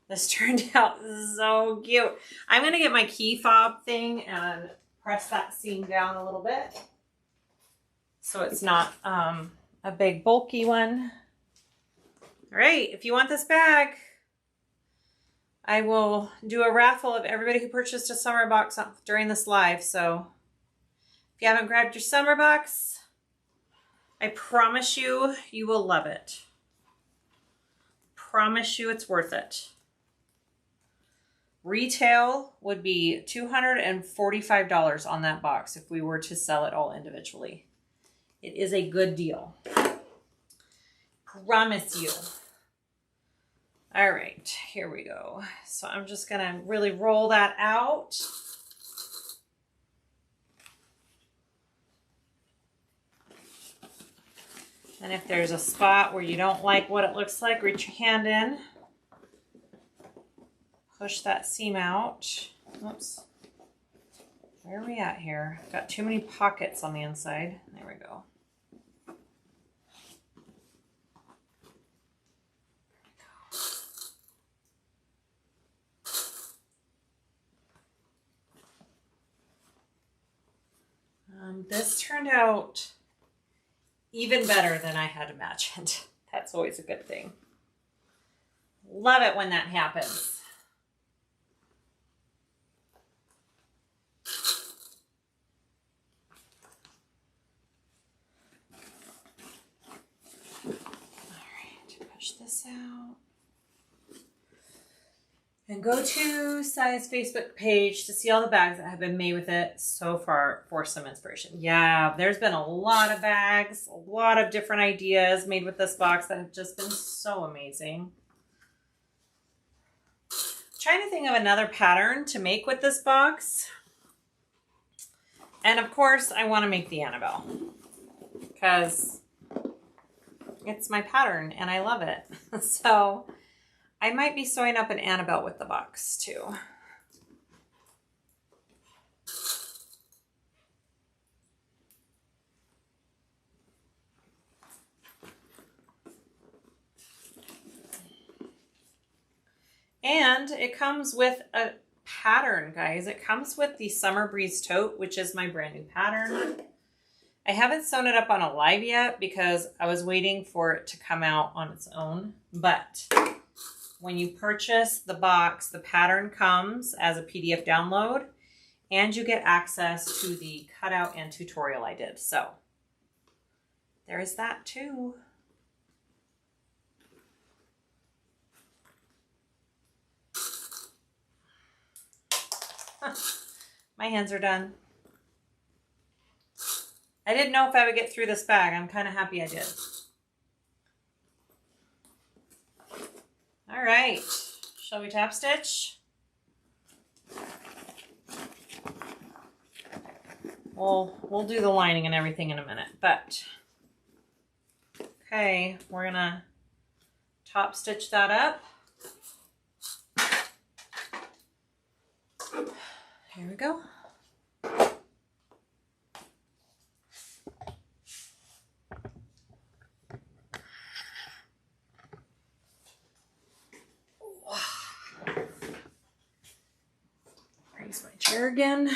This turned out so cute. I'm going to get my key fob thing and press that seam down a little bit so it's not a big bulky one. All right, if you want this bag, I will do a raffle of everybody who purchased a summer box during this live. So if you haven't grabbed your summer box, I promise you, you will love it. Promise you it's worth it. Retail would be $245 on that box if we were to sell it all individually. It is a good deal. Promise you. All right, here we go. So I'm just gonna really roll that out. And if there's a spot where you don't like what it looks like, reach your hand in. Push that seam out. Oops. Where are we at here? Got too many pockets on the inside. There we go. This turned out even better than I had imagined. That's always a good thing. Love it when that happens. All right, push this out. And go to Siah's Facebook page to see all the bags that have been made with it so far for some inspiration. Yeah, there's been a lot of bags, a lot of different ideas made with this box that have just been so amazing. I'm trying to think of another pattern to make with this box. And of course, I want to make the Annabelle because it's my pattern and I love it. So I might be sewing up an Annabelle with the box too. And it comes with a pattern, guys. It comes with the Summer Breeze Tote, which is my brand new pattern. I haven't sewn it up on a live yet because I was waiting for it to come out on its own, but when you purchase the box, the pattern comes as a PDF download and you get access to the cutout and tutorial I did. So there is that too. My hands are done. I didn't know if I would get through this bag. I'm kind of happy I did. All right, shall we top stitch? We'll do the lining and everything in a minute, but okay, we're gonna top stitch that up. Here we go. Raise my chair again.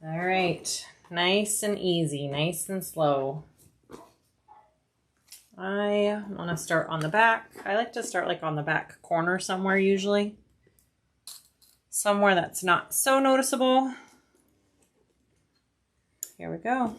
All right, nice and easy, nice and slow. I want to start on the back. I like to start like on the back corner somewhere usually. Somewhere that's not so noticeable. Here we go.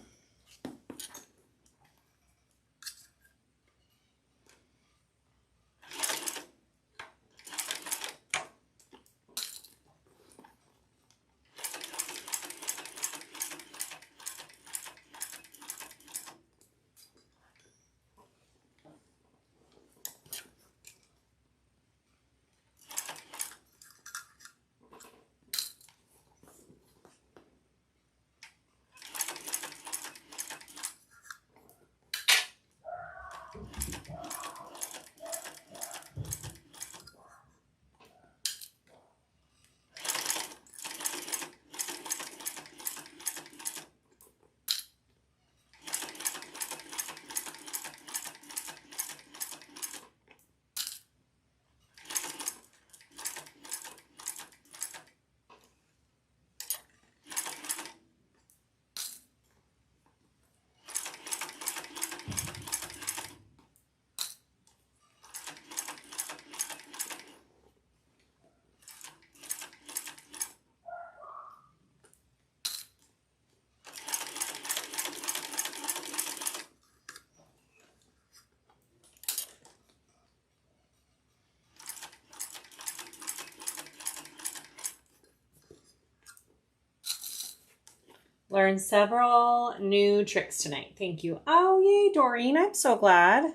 Learned several new tricks tonight. Thank you. Oh, yay, Doreen. I'm so glad.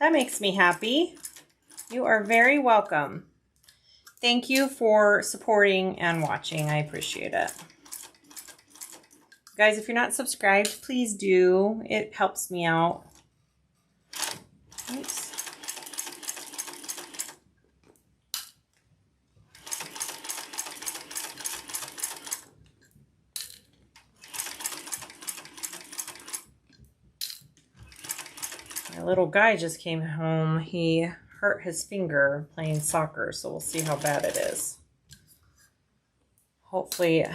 That makes me happy. You are very welcome. Thank you for supporting and watching. I appreciate it. Guys, if you're not subscribed, please do. It helps me out. Oops. My little guy just came home. He hurt his finger playing soccer, so we'll see how bad it is. Hopefully,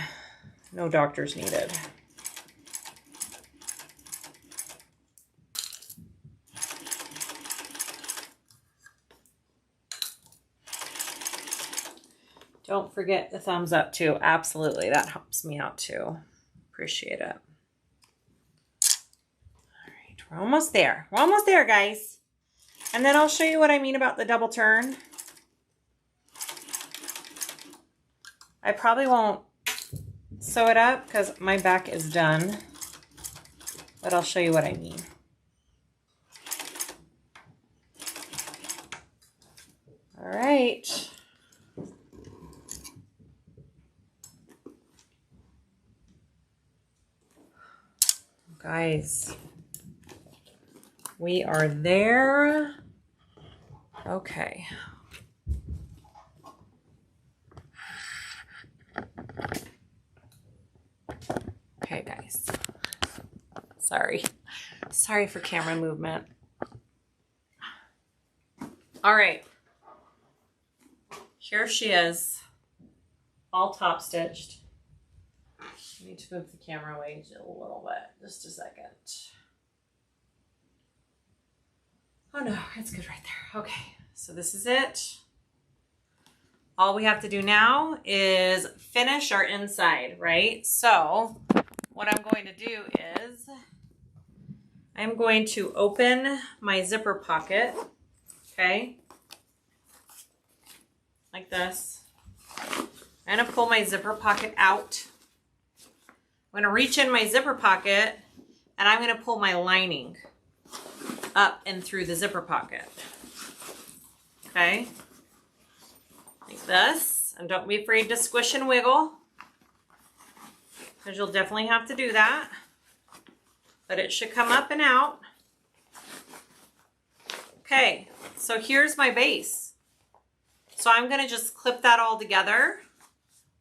no doctors needed. Don't forget the thumbs up too. Absolutely, that helps me out too. Appreciate it. We're almost there. We're almost there, guys. And then I'll show you what I mean about the double turn. I probably won't sew it up because my back is done. But I'll show you what I mean. All right. Guys. We are there. Okay. Okay, guys. Sorry. Sorry for camera movement. All right. Here she is. All top stitched. I need to move the camera away a little bit. Just a second. Oh no, it's good right there. Okay, so this is it. All we have to do now is finish our inside, right? So what I'm going to do is I'm going to open my zipper pocket, okay? Like this. I'm gonna pull my zipper pocket out. I'm gonna reach in my zipper pocket and I'm gonna pull my lining up and through the zipper pocket. Okay? Like this. And don't be afraid to squish and wiggle, because you'll definitely have to do that. But it should come up and out. Okay, so here's my base. So I'm gonna just clip that all together.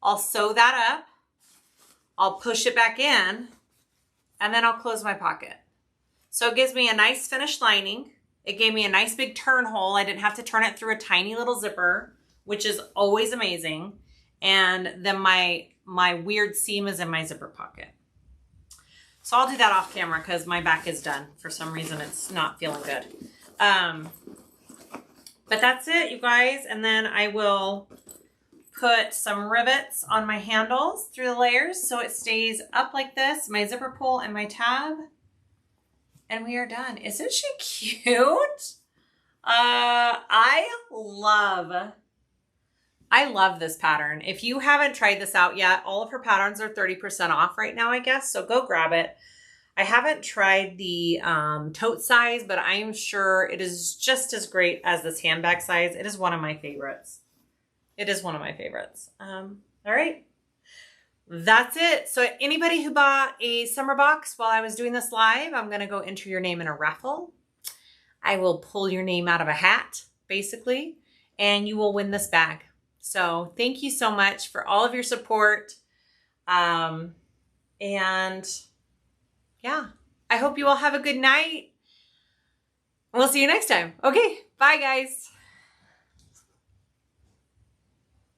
I'll sew that up. I'll push it back in, and then I'll close my pocket. So it gives me a nice finished lining. It gave me a nice big turn hole. I didn't have to turn it through a tiny little zipper, which is always amazing. And then my weird seam is in my zipper pocket. So I'll do that off camera because my back is done. For some reason, it's not feeling good. But that's it, you guys. And then I will put some rivets on my handles through the layers so it stays up like this, my zipper pull and my tab. And we are done. Isn't she cute? I love this pattern. If you haven't tried this out yet, all of her patterns are 30% off right now, I guess. So go grab it. I haven't tried the tote size, but I am sure it is just as great as this handbag size. It is one of my favorites. It is one of my favorites. All right. That's it. So anybody who bought a summer box while I was doing this live, I'm going to go enter your name in a raffle. I will pull your name out of a hat, basically, and you will win this bag. So thank you so much for all of your support. And yeah, I hope you all have a good night. We'll see you next time. Okay, bye guys.